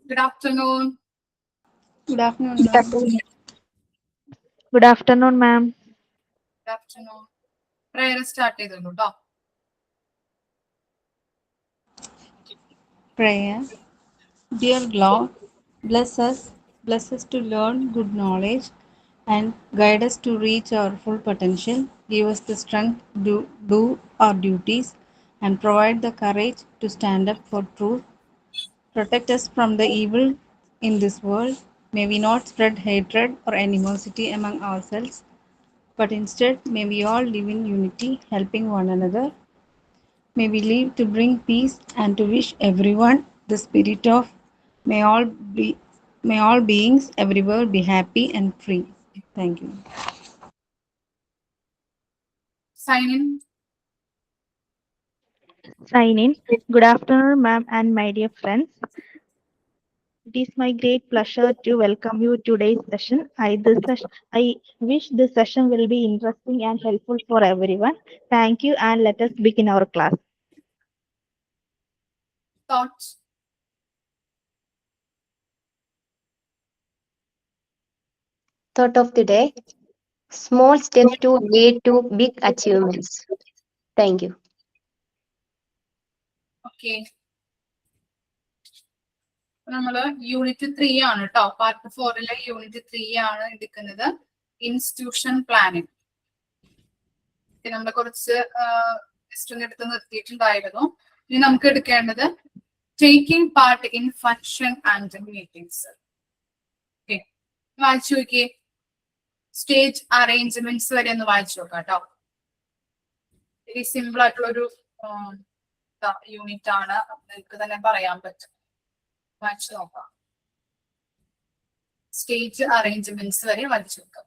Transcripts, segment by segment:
Good afternoon. Good afternoon, Good ma'am. afternoon. Good afternoon, ma'am. Good afternoon. Prayer start ചെയ്തോളൂ ട്ടോ. Prayer. Dear Lord, bless us to learn good knowledge and guide us to reach our full potential. Give us the strength to do our duties and provide the courage to stand up for truth. Protect us from the evil in this world. May we not spread hatred or animosity among ourselves, but instead may we all live in unity, helping one another. May we live to bring peace and to wish everyone the spirit of may all be may all beings everywhere be happy and free. Thank you. Sign in. Sign in. Good afternoon, ma'am, and my dear friends. It is my great pleasure to welcome you to today's session. I wish this session will be interesting and helpful for everyone. Thank you, and let us begin our class. Thoughts. Thought of the day: small steps to lead to big achievements. Thank you. Okay. നമ്മള് unit 3 ആണ് കേട്ടോ. Part 4 unit 3 ആണ് എടുക്കുന്നത്. Institution planning. നമ്മള് കുറച്ച് test എടുത്ത് നിർത്തിയിട്ടുണ്ടായിരുന്നു. ഇനി നമുക്ക് എടുക്കേണ്ടത് taking part in function and meetings. Okay, വായിച്ചു നോക്കിയേ. സ്റ്റേജ് അറേഞ്ച്മെന്റ്സ് വരെ ഒന്ന് വായിച്ചു നോക്കാം കേട്ടോ. വെരി സിമ്പിൾ ആയിട്ടുള്ള ഒരു യൂണിറ്റ് ആണ്, നിങ്ങൾക്ക് തന്നെ പറയാൻ പറ്റും. വായിച്ചു നോക്കാം. സ്റ്റേജ് അറേഞ്ച്മെന്റ്സ് വരെ വായിച്ചു നോക്കാം.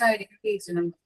ായിരിക്കും പേജ് നമ്പർ.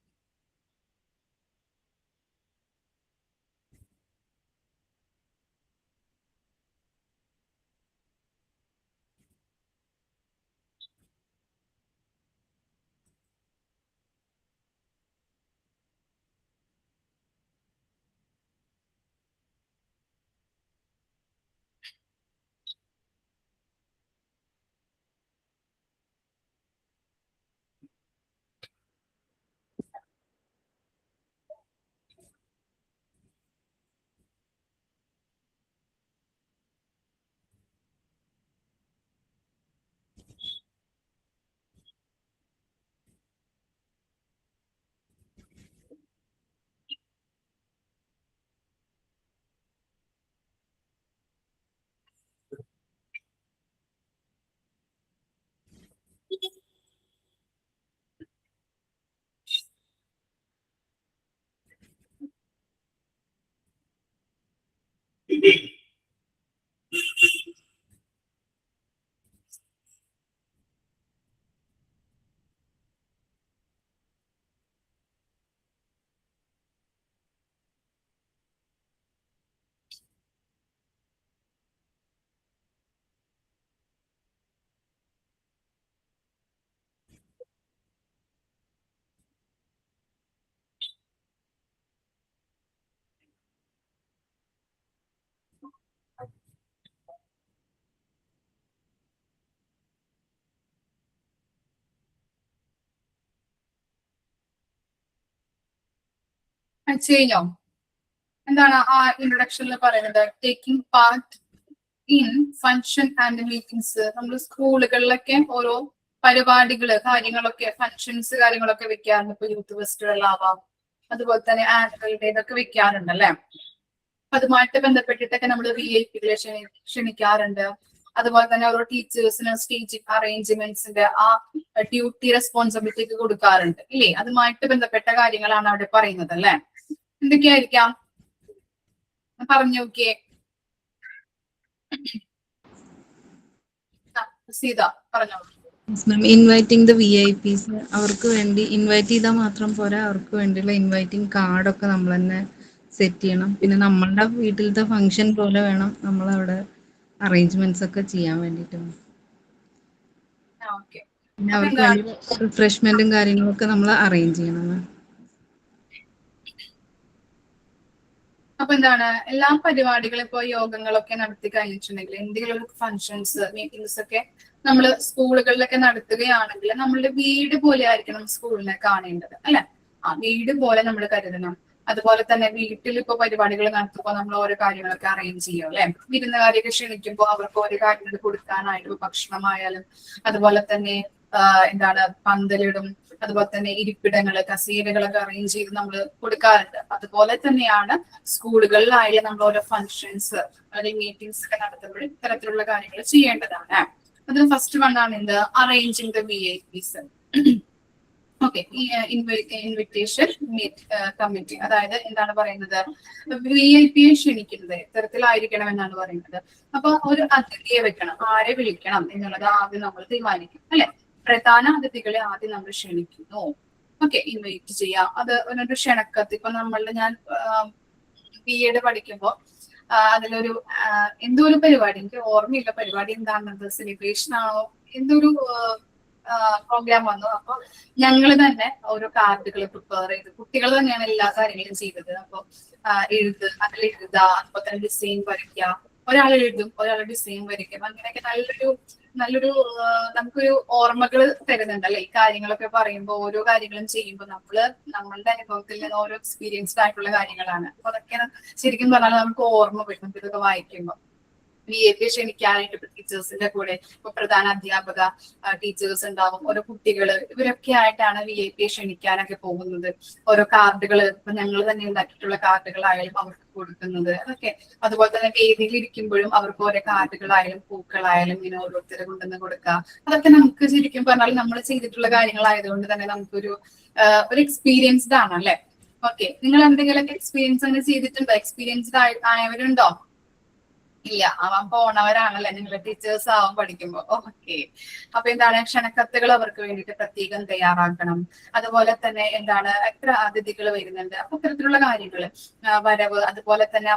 കഴിഞ്ഞോ? എന്താണ് ആ ഇൻട്രൊഡക്ഷനിൽ പറയുന്നത്? Taking part in function and meetings. നമ്മൾ സ്കൂളുകളിലൊക്കെ ഓരോ പരിപാടികള് കാര്യങ്ങളൊക്കെ ഫംഗ്ഷൻസ് കാര്യങ്ങളൊക്കെ വെക്കാറുണ്ട്. ഇപ്പൊ യൂത്ത് ഫെസ്റ്റിവൽ അതുപോലെ തന്നെ ആനുവൽ ഡേ ഇതൊക്കെ വെക്കാറുണ്ട് അല്ലെ. അതുമായിട്ട് ബന്ധപ്പെട്ടിട്ടൊക്കെ നമ്മൾ VIP കളെ ക്ഷണിക്കാറുണ്ട്. അതുപോലെ തന്നെ ഓരോ ടീച്ചേഴ്സിന് സ്റ്റേജിങ് അറേഞ്ച്മെന്റ്സിന്റെ ആ ഡ്യൂട്ടി റെസ്പോൺസിബിലിറ്റി ഒക്കെ കൊടുക്കാറുണ്ട് ഇല്ലേ? അതുമായിട്ട് ബന്ധപ്പെട്ട കാര്യങ്ങളാണ് അവിടെ പറയുന്നത് അല്ലെ? എന്തൊക്കെയായിരിക്കാം പറഞ്ഞു നോക്കിയേ. സീത പറഞ്ഞോ. ഇൻവൈറ്റിംഗ് ദ VIPs, അവർക്ക് വേണ്ടി ഇൻവൈറ്റ് ചെയ്താൽ മാത്രം പോരാ, അവർക്ക് വേണ്ടിയുള്ള ഇൻവൈറ്റിംഗ് കാർഡൊക്കെ നമ്മൾ തന്നെ സെറ്റ് ചെയ്യണം. പിന്നെ നമ്മളുടെ വീട്ടിലത്തെ ഫംഗ്ഷൻ പോലെ വേണം നമ്മളവിടെ അറേഞ്ച്മെന്റ്സ് ഒക്കെ ചെയ്യാൻ വേണ്ടിയിട്ട്. ഓക്കെ. പിന്നെ അവർക്ക് വേണ്ടി റിഫ്രഷ്മെന്റും കാര്യങ്ങളൊക്കെ നമ്മൾ അറേഞ്ച് ചെയ്യണം. അപ്പൊ എന്താണ്, എല്ലാ പരിപാടികളും ഇപ്പൊ യോഗങ്ങളൊക്കെ നടത്തി കഴിഞ്ഞിട്ടുണ്ടെങ്കിൽ എന്തെങ്കിലും ഒരു ഫംഗ്ഷൻസ് മീറ്റിംഗ്സ് ഒക്കെ നമ്മൾ സ്കൂളുകളിലൊക്കെ നടത്തുകയാണെങ്കിൽ നമ്മളുടെ വീട് പോലെ ആയിരിക്കണം സ്കൂളിനെ കാണേണ്ടത് അല്ലെ? ആ വീട് പോലെ നമ്മൾ കരുതണം. അതുപോലെ തന്നെ വീട്ടിൽ ഇപ്പൊ പരിപാടികൾ നടത്തുമ്പോൾ നമ്മൾ ഓരോ കാര്യങ്ങളൊക്കെ അറേഞ്ച് ചെയ്യും അല്ലെ? വിരുന്നുകാരെയൊക്കെ ക്ഷണിക്കുമ്പോൾ അവർക്ക് ഓരോ കാര്യങ്ങൾ കൊടുക്കാനായിട്ട് ഭക്ഷണമായാലും അതുപോലെ തന്നെ എന്താണ് പന്തലിടും, അതുപോലെ തന്നെ ഇരിപ്പിടങ്ങള് കസേരകളൊക്കെ അറേഞ്ച് ചെയ്ത് നമ്മൾ കൊടുക്കാറുണ്ട്. അതുപോലെ തന്നെയാണ് സ്കൂളുകളിലായാലും നമ്മൾ ഓരോ ഫംഗ്ഷൻസ് അല്ലെങ്കിൽ മീറ്റിംഗ്സ് ഒക്കെ നടത്തുമ്പോൾ ഇത്തരത്തിലുള്ള കാര്യങ്ങൾ ചെയ്യേണ്ടതാണ്. അതിൽ ഫസ്റ്റ് വണ്ണാണ് എന്ത്, arranging the VIPs. Okay, invitation committee, അതായത് എന്താണ് പറയുന്നത്, VIP ക്ഷണിക്കുന്നത് ഇത്തരത്തിലായിരിക്കണം എന്നാണ് പറയുന്നത്. അപ്പൊ ഒരു അതിഥിയെ വെക്കണം, ആരെ വിളിക്കണം എന്നുള്ളത് ആദ്യം നമ്മൾ തീരുമാനിക്കും അല്ലെ? പ്രധാന അതിഥികളെ ആദ്യം നമ്മൾ ക്ഷണിക്കുന്നു. ഓക്കെ, ഇൻവൈറ്റ് ചെയ്യാം. അത് ഒരു ക്ഷണക്കത്ത് ഇപ്പൊ ഞാൻ BEd പഠിക്കുമ്പോ അതിലൊരു എന്തോ ഒരു പരിപാടി, എനിക്ക് ഓർമ്മയില്ല പരിപാടി എന്താണെന്നത്, സെലിബ്രേഷൻ ആണോ എന്തൊരു പ്രോഗ്രാം വന്നു. അപ്പൊ ഞങ്ങൾ തന്നെ ഓരോ കാർഡുകൾ പ്രിപ്പയർ ചെയ്ത്, കുട്ടികൾ തന്നെയാണ് എല്ലാ കാര്യങ്ങളും ചെയ്തത്. അപ്പൊ അതിൽ എഴുതുക, അതുപോലെ തന്നെ ഡിസൈൻ വരയ്ക്കുക, ഒരാൾ എഴുതും ഒരാൾ ഡിസൈൻ വരയ്ക്കും. അങ്ങനെയൊക്കെ നല്ലൊരു നമുക്കൊരു ഓർമ്മകൾ തരുന്നുണ്ട് അല്ലെ? ഈ കാര്യങ്ങളൊക്കെ പറയുമ്പോൾ ഓരോ കാര്യങ്ങളും ചെയ്യുമ്പോൾ നമ്മളുടെ അനുഭവത്തിൽ നിന്ന് ഓരോ എക്സ്പീരിയൻസ്ഡ് ആയിട്ടുള്ള കാര്യങ്ങളാണ്. അപ്പൊ അതൊക്കെ ശരിക്കും പറഞ്ഞാൽ നമുക്ക് ഓർമ്മ വരും ഇതൊക്കെ വായിക്കുമ്പോൾ. VIP ക്ഷണിക്കാനായിട്ട് ടീച്ചേഴ്സിന്റെ കൂടെ ഇപ്പൊ പ്രധാന അധ്യാപക ടീച്ചേഴ്സ് ഉണ്ടാവും, ഓരോ കുട്ടികള്, ഇവരൊക്കെ ആയിട്ടാണ് VIP ക്ഷണിക്കാനൊക്കെ പോകുന്നത്. ഓരോ കാർഡുകൾ ഇപ്പൊ ഞങ്ങൾ തന്നെ ഉണ്ടാക്കിയിട്ടുള്ള കാർഡുകളായാലും അവർക്ക് കൊടുക്കുന്നത് അതൊക്കെ. അതുപോലെ തന്നെ വേദിയിൽ ഇരിക്കുമ്പോഴും അവർക്ക് ഓരോ കാർഡുകളായാലും പൂക്കളായാലും ഇങ്ങനെ ഓരോരുത്തരെ കൊണ്ടുവന്ന് കൊടുക്കുക. അതൊക്കെ നമുക്ക് ശരിക്കും പറഞ്ഞാൽ നമ്മൾ ചെയ്തിട്ടുള്ള കാര്യങ്ങളായതുകൊണ്ട് തന്നെ നമുക്കൊരു എക്സ്പീരിയൻസ്ഡ് ആണ് അല്ലെ? ഓക്കെ, നിങ്ങൾ എന്തെങ്കിലുമൊക്കെ എക്സ്പീരിയൻസ് അങ്ങനെ ചെയ്തിട്ടുണ്ടോ? എക്സ്പീരിയൻസ്ഡ് ആയവരുണ്ടോ? ഇല്ല, ആവാൻ പോണവരാണല്ലേ നിങ്ങളുടെ ടീച്ചേഴ്സ് ആവാൻ പഠിക്കുമ്പോ. ഓക്കെ, അപ്പൊ എന്താണ്, ക്ഷണക്കത്തുകൾ അവർക്ക് വേണ്ടിയിട്ട് പ്രത്യേകം തയ്യാറാക്കണം. അതുപോലെ തന്നെ എന്താണ്, എത്ര അതിഥികൾ വരുന്നുണ്ട്, അപ്പൊ ഇത്തരത്തിലുള്ള കാര്യങ്ങള് വരവ്, അതുപോലെ തന്നെ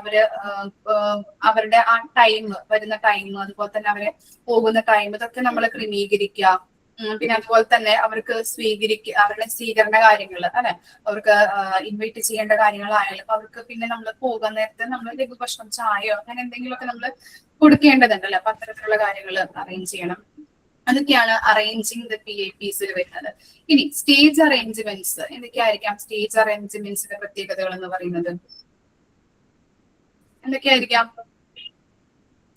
അവരുടെ ആ ടൈം, വരുന്ന ടൈം, അതുപോലെ തന്നെ അവരെ പോകുന്ന ടൈം, ഇതൊക്കെ നമ്മൾ ക്രമീകരിക്കുക. പിന്നെ അതുപോലെ തന്നെ അവർക്ക് അവരുടെ സ്വീകരണ കാര്യങ്ങൾ അല്ലെ, അവർക്ക് ഇൻവൈറ്റ് ചെയ്യേണ്ട കാര്യങ്ങളായാലും അവർക്ക് പിന്നെ നമ്മൾ പോകാൻ നേരത്തെ നമ്മൾ ലഘുഭക്ഷണം, ചായയോ അങ്ങനെ എന്തെങ്കിലുമൊക്കെ നമ്മൾ കൊടുക്കേണ്ടതുണ്ടല്ലോ. അപ്പൊ അത്തരത്തിലുള്ള കാര്യങ്ങൾ അറേഞ്ച് ചെയ്യണം. അതൊക്കെയാണ് അറേഞ്ചിങ് ദ VIPs വരുന്നത്. ഇനി സ്റ്റേജ് അറേഞ്ച്മെന്റ്സ് എന്തൊക്കെയായിരിക്കാം? സ്റ്റേജ് അറേഞ്ച്മെന്റ്സിന്റെ പ്രത്യേകതകൾ എന്ന് പറയുന്നത് എന്തൊക്കെയായിരിക്കാം?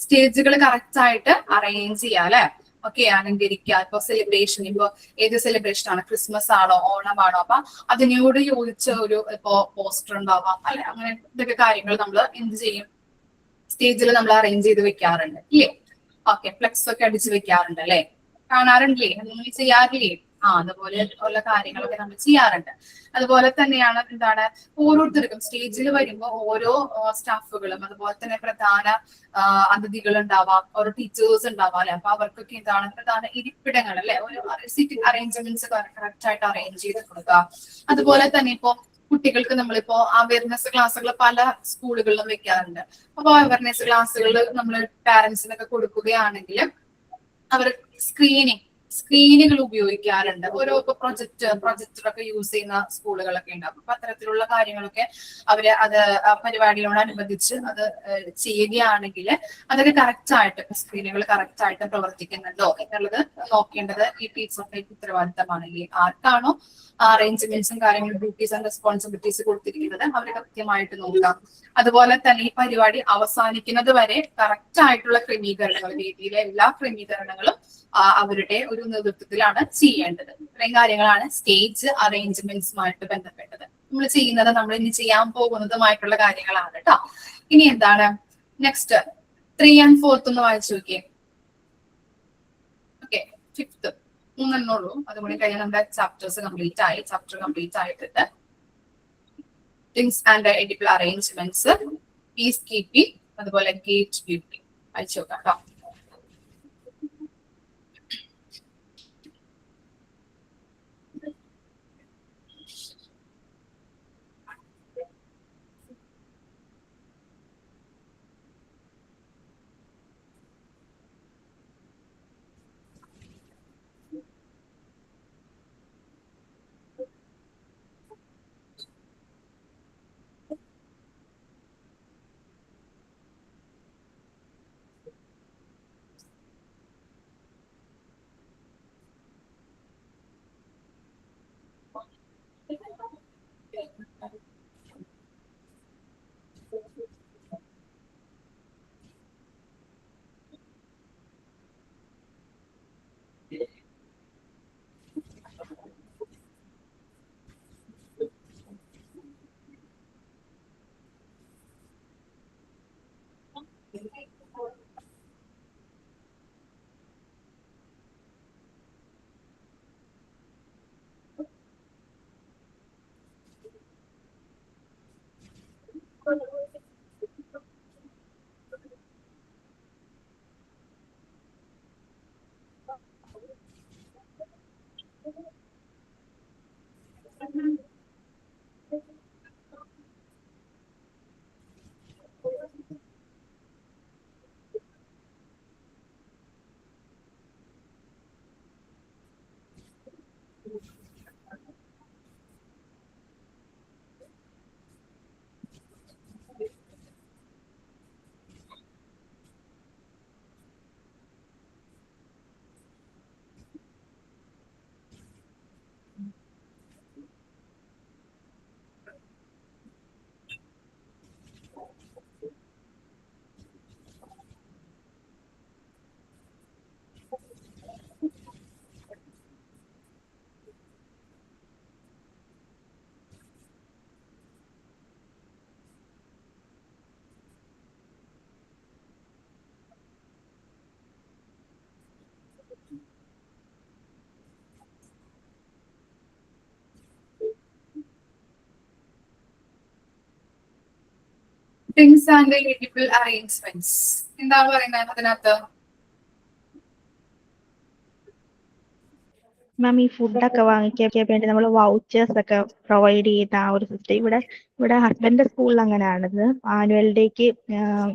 സ്റ്റേജുകൾ കറക്റ്റ് ആയിട്ട് അറേഞ്ച് ചെയ്യാം അല്ലെ? ഓക്കെ, അലങ്കരിക്കുക. ഇപ്പൊ സെലിബ്രേഷൻ, ഇപ്പൊ ഏത് സെലിബ്രേഷൻ ആണ്, ക്രിസ്മസ് ആണോ ഓണമാണോ, അപ്പൊ അതിനോട് യോജിച്ച ഒരു ഇപ്പോ പോസ്റ്റർ ഉണ്ടാവാം അല്ലെ? അങ്ങനെ ഇതൊക്കെ കാര്യങ്ങൾ നമ്മൾ എന്ത് ചെയ്യും, സ്റ്റേജിൽ നമ്മൾ അറേഞ്ച് ചെയ്ത് വെക്കാറുണ്ട് ഇല്ലേ? ഓക്കെ, ഫ്ലെക്സ് ഒക്കെ അടിച്ച് വെക്കാറുണ്ട് അല്ലെ? കാണാറുണ്ടല്ലേ? നിങ്ങൾ ചെയ്യാറില്ലേ? അതുപോലെ ഉള്ള കാര്യങ്ങളൊക്കെ നമ്മൾ ചെയ്യാറുണ്ട്. അതുപോലെ തന്നെയാണ് എന്താണ്, ഓരോരുത്തർക്കും സ്റ്റേജിൽ വരുമ്പോൾ ഓരോ സ്റ്റാഫുകളും അതുപോലെ തന്നെ പ്രധാന അതിഥികൾ ഉണ്ടാവാം, ഓരോ ടീച്ചേഴ്സ് ഉണ്ടാവാം അല്ലെ? അപ്പൊ അവർക്കൊക്കെ എന്താണ് പ്രധാന ഇരിപ്പിടങ്ങൾ അല്ലെ, ഒരു സിറ്റിംഗ് അറേഞ്ച്മെന്റ്സ് കറക്റ്റ് ആയിട്ട് അറേഞ്ച് ചെയ്ത് കൊടുക്കുക. അതുപോലെ തന്നെ ഇപ്പൊ കുട്ടികൾക്ക് നമ്മളിപ്പോ അവയർനെസ് ക്ലാസ്സുകൾ പല സ്കൂളുകളിലും വെക്കാറുണ്ട്. അപ്പൊ അവയർനെസ് ക്ലാസ്സുകൾ നമ്മൾ പാരന്റ്സിനൊക്കെ കൊടുക്കുകയാണെങ്കിൽ അവർ സ്ക്രീനുകൾ ഉപയോഗിക്കാറുണ്ട്. ഓരോ പ്രൊജക്ടറൊക്കെ യൂസ് ചെയ്യുന്ന സ്കൂളുകളൊക്കെ ഉണ്ടാവും. അപ്പൊ അത്തരത്തിലുള്ള കാര്യങ്ങളൊക്കെ അത് പരിപാടിയോടനുബന്ധിച്ച് അത് ചെയ്യുകയാണെങ്കിൽ അതൊക്കെ കറക്റ്റ് ആയിട്ട് സ്ക്രീനുകൾ കറക്റ്റ് ആയിട്ട് പ്രവർത്തിക്കുന്നുണ്ടോ എന്നുള്ളത് നോക്കേണ്ടത് ഈ ടീച്ചറുടെ ഉത്തരവാദിത്തമാണ്. ആർക്കാണോ അറേഞ്ച്മെന്റ്സും കാര്യങ്ങളും ഡ്യൂട്ടീസ് ആൻഡ് റെസ്പോൺസിബിലിറ്റീസ് കൊടുത്തിരിക്കുന്നത് അവർ കൃത്യമായിട്ട് നോക്കാം. അതുപോലെ തന്നെ ഈ പരിപാടി അവസാനിക്കുന്നത് വരെ കറക്റ്റ് ആയിട്ടുള്ള ക്രമീകരണങ്ങൾ, രീതിയിലെ എല്ലാ ക്രമീകരണങ്ങളും അവരുടെ ഒരു നേതൃത്വത്തിലാണ് ചെയ്യേണ്ടത്. ഇത്രയും കാര്യങ്ങളാണ് സ്റ്റേജ് അറേഞ്ച്മെന്റ്സുമായിട്ട് ബന്ധപ്പെട്ടത്. നമ്മൾ ചെയ്യുന്നത്, നമ്മൾ ഇനി ചെയ്യാൻ പോകുന്നതുമായിട്ടുള്ള കാര്യങ്ങളാണ് കേട്ടോ. ഇനി എന്താണ് നെക്സ്റ്റ് 3 and 4 ഒന്ന് വായിച്ചു നോക്കിയേ. ഫിഫ്ത്ത് 3 ഉള്ളൂ. അതുകൂടി കഴിഞ്ഞാൽ നമ്മുടെ ചാപ്റ്റർ കംപ്ലീറ്റ് ആയിട്ടുണ്ട്. Things and edible arrangements, peace keeping, അതുപോലെ ഗേറ്റ് കീപ്പിംഗ് അയച്ചു നോക്കാം കേട്ടോ. തിങ്സ് ആൻഡ് എഡിബിൾ അറേഞ്ച്മെന്റ്സ് എന്താണ് പറയുന്നത് അതിനകത്ത്? മാം, ഈ ഫുഡൊക്കെ വാങ്ങിക്കാൻ വേണ്ടി നമ്മൾ വൗച്ചേഴ്സ് ഒക്കെ പ്രൊവൈഡ് ചെയ്യുന്ന ആ ഒരു സിസ്റ്റം ഇവിടെ ഹസ്ബൻഡിന്റെ സ്കൂളിൽ അങ്ങനെയാണിത്. ആനുവൽ ഡേക്ക്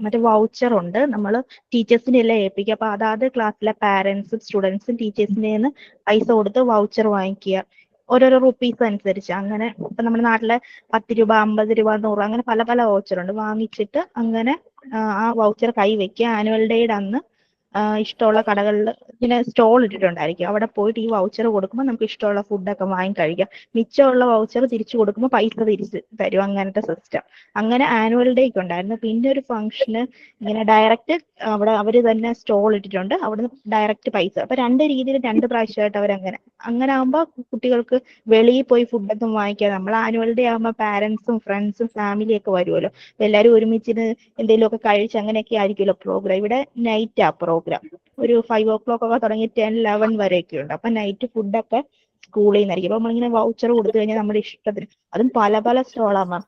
മറ്റേ വൗച്ചർ ഉണ്ട്, നമ്മൾ ടീച്ചേഴ്സിനെ എല്ലാം ഏൽപ്പിക്കുക. അപ്പൊ അതാത് ക്ലാസ്സിലെ പാരന്റ്സും സ്റ്റുഡൻസും ടീച്ചേഴ്സിന്റെ നിന്ന് പൈസ കൊടുത്ത് വൗച്ചർ വാങ്ങിക്കുക, ഓരോരോ റുപ്പീസ് അനുസരിച്ച്. അങ്ങനെ ഇപ്പൊ നമ്മുടെ നാട്ടിലെ 10 രൂപ, 50 രൂപ, 100, അങ്ങനെ പല പല വൗച്ചർ ഉണ്ട്. വാങ്ങിച്ചിട്ട് അങ്ങനെ ആ വൗച്ചർ കൈവയ്ക്കുക. ആനുവൽ ഡേയുടെ അന്ന് ഇഷ്ടമുള്ള കടകളിൽ ഇങ്ങനെ സ്റ്റോൾ ഇട്ടിട്ടുണ്ടായിരിക്കും, അവിടെ പോയിട്ട് ഈ വൗച്ചർ കൊടുക്കുമ്പോൾ നമുക്ക് ഇഷ്ടമുള്ള ഫുഡൊക്കെ വാങ്ങി കഴിക്കാം. മിച്ചമുള്ള വൗച്ചർ തിരിച്ചു കൊടുക്കുമ്പോൾ പൈസ തിരിച്ച് തരും. അങ്ങനത്തെ സിസ്റ്റം. അങ്ങനെ ആനുവൽ ഡേക്ക് ഉണ്ടായിരുന്നു. പിന്നെ ഒരു ഫംഗ്ഷന് ഇങ്ങനെ ഡയറക്റ്റ് അവിടെ അവര് തന്നെ സ്റ്റോൾ ഇട്ടിട്ടുണ്ട്, അവിടുന്ന് ഡയറക്റ്റ് പൈസ. അപ്പൊ 2 രീതിയിൽ 2 പ്രാവശ്യമായിട്ട് അങ്ങനെ ആകുമ്പോൾ കുട്ടികൾക്ക് വെളിയിൽ പോയി ഫുഡൊന്നും വാങ്ങിക്കാം. നമ്മൾ ആനുവൽ ഡേ ആകുമ്പോൾ പാരന്റ്സും ഫ്രണ്ട്സും ഫാമിലിയും ഒക്കെ വരുമല്ലോ, എല്ലാവരും ഒരുമിച്ചിന് എന്തെങ്കിലുമൊക്കെ കഴിച്ച് അങ്ങനെയൊക്കെ ആയിരിക്കുമല്ലോ പ്രോഗ്രാം. ഇവിടെ നൈറ്റാ പ്രോഗ്രാം. ഒരു 5 o'clock ഒക്കെ തുടങ്ങി 10, 11 വരെയൊക്കെ ഉണ്ട്. അപ്പൊ നൈറ്റ് ഫുഡൊക്കെ സ്കൂളിൽ നിന്നായിരിക്കും. അപ്പൊ നമ്മളിങ്ങനെ വൗച്ചർ കൊടുത്തു കഴിഞ്ഞാൽ നമ്മുടെ ഇഷ്ടത്തിന്, അതും പല പല സ്റ്റോളാണ്.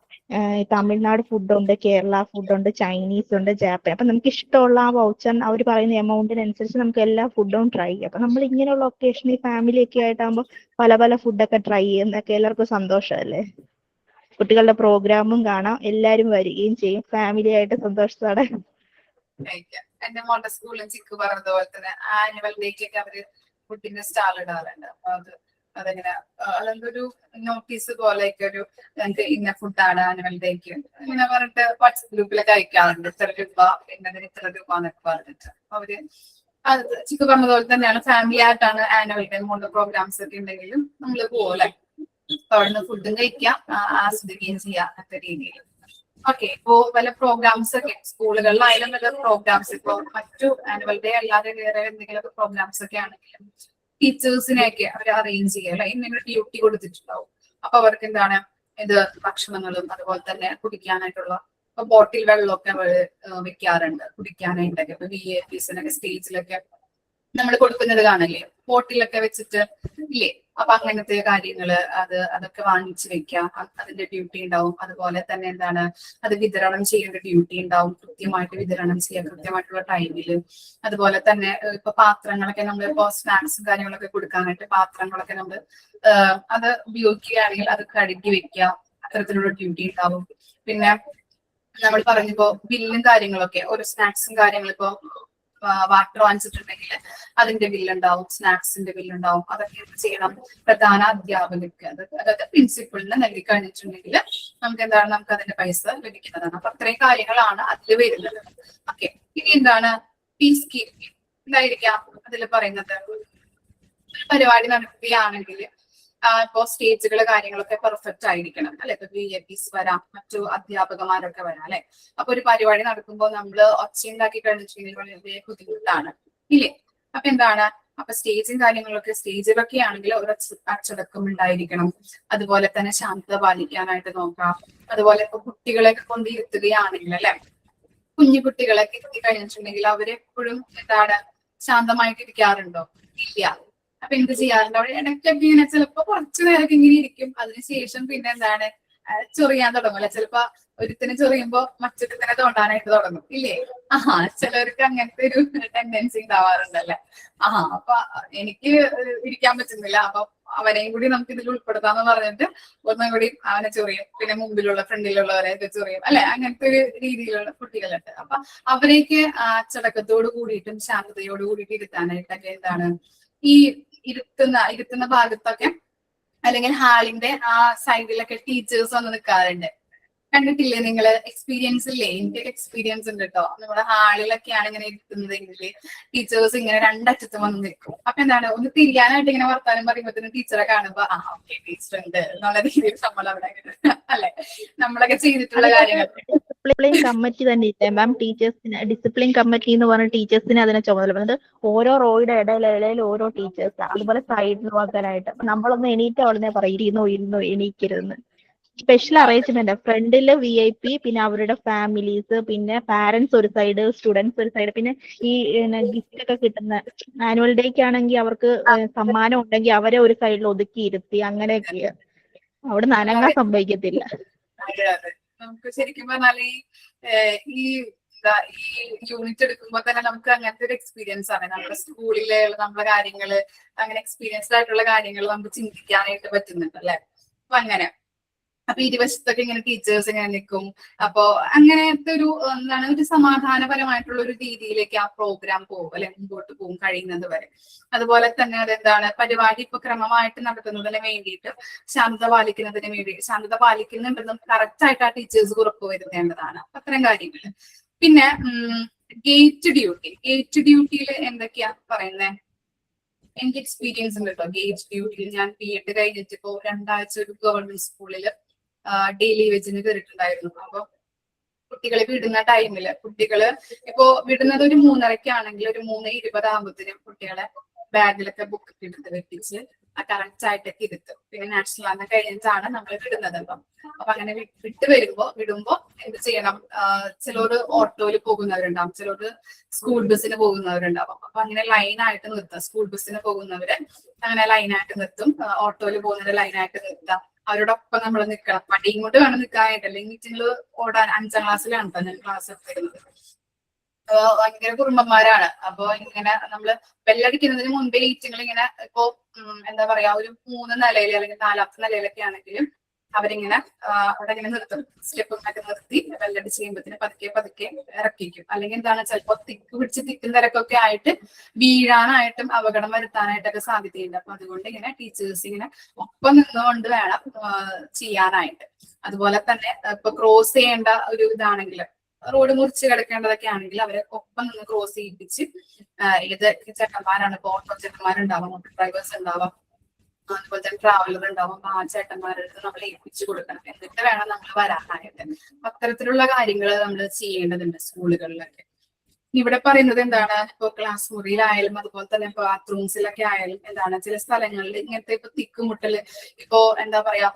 തമിഴ്നാട് ഫുഡുണ്ട്, കേരള ഫുഡുണ്ട്, ചൈനീസ് ഉണ്ട്, ജാപ്പാൻ. അപ്പൊ നമുക്ക് ഇഷ്ടമുള്ള ആ വൗച്ചർ അവർ പറയുന്ന എമൗണ്ടിനനുസരിച്ച് നമുക്ക് എല്ലാ ഫുഡും ട്രൈ ചെയ്യാം. അപ്പൊ നമ്മൾ ഇങ്ങനെയുള്ള ഒക്കേഷനിൽ ഫാമിലി ഒക്കെ ആയിട്ടാകുമ്പോൾ പല പല ഫുഡൊക്കെ ട്രൈ ചെയ്യുന്നൊക്കെ എല്ലാവർക്കും സന്തോഷമല്ലേ. കുട്ടികളുടെ പ്രോഗ്രാമും കാണാം, എല്ലാരും വരികയും ചെയ്യും, ഫാമിലി ആയിട്ട് സന്തോഷത്തോടെ. എന്റെ മോളുടെ സ്കൂളിൽ ചിക്കു പറഞ്ഞതുപോലെ തന്നെ ആനുവൽ ഡേക്കൊക്കെ അവര് ഫുഡിന്റെ സ്റ്റാൾ ഇടാറുണ്ട്. അപ്പൊ അതെങ്ങനെ അതൊരു നോട്ടീസ് പോലെയൊക്കെ ഒരു ഞങ്ങൾക്ക് ഇന്ന ഫുഡാണ് ആനുവൽ ഡേക്ക് ഇങ്ങനെ പറഞ്ഞിട്ട് വാട്സപ്പ് ഗ്രൂപ്പിലൊക്കെ അയക്കാറുണ്ട്. ഇത്ര രൂപ, പിന്നെ ഇത്ര രൂപ എന്നൊക്കെ പറഞ്ഞിട്ട് അവര് അത് ചിക്കു പറഞ്ഞതുപോലെ തന്നെയാണ്. ഫാമിലി ആയിട്ടാണ് ആനുവൽ ഡേ മോളുടെ പ്രോഗ്രാംസ് ഒക്കെ ഉണ്ടെങ്കിലും നമ്മള് പോലെ അവിടുന്ന് ഫുഡും കഴിക്കാം, ആസ്വദിക്കുകയും ചെയ്യാം അങ്ങനത്തെ രീതിയിൽ. ഓക്കെ, ഇപ്പോ വല്ല പ്രോഗ്രാംസ് ഒക്കെ സ്കൂളുകളിലായാലും വല്ല പ്രോഗ്രാംസ്, ഇപ്പോ മറ്റു ആനുവൽ ഡേ അല്ലാതെ വേറെ എന്തെങ്കിലുമൊക്കെ പ്രോഗ്രാംസ് ഒക്കെ ആണെങ്കിലും ടീച്ചേഴ്സിനെയൊക്കെ അവർ അറേഞ്ച് ചെയ്യുക, അല്ലെ, ഇങ്ങനെ ഡ്യൂട്ടി കൊടുത്തിട്ടുണ്ടാവും. അപ്പൊ അവർക്ക് എന്താണ് ഇത് ഭക്ഷണങ്ങളും അതുപോലെ തന്നെ കുടിക്കാനായിട്ടുള്ള ബോട്ടിൽ വെള്ളമൊക്കെ അവർ വെക്കാറുണ്ട് കുടിക്കാനായിട്ടൊക്കെ. ഇപ്പൊ VIPസിനൊക്കെ സ്റ്റേജിലൊക്കെ നമ്മൾ കൊടുക്കുന്നത് കാണില്ലേ, ബോട്ടിലൊക്കെ വെച്ചിട്ട് ഇല്ലേ. അപ്പൊ അങ്ങനത്തെ കാര്യങ്ങള് അതൊക്കെ വാങ്ങിച്ചു വെക്കാം. അതിന്റെ ഡ്യൂട്ടി ഉണ്ടാവും. അതുപോലെ തന്നെ എന്താണ്, അത് വിതരണം ചെയ്യേണ്ട ഡ്യൂട്ടി ഉണ്ടാവും. കൃത്യമായിട്ട് വിതരണം ചെയ്യാം കൃത്യമായിട്ടുള്ള ടൈമില്. അതുപോലെ തന്നെ ഇപ്പൊ പാത്രങ്ങളൊക്കെ നമ്മൾ ഇപ്പോ സ്നാക്സും കാര്യങ്ങളൊക്കെ കൊടുക്കാനായിട്ട് പാത്രങ്ങളൊക്കെ നമ്മൾ അത് ഉപയോഗിക്കുകയാണെങ്കിൽ അത് കഴുകി വെക്കുക. അത്തരത്തിലുള്ള ഡ്യൂട്ടി ഉണ്ടാവും. പിന്നെ നമ്മൾ പറഞ്ഞപ്പോ ബില്ലും കാര്യങ്ങളൊക്കെ, ഓരോ സ്നാക്സും കാര്യങ്ങളും ഇപ്പൊ വാട്ടർ വാങ്ങിച്ചിട്ടുണ്ടെങ്കിൽ അതിന്റെ ബില്ലുണ്ടാവും, സ്നാക്സിന്റെ ബില്ലുണ്ടാവും. അതൊക്കെ എന്ത് ചെയ്യണം, പ്രധാന അധ്യാപകർക്ക് അതായത് പ്രിൻസിപ്പളിന് നൽകി കഴിഞ്ഞിട്ടുണ്ടെങ്കിൽ നമുക്ക് എന്താണ്, നമുക്ക് അതിന്റെ പൈസ ലഭിക്കുന്നതാണ്. അപ്പൊ അത്രയും കാര്യങ്ങളാണ് അതിൽ വരുന്നത്. ഓക്കെ, ഇനി എന്താണ് പീസ് കീപ്പിംഗ്. എന്തായിരിക്കാം അതിൽ പറയുന്നത്, പരിപാടി നടക്കുകയാണെങ്കിൽ ഇപ്പോ സ്റ്റേജുകള് കാര്യങ്ങളൊക്കെ പെർഫെക്റ്റ് ആയിരിക്കണം അല്ലെ. ഇപ്പൊ VIPs വരാം, മറ്റു അധ്യാപകന്മാരൊക്കെ വരാം അല്ലെ. അപ്പൊ ഒരു പരിപാടി നടക്കുമ്പോൾ നമ്മള് ഒച്ചയുണ്ടാക്കി കഴിഞ്ഞിട്ടുണ്ടെങ്കിൽ വളരെ ബുദ്ധിമുട്ടാണ് ഇല്ലേ. അപ്പൊ എന്താണ്, അപ്പൊ സ്റ്റേജും കാര്യങ്ങളൊക്കെ, സ്റ്റേജിലൊക്കെ ആണെങ്കിൽ ഒരു അച്ചടക്കം ഉണ്ടായിരിക്കണം. അതുപോലെ തന്നെ ശാന്തത പാലിക്കാനായിട്ട് നോക്കാം. അതുപോലെ ഇപ്പൊ കുട്ടികളെയൊക്കെ കൊണ്ട് ഇരുത്തുകയാണെങ്കിൽ അല്ലെ, കുഞ്ഞു കുട്ടികളൊക്കെ ഇരുത്തി കഴിഞ്ഞിട്ടുണ്ടെങ്കിൽ അവരെപ്പോഴും എന്താണ് ശാന്തമായിട്ട് ഇരിക്കാറുണ്ടോ? ഇല്ല. അപ്പൊ എന്ത് ചെയ്യാറുണ്ട്, അവിടെ ഇടയ്ക്കൊക്കെ ഇങ്ങനെ ചിലപ്പോ കുറച്ചു നേരമൊക്കെ ഇങ്ങനെ ഇരിക്കും. അതിനുശേഷം പിന്നെ എന്താണ് ചൊറിയാൻ തുടങ്ങും അല്ലെ. ചിലപ്പോ ഒരുത്തിന് ചൊറിയുമ്പോ മറ്റൊരുത്തിനെ തോണ്ടാനായിട്ട് തുടങ്ങും ഇല്ലേ. ചിലർക്ക് അങ്ങനത്തെ ഒരു ടെൻഡൻസി ഉണ്ടാവാറുണ്ടല്ലേ. അപ്പൊ എനിക്ക് ഇരിക്കാൻ പറ്റുന്നില്ല, അപ്പൊ അവനെയും കൂടി നമുക്ക് ഇതിൽ ഉൾപ്പെടുത്താന്ന് പറഞ്ഞിട്ട് ഒന്നും കൂടി അവനെ ചൊറിയും. പിന്നെ മുമ്പിലുള്ള ഫ്രണ്ടിലുള്ളവരെയൊക്കെ ചൊറിയും അല്ലെ. അങ്ങനത്തെ ഒരു രീതിയിലുള്ള കുട്ടികളുണ്ട്. അപ്പൊ അവരെയൊക്കെ അച്ചടക്കത്തോട് കൂടിയിട്ടും ശാന്തതയോട് കൂടിയിട്ട് ഇരുത്താനായിട്ടൊക്കെ എന്താണ്, ഈ ഇരുത്തുന്ന ഭാഗത്തൊക്കെ അല്ലെങ്കിൽ ഹാളിന്റെ ആ സൈഡിലൊക്കെ ടീച്ചേഴ്സ് വന്ന് നിൽക്കാറുണ്ട്. കണ്ടിട്ടില്ലേ നിങ്ങള്? എക്സ്പീരിയൻസ് ഇല്ലേ? എനിക്ക് എക്സ്പീരിയൻസ് ഉണ്ട് കേട്ടോ. നമ്മുടെ ഹാളിലൊക്കെയാണ് ഇങ്ങനെ ഇരിക്കുന്നതെങ്കിൽ ടീച്ചേഴ്സ് ഇങ്ങനെ രണ്ടറ്റത്തും വന്ന് നിൽക്കും. അപ്പൊ എന്താണ്, ഒന്ന് തിരിയാനായിട്ട് ഇങ്ങനെ വർത്താനം പറയുമ്പോഴത്തേനും ടീച്ചറെ കാണുമ്പോ ഓക്കെ ടീച്ചർ ഉണ്ട് എന്നുള്ള രീതിയിൽ നമ്മൾ അവിടെ അല്ലെ. നമ്മളൊക്കെ ചെയ്തിട്ടുള്ള കാര്യങ്ങൾ. ഡിസിപ്ലിൻ കമ്മിറ്റി തന്നെ ഇല്ലേ മാം? ടീച്ചേഴ്സിന് ഡിസിപ്ലിൻ കമ്മിറ്റി എന്ന് പറഞ്ഞ ടീച്ചേഴ്സിന് അതിനെ ചുമതല പറഞ്ഞത് ഓരോ റോയുടെ ഇടയിൽ ഓരോ ടീച്ചേഴ്സ്, അതുപോലെ സൈഡിൽ നോക്കാനായിട്ട്. നമ്മളൊന്ന് എണീറ്റ് അവിടുന്ന് പറയും ഇരുന്നോ എണീക്കരുതെന്ന്. സ്പെഷ്യൽ അറേഞ്ച്മെന്റ്, ഫ്രണ്ടില് VIP, പിന്നെ അവരുടെ ഫാമിലീസ്, പിന്നെ പാരന്റ്സ് ഒരു സൈഡ്, സ്റ്റുഡൻസ് ഒരു സൈഡ്, പിന്നെ ഈ ഗിഫ്റ്റ് ഒക്കെ കിട്ടുന്ന ആനുവൽ ഡേക്ക് ആണെങ്കിൽ അവർക്ക് സമ്മാനം ഉണ്ടെങ്കിൽ അവരെ ഒരു സൈഡിൽ ഒതുക്കി ഇരുത്തി, അങ്ങനെയൊക്കെ. അവിടെ നനങ്ങാൻ സംഭവിക്കത്തില്ല. നമുക്ക് ശരിക്കും പറഞ്ഞാൽ ഈ യൂണിറ്റ് എടുക്കുമ്പോൾ തന്നെ നമുക്ക് അങ്ങനത്തെ ഒരു എക്സ്പീരിയൻസ് ആണ്. നമ്മുടെ സ്കൂളിലെ നമ്മളെ കാര്യങ്ങള്, അങ്ങനെ എക്സ്പീരിയൻസ്ഡ് ആയിട്ടുള്ള കാര്യങ്ങൾ നമുക്ക് ചിന്തിക്കാനായിട്ട് പറ്റുന്നുണ്ട് അല്ലെ. അപ്പൊ അങ്ങനെ അപ്പൊ ഇരുവശത്തൊക്കെ ഇങ്ങനെ ടീച്ചേഴ്സ് ഇങ്ങനെ നിൽക്കും. അപ്പൊ അങ്ങനത്തെ ഒരു എന്താണ്, ഒരു സമാധാനപരമായിട്ടുള്ള ഒരു രീതിയിലേക്ക് ആ പ്രോഗ്രാം പോകും അല്ലെ, മുമ്പോട്ട് പോകും കഴിയുന്നത് വരെ. അതുപോലെ തന്നെ അതെന്താണ്, പരിപാടി ഇപ്പൊ ക്രമമായിട്ട് നടത്തുന്നതിന് വേണ്ടിയിട്ട് ശാന്തത പാലിക്കുന്നുണ്ടെന്നും കറക്റ്റ് ആയിട്ട് ആ ടീച്ചേഴ്സ് ഉറപ്പുവരുത്തേണ്ടതാണ്. അത്തരം കാര്യങ്ങൾ. പിന്നെ ഗേറ്റ് ഡ്യൂട്ടിയിൽ എന്തൊക്കെയാ പറയുന്നത്? എനിക്ക് എക്സ്പീരിയൻസ് ഉണ്ട് കേട്ടോ ഗേറ്റ് ഡ്യൂട്ടിയിൽ. ഞാൻ B.Ed കഴിഞ്ഞിട്ട് ഇപ്പോ 2 ആഴ്ച ഒരു ഗവൺമെന്റ് സ്കൂളില് ഡെയിലി വെജിന് കയറിയിട്ടുണ്ടായിരുന്നു. അപ്പൊ കുട്ടികളെ വിടുന്ന ടൈമില് ഇപ്പോ വിടുന്നത് ഒരു 3:30 ഒരു 3:20 ആകുമ്പോഴത്തേനും കുട്ടികളെ ബാഗിലൊക്കെ ബുക്ക് എടുത്ത് വെപ്പിച്ച് കറക്റ്റ് ആയിട്ടൊക്കെ ഇരുത്തും. പിന്നെ നാഷണൽ അന്ന് കഴിഞ്ഞിട്ടാണ് നമ്മൾ വിടുന്നത്. അപ്പൊ അങ്ങനെ വിടുമ്പോ എന്ത് ചെയ്യണം, ചിലർ ഓട്ടോയിൽ പോകുന്നവരുണ്ടാവും, ചിലർ സ്കൂൾ ബസ്സിന് പോകുന്നവരുണ്ടാവും. അപ്പൊ അങ്ങനെ ലൈനായിട്ട് നിർത്താം. സ്കൂൾ ബസ്സിന് പോകുന്നവര് അങ്ങനെ ലൈനായിട്ട് നിർത്തും, ഓട്ടോയിൽ പോകുന്നവര് ലൈനായിട്ട് നിർത്താം. അവരോടൊപ്പം നമ്മൾ നിൽക്കണം. മടിയും കൊണ്ട് വേണം നിൽക്കാനായിട്ട്, അല്ലെങ്കിൽ മീറ്റിംഗിൽ ഓടാൻ. 5ാം ക്ലാസ്സിലാണ് കേട്ടോ ഞാൻ ക്ലാസ് എടുത്തിരുന്നത്. ഭയങ്കര കുറുമ്പന്മാരാണ്. അപ്പൊ ഇങ്ങനെ നമ്മള് ബെല്ലടിക്കുന്നതിന് മുൻപേ ഈറ്റിങ്ങൾ ഇങ്ങനെ ഇപ്പോ എന്താ പറയാ, ഒരു 3 നിലയിൽ അല്ലെങ്കിൽ 4ാമത്തെ നിലയിലൊക്കെ ആണെങ്കിലും അവരിങ്ങനെ അവിടെ ഇങ്ങനെ നിർത്തും. സ്റ്റെപ്പൊക്കെ നിർത്തി ബെല്ലടി ചെയ്യുമ്പോഴത്തേന് പതുക്കെ ഇറക്കിക്കും. അല്ലെങ്കിൽ എന്താണ്, ചിലപ്പോ തിക്കും തിരക്കൊക്കെ ആയിട്ട് വീഴാനായിട്ടും അപകടം വരുത്താനായിട്ടൊക്കെ സാധ്യതയുണ്ട്. അപ്പൊ അതുകൊണ്ട് ഇങ്ങനെ ടീച്ചേഴ്സ് ഇങ്ങനെ ഒപ്പം നിന്നുകൊണ്ട് വേണം ചെയ്യാനായിട്ട്. അതുപോലെ തന്നെ ഇപ്പൊ ക്രോസ് ചെയ്യേണ്ട ഒരു ഇതാണെങ്കിൽ, റോഡ് മുറിച്ച് കിടക്കേണ്ടതൊക്കെ ആണെങ്കിൽ അവരെ ഒപ്പം നിന്ന് ക്രോസ് ചെയ്യിപ്പിച്ച്, ഏത് ചേട്ടന്മാരാണ്, ഇപ്പൊ ഓട്ടോ ചേട്ടന്മാരുണ്ടാവാം, ഓട്ടോ ഡ്രൈവേഴ്സ് ഉണ്ടാവാം, അതുപോലെ തന്നെ ട്രാവലർ ഉണ്ടാവും. ആ ചേട്ടന്മാരെടുത്ത് നമ്മൾ ഏൽപ്പിച്ചു കൊടുക്കണം. എന്നിട്ട് വേണം നമ്മൾ വരാനായിട്ട്. അത്തരത്തിലുള്ള കാര്യങ്ങൾ നമ്മൾ ചെയ്യേണ്ടതുണ്ട് സ്കൂളുകളിലൊക്കെ. ഇവിടെ പറയുന്നത് എന്താണ്, ഇപ്പൊ ക്ലാസ് മുറിയിലായാലും അതുപോലെ തന്നെ ബാത്റൂംസിലൊക്കെ ആയാലും എന്താണ്, ചില സ്ഥലങ്ങളിൽ ഇങ്ങനത്തെ ഇപ്പൊ തിക്കുമുട്ടല്, ഇപ്പോ എന്താ പറയാ,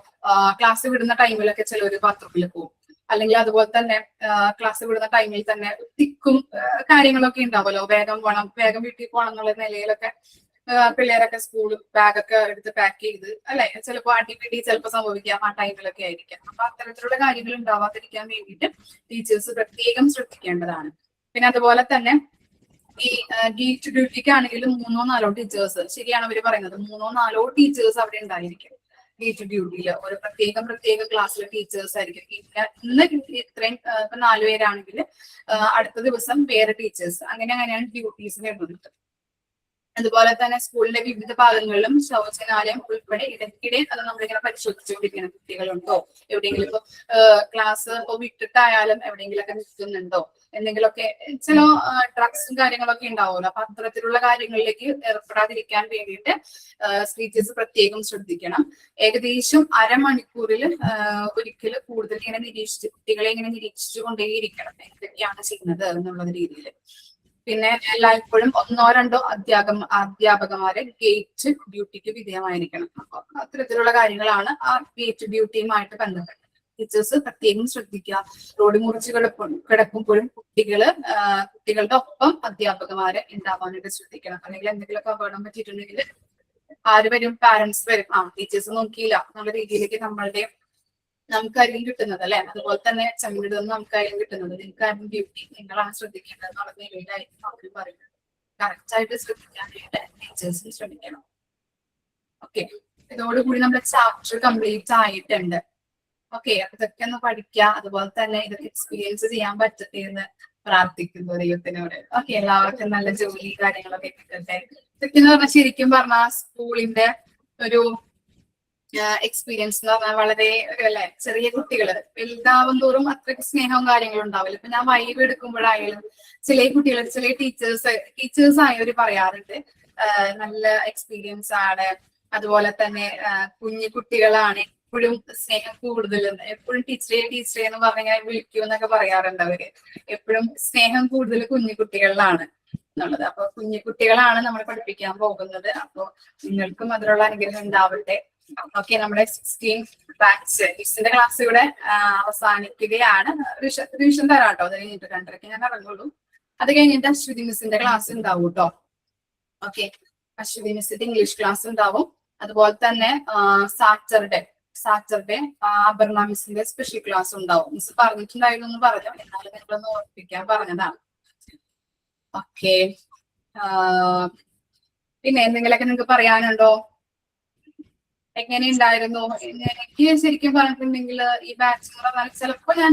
ക്ലാസ് വിടുന്ന ടൈമിലൊക്കെ ചിലവര് ബാത്റൂമിൽ പോകും. അല്ലെങ്കിൽ അതുപോലെ തന്നെ ക്ലാസ് വിടുന്ന ടൈമിൽ തന്നെ തിക്കും കാര്യങ്ങളൊക്കെ ഉണ്ടാവുമല്ലോ, വേഗം പോകണം, വേഗം വീട്ടിൽ പോകണം എന്നുള്ള നിലയിലൊക്കെ പിള്ളേരൊക്കെ സ്കൂൾ ബാഗൊക്കെ എടുത്ത് പാക്ക് ചെയ്ത് അല്ലെ, ചിലപ്പോൾ അടിപിടി ചിലപ്പോൾ സംഭവിക്കാം ആ ടൈമിലൊക്കെ ആയിരിക്കാം. അപ്പൊ അത്തരത്തിലുള്ള കാര്യങ്ങൾ ഉണ്ടാവാതിരിക്കാൻ വേണ്ടിയിട്ട് ടീച്ചേഴ്സ് പ്രത്യേകം ശ്രദ്ധിക്കേണ്ടതാണ്. പിന്നെ അതുപോലെ തന്നെ ഈ ഗേറ്റ് ഡ്യൂട്ടിക്ക് ആണെങ്കിലും 3-4 ടീച്ചേഴ്സ്, ശരിയാണ് അവര് പറയുന്നത്, 3-4 ടീച്ചേഴ്സ് അവിടെ ഉണ്ടായിരിക്കും ഗേറ്റ് ഡ്യൂട്ടിയിൽ. ഒരു പ്രത്യേക ക്ലാസ്സിലെ ടീച്ചേഴ്സ് ആയിരിക്കും. ഇന്ന് ഇത്രയും ഇപ്പൊ 4 പേരാണെങ്കിൽ അടുത്ത ദിവസം വേറെ ടീച്ചേഴ്സ്, അങ്ങനെയാണ് ഡ്യൂട്ടീസ് വരുന്നത്. അതുപോലെ തന്നെ സ്കൂളിന്റെ വിവിധ ഭാഗങ്ങളിലും ശൗചാലയം ഉൾപ്പെടെ ഇടയ്ക്കിടെ അത് നമ്മളിങ്ങനെ പരിശോധിച്ചുകൊണ്ടിരിക്കുന്ന കുട്ടികളുണ്ടോ, എവിടെയെങ്കിലും ഇപ്പൊ ക്ലാസ് ഇപ്പൊ വിട്ടിട്ടായാലും എവിടെയെങ്കിലൊക്കെ നിൽക്കുന്നുണ്ടോ, എന്തെങ്കിലുമൊക്കെ ചില ഡ്രഗ്സും കാര്യങ്ങളൊക്കെ ഉണ്ടാവുമല്ലോ. അപ്പൊ അത്തരത്തിലുള്ള കാര്യങ്ങളിലേക്ക് ഏർപ്പെടാതിരിക്കാൻ വേണ്ടിയിട്ട് ടീച്ചേഴ്സ് പ്രത്യേകം ശ്രദ്ധിക്കണം. ഏകദേശം അരമണിക്കൂറിൽ ഒരിക്കൽ കൂടുതൽ ഇങ്ങനെ കുട്ടികളെ ഇങ്ങനെ നിരീക്ഷിച്ചു കൊണ്ടേയിരിക്കണം എന്തൊക്കെയാണ് ചെയ്യുന്നത് എന്നുള്ള രീതിയിൽ. പിന്നെ എല്ലായ്പ്പോഴും 1-2 അധ്യാപകമാരെ ഗേറ്റ് ഡ്യൂട്ടിക്ക് വിധേയമായിരിക്കണം. അപ്പൊ അത്തരത്തിലുള്ള കാര്യങ്ങളാണ് ആ ഗേറ്റ് ഡ്യൂട്ടിയുമായിട്ട് ബന്ധപ്പെട്ടത്. ടീച്ചേഴ്സ് പ്രത്യേകം ശ്രദ്ധിക്കുക. റോഡ് മുറിച്ച് കിടക്കുമ്പോഴും കുട്ടികളുടെ ഒപ്പം അധ്യാപകമാരെ ഉണ്ടാവാനായിട്ട് ശ്രദ്ധിക്കണം. അല്ലെങ്കിൽ എന്തെങ്കിലുമൊക്കെ അപകടം പറ്റിയിട്ടുണ്ടെങ്കിൽ ആര് വരും? പാരന്റ്സ് വരും. ടീച്ചേഴ്സ് നോക്കിയില്ല എന്നുള്ള രീതിയിലേക്ക് നമുക്കായിരിക്കും കിട്ടുന്നത് അല്ലെ. അതുപോലെ തന്നെ ചെമ്മിടുന്ന് നമുക്കായിരിക്കും കിട്ടുന്നത്. നിങ്ങൾക്കാരും ഡ്യൂട്ടി നിങ്ങളാണ് ശ്രദ്ധിക്കേണ്ടത് എന്നുള്ള നിലയിലായിരിക്കും അവർ പറയുന്നത്. കറക്റ്റ് ആയിട്ട് ശ്രദ്ധിക്കാനായിട്ട് ടീച്ചേഴ്സും ശ്രമിക്കണം. ഓക്കെ, ഇതോടുകൂടി നമ്മുടെ ചാപ്റ്റർ കംപ്ലീറ്റ് ആയിട്ടുണ്ട്. ഓക്കെ, ഇതൊക്കെ ഒന്ന് പഠിക്കുക. അതുപോലെ തന്നെ ഇതൊക്കെ എക്സ്പീരിയൻസ് ചെയ്യാൻ പറ്റട്ടെ എന്ന് പ്രാർത്ഥിക്കുന്നു ദൈവത്തിനോട്. ഓക്കെ, എല്ലാവർക്കും നല്ല ജോലി കാര്യങ്ങളൊക്കെ കിട്ടട്ടെ. ഇതൊക്കെ എന്ന് പറഞ്ഞാൽ ശരിക്കും പറഞ്ഞാൽ സ്കൂളിന്റെ ഒരു എക്സ്പീരിയൻസ് എന്ന് പറഞ്ഞാൽ വളരെ അല്ലെ, ചെറിയ കുട്ടികള് വലുതാവും തോറും അത്രയ്ക്ക് സ്നേഹവും കാര്യങ്ങളും ഉണ്ടാവില്ല. ഇപ്പൊ ഞാൻ വൈബ് എടുക്കുമ്പോഴായാലും ചില കുട്ടികൾ, ചില ടീച്ചേഴ്സ് ആയവര് പറയാറുണ്ട് നല്ല എക്സ്പീരിയൻസ് ആണ്, അതുപോലെ തന്നെ കുഞ്ഞു കുട്ടികളാണ്, എപ്പോഴും സ്നേഹം കൂടുതൽ, എപ്പോഴും ടീച്ചറെ എന്ന് പറഞ്ഞാൽ വിളിക്കൂ എന്നൊക്കെ പറയാറുണ്ട് അവര്. എപ്പോഴും സ്നേഹം കൂടുതൽ കുഞ്ഞു കുട്ടികളിലാണ് എന്നുള്ളത്. അപ്പൊ കുഞ്ഞു കുട്ടികളാണ് നമ്മൾ പഠിപ്പിക്കാൻ പോകുന്നത്. അപ്പൊ നിങ്ങൾക്കും അതിനുള്ള അനുഗ്രഹം ഉണ്ടാവട്ടെ. ഓക്കെ, നമ്മുടെ 16 ബാച്ച് മിസ്സിന്റെ ക്ലാസ് ഇവിടെ അവസാനിക്കുകയാണ്. റിവിഷൻ തരാം കേട്ടോ. അത് കഴിഞ്ഞിട്ട് 2:30 ഞാൻ ഇറങ്ങുള്ളൂ. അത് കഴിഞ്ഞിട്ട് അശ്വതി മിസ്സിന്റെ ക്ലാസ് ഉണ്ടാവും കേട്ടോ. ഓക്കെ, അശ്വതി മിസ്സിന്റെ ഇംഗ്ലീഷ് ക്ലാസ് ഉണ്ടാവും. അതുപോലെ തന്നെ സാറ്റർഡേ അപർണ മിസ്സിന്റെ സ്പെഷ്യൽ ക്ലാസ് ഉണ്ടാവും. മിസ് പറഞ്ഞിട്ടുണ്ടായിരുന്നു എന്ന് പറഞ്ഞു, എന്നാലും നിങ്ങളൊന്ന് ഓർപ്പിക്കാൻ പറഞ്ഞതാണ്. ഓക്കെ, പിന്നെ എന്തെങ്കിലുമൊക്കെ നിങ്ങൾക്ക് പറയാനുണ്ടോ? എങ്ങനെയുണ്ടായിരുന്നു? എനിക്ക് ശരിക്കും പറഞ്ഞിട്ടുണ്ടെങ്കിൽ ഈ ബാച്ച് എന്ന് പറഞ്ഞാൽ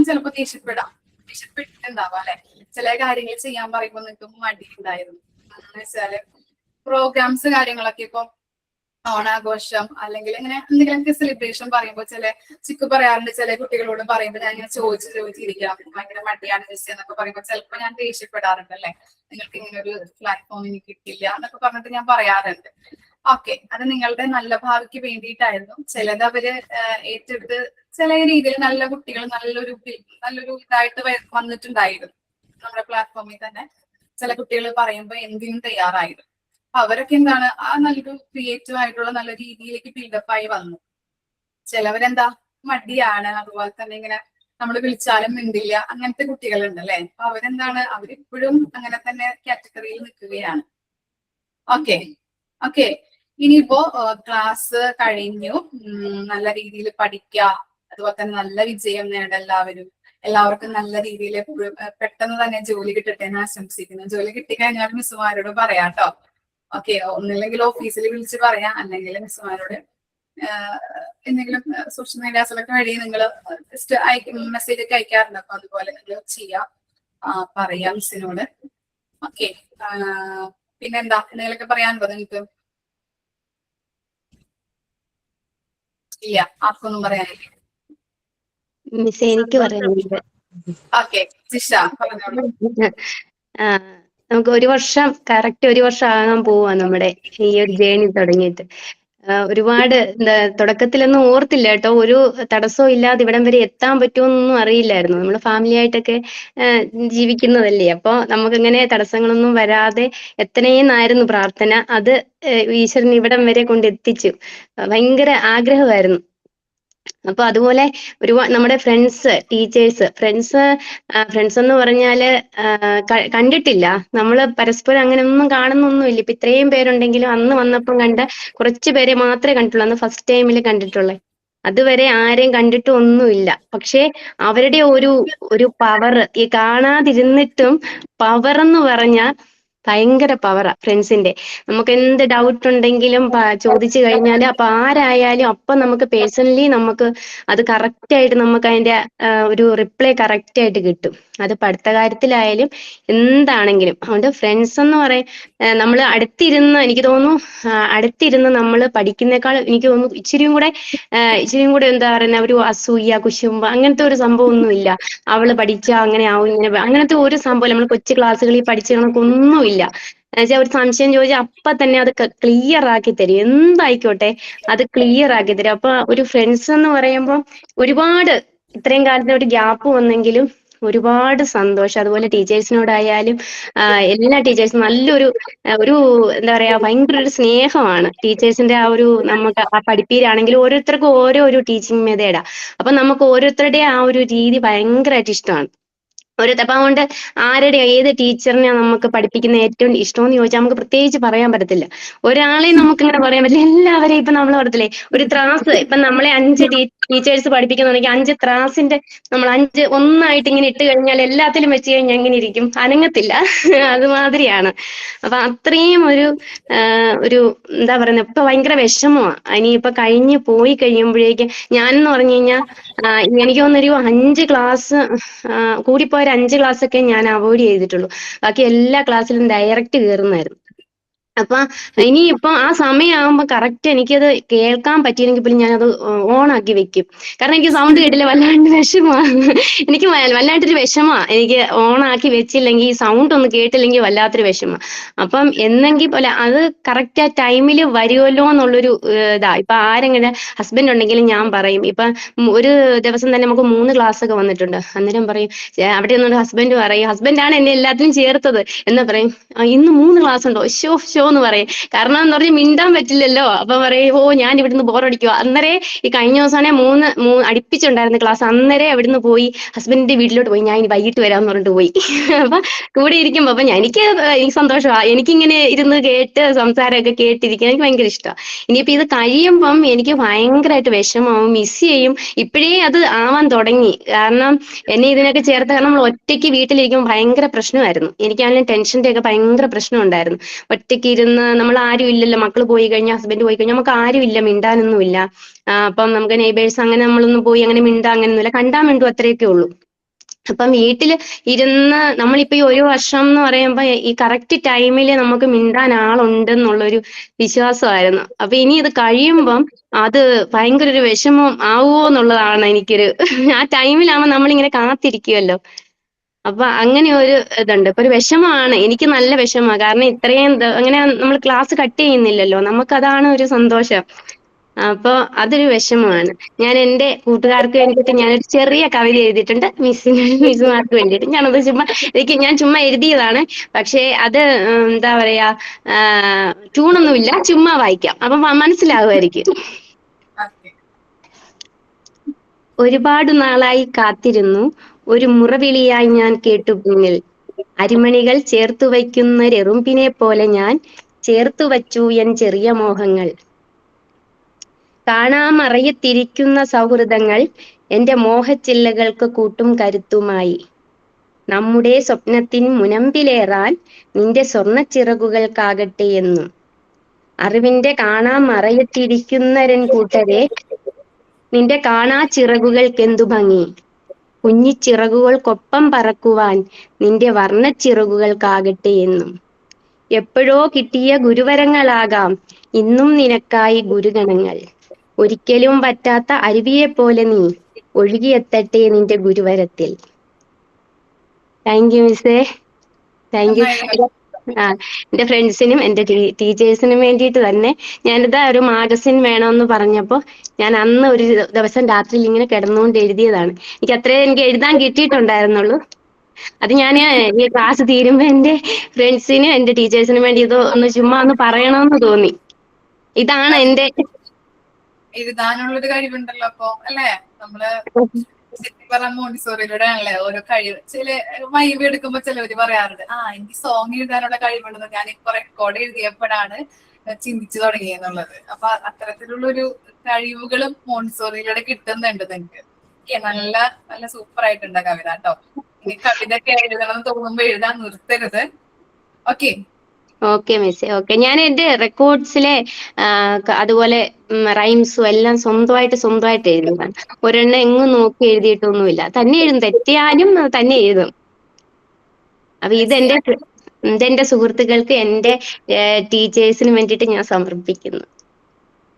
ചിലപ്പോ ദേഷ്യപ്പെട്ടിട്ടുണ്ടാവും അല്ലെ. ചില കാര്യങ്ങൾ ചെയ്യാൻ പറയുമ്പോൾ നിങ്ങൾക്ക് മടിയുണ്ടായിരുന്നു. എന്ന് വെച്ചാല് പ്രോഗ്രാംസ് കാര്യങ്ങളൊക്കെ ഇപ്പൊ ഓണാഘോഷം അല്ലെങ്കിൽ ഇങ്ങനെ എന്തെങ്കിലുമൊക്കെ സെലിബ്രേഷൻ പറയുമ്പോൾ ചിക്കു പറയാറുണ്ട്, ചില കുട്ടികളോട് പറയുമ്പോൾ ഞാൻ ഇങ്ങനെ ചോദിച്ചിരിക്കാം ഭയങ്കര മടിയാണ് മിസ് എന്നൊക്കെ പറയുമ്പോൾ ചിലപ്പോൾ ഞാൻ ദേഷ്യപ്പെടാറുണ്ട് അല്ലെ. നിങ്ങൾക്ക് ഇങ്ങനെ ഒരു പ്ലാറ്റ്ഫോം എനിക്ക് കിട്ടില്ല എന്നൊക്കെ പറഞ്ഞിട്ട് ഞാൻ പറയാറുണ്ട്. ഓക്കെ, അത് നിങ്ങളുടെ നല്ല ഭാവിക്ക് വേണ്ടിയിട്ടായിരുന്നു. ചിലത് അവര് ഏറ്റെടുത്ത് ചില രീതിയിൽ നല്ല കുട്ടികൾ നല്ലൊരു ഇതായിട്ട് വന്നിട്ടുണ്ടായിരുന്നു. നമ്മുടെ പ്ലാറ്റ്ഫോമിൽ തന്നെ ചില കുട്ടികൾ പറയുമ്പോൾ എന്തിനും തയ്യാറായിരുന്നു. അവരൊക്കെ എന്താണ് ആ നല്ലൊരു ക്രിയേറ്റീവ് ആയിട്ടുള്ള നല്ല രീതിയിലേക്ക് ബിൽഡപ്പ് ആയി വന്നു. ചിലവരെന്താ മടിയാണ്, അതുപോലെ തന്നെ ഇങ്ങനെ നമ്മൾ വിളിച്ചാലും മിണ്ടില്ല, അങ്ങനത്തെ കുട്ടികളുണ്ട് അല്ലെ. അപ്പൊ അവരിപ്പോഴും അങ്ങനെ തന്നെ കാറ്റഗറിയിൽ നിൽക്കുകയാണ്. ഓക്കെ, ഇനിയിപ്പോ ക്ലാസ് കഴിഞ്ഞു. നല്ല രീതിയിൽ പഠിക്കുക, അതുപോലെ തന്നെ നല്ല വിജയം നേടാൻ എല്ലാവർക്കും നല്ല രീതിയിൽ പെട്ടെന്ന് തന്നെ ജോലി കിട്ടട്ടെ എന്ന് ആശംസിക്കുന്നു. ജോലി കിട്ടിക്കഴിഞ്ഞാൽ മിസ്സുമാരോട് പറയാട്ടോ. ഓക്കെ, ഒന്നില്ലെങ്കിൽ ഓഫീസിൽ വിളിച്ച് പറയാം, അല്ലെങ്കിൽ മിസ്സുമാരോട് എന്തെങ്കിലും സോഷ്യൽ മീഡിയാസിലൊക്കെ വഴി നിങ്ങൾ ജസ്റ്റ് മെസ്സേജ് ഒക്കെ അയക്കാറുണ്ട്. അപ്പൊ അതുപോലെ നിങ്ങൾ പറയാം മിസ്സിനോട്. ഓക്കെ, പിന്നെന്താ എന്തെങ്കിലുമൊക്കെ പറയാനുണ്ടോ നിങ്ങൾക്ക്? ഇല്ല, ആർക്കൊന്നും പറയാനില്ല. മിസ് എനിക്ക് പറയാനുണ്ട്. ഓക്കെ, ജിഷ പറഞ്ഞോളൂ. നമുക്ക് കറക്റ്റ് ഒരു വർഷം ആകാൻ പോവാ നമ്മുടെ ഈ ഒരു ജേണി തുടങ്ങിയിട്ട്. ഒരുപാട് തുടക്കത്തിലൊന്നും ഓർത്തില്ല കേട്ടോ, ഒരു തടസ്സവും ഇല്ലാതെ ഇവിടം വരെ എത്താൻ പറ്റുമെന്നൊന്നും അറിയില്ലായിരുന്നു. നമ്മൾ ഫാമിലി ആയിട്ടൊക്കെ ജീവിക്കുന്നതല്ലേ. അപ്പൊ നമുക്കിങ്ങനെ തടസ്സങ്ങളൊന്നും വരാതെ എത്തണേന്നായിരുന്നു പ്രാർത്ഥന. അത് ഈശ്വരൻ ഇവിടം വരെ കൊണ്ടെത്തിച്ചു. ഭയങ്കര ആഗ്രഹമായിരുന്നു. അപ്പൊ അതുപോലെ നമ്മുടെ ഫ്രണ്ട്സ് എന്ന് പറഞ്ഞാല് കണ്ടിട്ടില്ല. നമ്മള് പരസ്പരം അങ്ങനെ ഒന്നും കാണുന്നൊന്നുമില്ല. ഇപ്പൊ ഇത്രയും പേരുണ്ടെങ്കിലും അന്ന് വന്നപ്പം കണ്ട കുറച്ച് പേരെ മാത്രമേ കണ്ടിട്ടുള്ളൂ. അന്ന് ഫസ്റ്റ് ടൈമിൽ കണ്ടിട്ടുള്ളേ. അതുവരെ ആരെയും കണ്ടിട്ടും ഒന്നുമില്ല. പക്ഷെ അവരുടെ ഒരു പവർ, ഈ കാണാതിരുന്നിട്ടും പവർ എന്ന് പറഞ്ഞാൽ ഭയങ്കര പവറാ ഫ്രണ്ട്സിന്റെ. നമുക്ക് എന്ത് ഡൗട്ട് ഉണ്ടെങ്കിലും ചോദിച്ചു കഴിഞ്ഞാൽ അപ്പൊ ആരായാലും അപ്പൊ നമുക്ക് പേഴ്സണലി നമുക്ക് അത് കറക്റ്റ് ആയിട്ട് നമുക്ക് അതിന്റെ ഒരു റിപ്ലൈ കറക്റ്റ് ആയിട്ട് കിട്ടും. അത് പഠിത്ത കാര്യത്തിലായാലും എന്താണെങ്കിലും. അതുകൊണ്ട് ഫ്രണ്ട്സ് എന്ന് പറയും നമ്മൾ അടുത്തിരുന്ന്, എനിക്ക് തോന്നുന്നു അടുത്തിരുന്ന് നമ്മൾ പഠിക്കുന്നേക്കാൾ എനിക്ക് തോന്നുന്നു ഇച്ചിരിയും കൂടെ എന്താ പറയുന്ന ഒരു അസൂയ, കുശുമ്പ് അങ്ങനത്തെ ഒരു സംഭവം ഒന്നുമില്ല. അവള് പഠിച്ചാ അങ്ങനെ ആവും, ഇങ്ങനെ അങ്ങനത്തെ ഒരു സംഭവം നമ്മൾ കൊച്ചു ക്ലാസ്സുകളിൽ പഠിച്ച കണക്കൊന്നുമില്ല. എന്നുവെച്ചാൽ ഒരു സംശയം ചോദിച്ചാൽ അപ്പൊ തന്നെ അത് ക്ലിയർ ആക്കി തരും. എന്തായിക്കോട്ടെ അത് ക്ലിയർ ആക്കി തരും. അപ്പൊ ഒരു ഫ്രണ്ട്സ് എന്ന് പറയുമ്പോൾ ഒരുപാട് ഇത്രയും കാലത്തിന് ഒരു ഗ്യാപ്പ് വന്നെങ്കിലും ഒരുപാട് സന്തോഷം. അതുപോലെ ടീച്ചേഴ്സിനോടായാലും എല്ലാ ടീച്ചേഴ്സും നല്ലൊരു എന്താ പറയാ ഭയങ്കര ഒരു സ്നേഹമാണ് ടീച്ചേഴ്സിന്റെ. നമുക്ക് ആ പഠിപ്പീരാണെങ്കിലും ഓരോരുത്തർക്കും ഓരോ ഒരു ടീച്ചിങ് മെത്തേഡാ. അപ്പൊ നമുക്ക് ഓരോരുത്തരുടെ ആ ഒരു രീതി ഭയങ്കരമായിട്ട് ഇഷ്ടമാണ്. അപ്പൊ അതുകൊണ്ട് ഏത് ടീച്ചറിനെ നമുക്ക് പഠിപ്പിക്കുന്ന ഏറ്റവും ഇഷ്ടമെന്ന് ചോദിച്ചാൽ നമുക്ക് പ്രത്യേകിച്ച് പറയാൻ പറ്റത്തില്ല. ഒരാളെയും നമുക്ക് ഇങ്ങനെ പറയാൻ പറ്റില്ല. എല്ലാവരെയും ഇപ്പൊ നമ്മൾ പറഞ്ഞില്ലേ, ഒരു ത്രാസ്, ഇപ്പൊ നമ്മളെ 5 ടീച്ചേഴ്സ് പഠിപ്പിക്കുന്നുണ്ടെങ്കിൽ 5 ത്രാസിന്റെ നമ്മൾ 5 ഒന്നായിട്ട് ഇങ്ങനെ ഇട്ട് കഴിഞ്ഞാൽ എല്ലാത്തിലും വെച്ച് കഴിഞ്ഞാൽ എങ്ങനെ ഇരിക്കും? അനങ്ങത്തില്ല. അതുമാതിരിയാണ്. അപ്പൊ അത്രയും ഒരു എന്താ പറയുന്നത്, ഇപ്പൊ ഭയങ്കര വിഷമമാണ്. ഇനിയിപ്പൊ കഴിഞ്ഞ് പോയി കഴിയുമ്പോഴേക്കും ഞാനെന്ന് പറഞ്ഞു കഴിഞ്ഞാൽ എനിക്ക് തോന്നുന്നൊരു 5 ക്ലാസ് കൂടിപ്പോയ 5 ക്ലാസ് ഒക്കെ ഞാൻ അവോയ്ഡ് ചെയ്തിട്ടുള്ളൂ. ബാക്കി എല്ലാ ക്ലാസ്സിലും ഡയറക്റ്റ് കയറുന്നായിരുന്നു. അപ്പൊ ഇനിയിപ്പൊ ആ സമയമാകുമ്പോ കറക്റ്റ് എനിക്കത് കേൾക്കാൻ പറ്റിയില്ലെങ്കിൽ പോലും ഞാനത് ഓണാക്കി വെക്കും. കാരണം എനിക്ക് സൗണ്ട് കേട്ടില്ല വല്ലാണ്ട് വിഷമമാണ്. എനിക്ക് വല്ലാണ്ടൊരു വിഷമമാണ്. എനിക്ക് ഓണാക്കി വെച്ചില്ലെങ്കിൽ, ഈ സൗണ്ട് ഒന്ന് കേട്ടില്ലെങ്കിൽ വല്ലാത്തൊരു വിഷമമാണ്. അപ്പം എന്നെങ്കിൽ പോലെ അത് കറക്റ്റ് ആ ടൈമിൽ വരുമല്ലോ എന്നുള്ളൊരു ഇപ്പൊ ആരെങ്കിലും ഹസ്ബൻഡ് ഉണ്ടെങ്കിലും ഞാൻ പറയും. ഇപ്പൊ ഒരു ദിവസം തന്നെ നമുക്ക് 3 ക്ലാസ് ഒക്കെ വന്നിട്ടുണ്ട്. അന്നേരം പറയും, അവിടെ നിന്നൊരു ഹസ്ബൻഡാണ് എന്നെ എല്ലാത്തിനും ചേർത്തത് എന്ന് പറയും, ഇന്ന് 3 ക്ലാസ് ഉണ്ടോ, ഷോ എന്ന് പറയും. കാരണം എന്ന് പറഞ്ഞാൽ മിണ്ടാൻ പറ്റില്ലല്ലോ. അപ്പൊ പറയും, ഞാൻ ഇവിടുന്ന് ബോറടിക്കുക. അന്നേരം ഈ കഴിഞ്ഞ ദിവസമാണെ 3 അടുപ്പിച്ചുണ്ടായിരുന്ന ക്ലാസ്. അന്നേരം അവിടുന്ന് പോയി ഹസ്ബൻഡിന്റെ വീട്ടിലോട്ട് പോയി, ഞാൻ ഇനി വൈകിട്ട് വരാമെന്ന് പറഞ്ഞിട്ട് പോയി. അപ്പൊ കൂടെ ഇരിക്കുമ്പോ എനിക്ക് സന്തോഷമാണ്. എനിക്കിങ്ങനെ ഇരുന്ന് കേട്ട് സംസാരമൊക്കെ കേട്ടിരിക്കാൻ എനിക്ക് ഭയങ്കര ഇഷ്ടമാണ്. ഇനിയിപ്പോ ഇത് കഴിയുമ്പം എനിക്ക് ഭയങ്കരമായിട്ട് വിഷമാവും, മിസ് ചെയ്യും. ഇപ്പോഴേ അത് ആവാൻ തുടങ്ങി. കാരണം എന്നെ ഇതിനൊക്കെ ചേർത്ത്, കാരണം നമ്മൾ ഒറ്റയ്ക്ക് വീട്ടിലിരിക്കുമ്പോൾ ഭയങ്കര പ്രശ്നമായിരുന്നു. എനിക്കാണെങ്കിൽ ടെൻഷന്റെ ഒക്കെ ഭയങ്കര പ്രശ്നം ഉണ്ടായിരുന്നു. ഒറ്റയ്ക്ക് ഇരുന്ന് നമ്മൾ ആരും ഇല്ലല്ലോ, മക്കൾ പോയി കഴിഞ്ഞാൽ, ഹസ്ബൻഡ് പോയി കഴിഞ്ഞാൽ നമുക്ക് ആരും ഇല്ല, മിണ്ടാനൊന്നുമില്ല. അപ്പം നമുക്ക് നെയ്ബേഴ്സ് അങ്ങനെ നമ്മളൊന്നും പോയി അങ്ങനെ മിണ്ടാ അങ്ങനെയൊന്നുമില്ല, കണ്ടാ മിണ്ടും, അത്രയൊക്കെ ഉള്ളൂ. അപ്പം വീട്ടില് ഇരുന്ന് നമ്മളിപ്പോ ഈ 1 വർഷം എന്ന് പറയുമ്പോ ഈ കറക്റ്റ് ടൈമില് നമുക്ക് മിണ്ടാൻ ആളുണ്ടെന്നുള്ളൊരു വിശ്വാസമായിരുന്നു. അപ്പൊ ഇനി ഇത് കഴിയുമ്പം അത് ഭയങ്കര ഒരു വിഷമം ആവുമോ എന്നുള്ളതാണ് എനിക്കൊരു ആ ടൈമിലാവുമ്പോ നമ്മളിങ്ങനെ കാത്തിരിക്കുമല്ലോ. അപ്പൊ അങ്ങനെ ഒരു ഇതുണ്ട്. ഇപ്പൊ ഒരു വിഷമമാണ്, എനിക്ക് നല്ല വിഷമമാണ്. കാരണം ഇത്രയും അങ്ങനെ നമ്മൾ ക്ലാസ് കട്ട് ചെയ്യുന്നില്ലല്ലോ, നമുക്കതാണ് ഒരു സന്തോഷം. അപ്പൊ അതൊരു വിഷമമാണ്. ഞാൻ എന്റെ കൂട്ടുകാർക്ക് വേണ്ടിയിട്ട് ഞാനൊരു ചെറിയ കവിത എഴുതിയിട്ടുണ്ട്, മിസ്സുമാർക്ക് വേണ്ടിയിട്ട്. ഞാൻ ചുമ്മാ എഴുതിയതാണ്. പക്ഷേ അത് എന്താ പറയാ, ട്യൂണൊന്നുമില്ല, ചുമ്മാ വായിക്കാം, അപ്പൊ മനസ്സിലാവുമായിരിക്കും. ഒരുപാട് നാളായി കാത്തിരുന്നു, ഒരു മുറവിളിയായി ഞാൻ കേട്ടു പിന്നിൽ. അരിമണികൾ ചേർത്തു വയ്ക്കുന്ന എറുമ്പിനെ പോലെ ഞാൻ ചേർത്തു വച്ചു എൻ ചെറിയ മോഹങ്ങൾ. കാണാമറയത്തിരിക്കുന്ന സൗഹൃദങ്ങൾ എന്റെ മോഹച്ചില്ലകൾക്ക് കൂട്ടും കരുത്തുമായി. നമ്മുടെ സ്വപ്നത്തിൻ മുനമ്പിലേറാൻ നിന്റെ സ്വർണ്ണച്ചിറകുകൾക്കാകട്ടെ എന്നും. അറിവിന്റെ കാണാമറയത്തിരിക്കുന്നരൻ കൂട്ടരെ, നിന്റെ കാണാ ചിറകുകൾക്കെന്തു ഭംഗി. കുഞ്ഞിച്ചിറകുകൾക്കൊപ്പം പറക്കുവാൻ നിന്റെ വർണ്ണച്ചിറകുകൾക്കാകട്ടെ എന്നും. എപ്പോഴോ കിട്ടിയ ഗുരുവരങ്ങളാകാം ഇന്നും നിനക്കായി ഗുരുഗണങ്ങൾ. ഒരിക്കലും പറ്റാത്ത അരുവിയെപ്പോലെ നീ ഒഴുകിയെത്തട്ടെ നിന്റെ ഗുരുവരത്തിൽ. താങ്ക് യു മിസ്സേ, താങ്ക് യു. എന്റെ ഫ്രണ്ട്സിനും എന്റെ ടീച്ചേഴ്സിനും വേണ്ടിയിട്ട് തന്നെ ഞാനിതാ ഒരു മാഗസിൻ വേണമെന്ന് പറഞ്ഞപ്പോ ഞാൻ അന്ന് ഒരു ദിവസം രാത്രിയിൽ ഇങ്ങനെ കിടന്നുകൊണ്ട് എഴുതിയതാണ്. എനിക്ക് എഴുതാൻ കിട്ടിയിട്ടുണ്ടായിരുന്നുള്ളൂ. അത് ഞാൻ ഈ ക്ലാസ് തീരുമ്പോ എന്റെ ഫ്രണ്ട്സിനും എന്റെ ടീച്ചേഴ്സിനും വേണ്ടി ഇത് ചുമ്മാ ഒന്ന് പറയണമെന്ന് തോന്നി. ഇതാണ് എന്റെ എഴുതാനുള്ളൊരു കഴിവുണ്ടല്ലോ അപ്പൊ അല്ലെ? നമ്മള് മോണ്ടിസോറിയിലൂടെ ആണല്ലേ ഓരോ കഴിവ്. ചില വൈവ് എടുക്കുമ്പോ ചിലവര് പറയാറുണ്ട്, എനിക്ക് സോങ് എഴുതാനുള്ള കഴിവുണ്ടെന്ന് ഞാൻ ഇപ്പൊ റെക്കോർഡ് എഴുതിയപ്പോഴാണ് ചിന്തിച്ചു തുടങ്ങിയെന്നുള്ളത്. അപ്പൊ അത്തരത്തിലുള്ളൊരു കഴിവുകളും മോണ്ടിസോറിയിലൂടെ കിട്ടുന്നുണ്ട് നിങ്ങൾക്ക്. നല്ല നല്ല സൂപ്പർ ആയിട്ടുണ്ട് കവിത കേട്ടോ. ഇനി കവിത ഒക്കെ എഴുതണം എന്ന് തോന്നുമ്പോ എഴുതാൻ നിർത്തരുത്. Okay okay miss. ഓക്കെ, ഞാൻ എന്റെ റെക്കോർഡ്സിലെ അതുപോലെ റൈംസും എല്ലാം സ്വന്തമായിട്ട് എഴുതുന്നതാണ്. ഒരെണ്ണം എങ്ങും നോക്കി എഴുതിയിട്ടൊന്നുമില്ല. തന്നെ എഴുതും, തെറ്റിയാലും തന്നെ എഴുതും. അപ്പൊ ഇതെന്റെ സുഹൃത്തുക്കൾക്ക്, എന്റെ ടീച്ചേഴ്സിന് വേണ്ടിയിട്ട് ഞാൻ സമർപ്പിക്കുന്നു.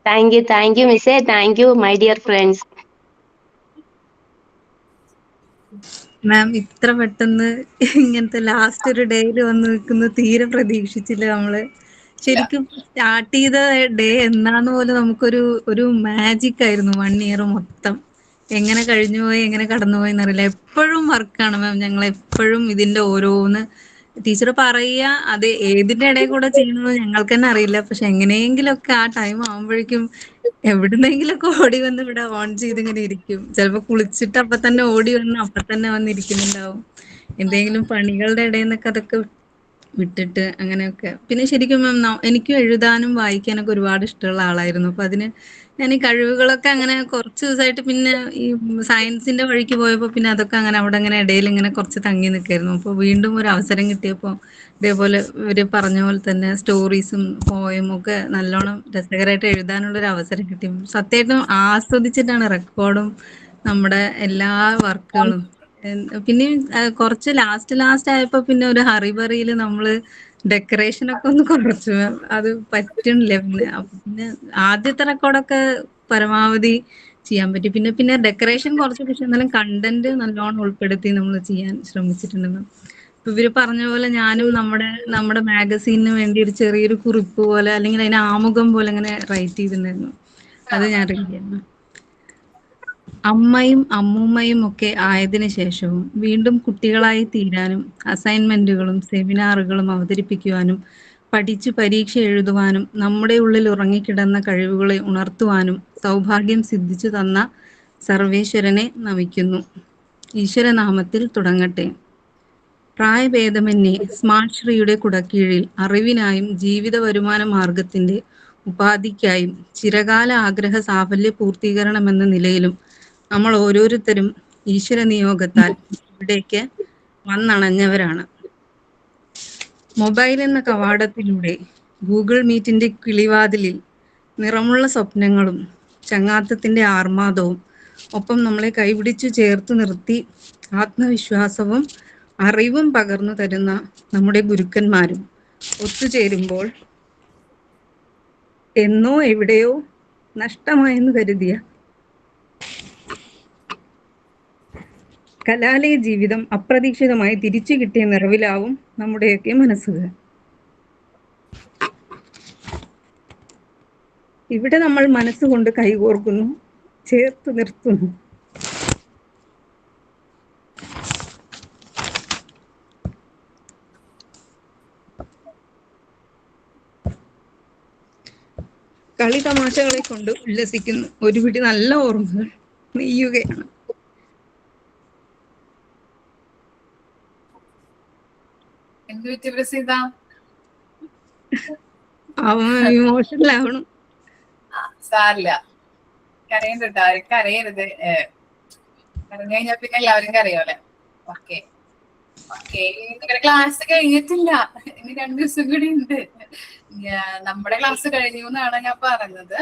താങ്ക് യു മിസ്സേ. Thank you my dear friends. Ma'am ഇത്ര പെട്ടെന്ന് ഇങ്ങനത്തെ ലാസ്റ്റ് ഒരു ഡേയിൽ വന്ന് നിൽക്കുന്നത് തീരെ പ്രതീക്ഷിച്ചില്ല നമ്മള്. ശരിക്കും സ്റ്റാർട്ട് ചെയ്ത ഡേ എന്നാന്ന് പോലും ഒരു മാജിക് ആയിരുന്നു. 1 ഇയർ മൊത്തം എങ്ങനെ കഴിഞ്ഞുപോയി എങ്ങനെ കടന്നുപോയി എന്നറിയില്ല. എപ്പോഴും വർക്കാണ് മാം. ഞങ്ങൾ എപ്പോഴും ഇതിന്റെ ഓരോന്ന് ടീച്ചർ പറയുക, അത് ഏതിന്റെ ഇടയിൽ കൂടെ ചെയ്യുന്നത് ഞങ്ങൾക്ക് തന്നെ അറിയില്ല. പക്ഷെ എങ്ങനെയെങ്കിലുമൊക്കെ ആ ടൈം ആകുമ്പോഴേക്കും എവിടുന്നെങ്കിലൊക്കെ ഓടി വന്ന് ഇവിടെ ഓൺ ചെയ്ത് ഇങ്ങനെ ഇരിക്കും. ചിലപ്പോ കുളിച്ചിട്ട് അപ്പൊ തന്നെ ഓടി വന്ന് അപ്പൊ തന്നെ വന്നിരിക്കുന്നുണ്ടാവും. എന്തെങ്കിലും പണികളുടെ ഇടയിൽ നിന്നൊക്കെ അതൊക്കെ വിട്ടിട്ട് അങ്ങനെയൊക്കെ. പിന്നെ ശരിക്കും മാം എനിക്കും എഴുതാനും വായിക്കാനൊക്കെ ഒരുപാട് ഇഷ്ടമുള്ള ആളായിരുന്നു. അപ്പൊ അതിന് ഞാൻ ഈ കഴിവുകളൊക്കെ അങ്ങനെ കുറച്ച് ദിവസമായിട്ട് പിന്നെ ഈ സയൻസിന്റെ വഴിക്ക് പോയപ്പോൾ പിന്നെ അതൊക്കെ അങ്ങനെ അവിടെ അങ്ങനെ ഇടയിൽ ഇങ്ങനെ കുറച്ച് തങ്ങി നിൽക്കായിരുന്നു. അപ്പോൾ വീണ്ടും ഒരു അവസരം കിട്ടിയപ്പോൾ ഇതേപോലെ ഇവര് പറഞ്ഞ പോലെ തന്നെ സ്റ്റോറീസും പോയമും ഒക്കെ നല്ലോണം രസകരമായിട്ട് എഴുതാനുള്ളൊരു അവസരം കിട്ടി. സത്യമായിട്ടും ആസ്വദിച്ചിട്ടാണ് റെക്കോർഡും നമ്മുടെ എല്ലാ വർക്കുകളും. പിന്നെയും കുറച്ച് ലാസ്റ്റ് ആയപ്പോ പിന്നെ ഒരു ഹറിബറിയിൽ നമ്മള് ഡെക്കറേഷൻ ഒക്കെ ഒന്ന് കുറച്ചു. അത് പറ്റണില്ല. പിന്നെ ആദ്യത്തെ റെക്കോർഡൊക്കെ പരമാവധി ചെയ്യാൻ പറ്റി. പിന്നെ ഡെക്കറേഷൻ കുറച്ച്, പക്ഷെ എന്നാലും കണ്ടന്റ് നല്ലോണം ഉൾപ്പെടുത്തി നമ്മൾ ചെയ്യാൻ ശ്രമിച്ചിട്ടുണ്ടെന്ന്. ഇപ്പൊ ഇവര് പറഞ്ഞ പോലെ ഞാനും നമ്മുടെ മാഗസീനിന് വേണ്ടി ഒരു ചെറിയൊരു കുറിപ്പ് പോലെ അല്ലെങ്കിൽ അതിന് ആമുഖം പോലെ അങ്ങനെ റൈറ്റ് ചെയ്തിട്ടുണ്ടായിരുന്നു. അത് ഞാൻ റീഡ് ചെയ്യുന്നു. അമ്മയും അമ്മൂമ്മയും ഒക്കെ ആയതിനു ശേഷവും വീണ്ടും കുട്ടികളായി തീരാനും അസൈൻമെന്റുകളും സെമിനാറുകളും അവതരിപ്പിക്കുവാനും പഠിച്ചു പരീക്ഷ എഴുതുവാനും നമ്മുടെ ഉള്ളിൽ ഉറങ്ങിക്കിടന്ന കഴിവുകളെ ഉണർത്തുവാനും സൗഭാഗ്യം സിദ്ധിച്ചു തന്ന സർവേശ്വരനെ നമിക്കുന്നു. ഈശ്വരനാമത്തിൽ തുടങ്ങട്ടെ. പ്രായഭേദമന്യേ സ്മാർട്ട് ശ്രീയുടെ കുടക്കീഴിൽ അറിവിനായും ജീവിത വരുമാന മാർഗത്തിന്റെ ഉപാധിക്കായും ചിരകാല ആഗ്രഹ സാഫല്യ പൂർത്തീകരണമെന്ന നിലയിലും നമ്മൾ ഓരോരുത്തരും ഈശ്വര നിയോഗത്താൽ ഇവിടേക്ക് വന്നണഞ്ഞവരാണ്. മൊബൈൽ എന്ന കവാടത്തിലൂടെ ഗൂഗിൾ മീറ്റിന്റെ കിളിവാതിലിൽ നിറമുള്ള സ്വപ്നങ്ങളും ചങ്ങാത്തത്തിന്റെ ആർമാദവും ഒപ്പം നമ്മളെ കൈപിടിച്ചു ചേർത്ത് നിർത്തി ആത്മവിശ്വാസവും അറിവും പകർന്നു തരുന്ന നമ്മുടെ ഗുരുക്കന്മാരും ഒത്തുചേരുമ്പോൾ എന്നോ എവിടെയോ നഷ്ടമായെന്ന് കരുതിയ കലാലയ ജീവിതം അപ്രതീക്ഷിതമായി തിരിച്ചു കിട്ടിയ നിറവിലാവും നമ്മുടെയൊക്കെ മനസ്സുകൾ. ഇവിടെ നമ്മൾ മനസ്സുകൊണ്ട് കൈകോർക്കുന്നു, ചേർത്ത് നിർത്തുന്നു. കളി തമാശകളെ കൊണ്ട് ഉല്ലസിക്കുന്നു. ഒരു പിടി നല്ല ഓർമ്മകൾ നെയ്യുകയാണ്. ഇമോഷണലാവണം. സാരില്ല, കരയണ്ട, കരയരുത്. കരഞ്ഞു കഴിഞ്ഞാൽ പിന്നെ എല്ലാവരും കരയോലെ. ഓക്കെ നിങ്ങളുടെ ക്ലാസ് കഴിഞ്ഞിട്ടില്ല, ഇനി 2 ദിവസം കൂടി ഉണ്ട്. നമ്മുടെ ക്ലാസ് കഴിഞ്ഞു എന്നാണ് ഞാൻ പറഞ്ഞത്.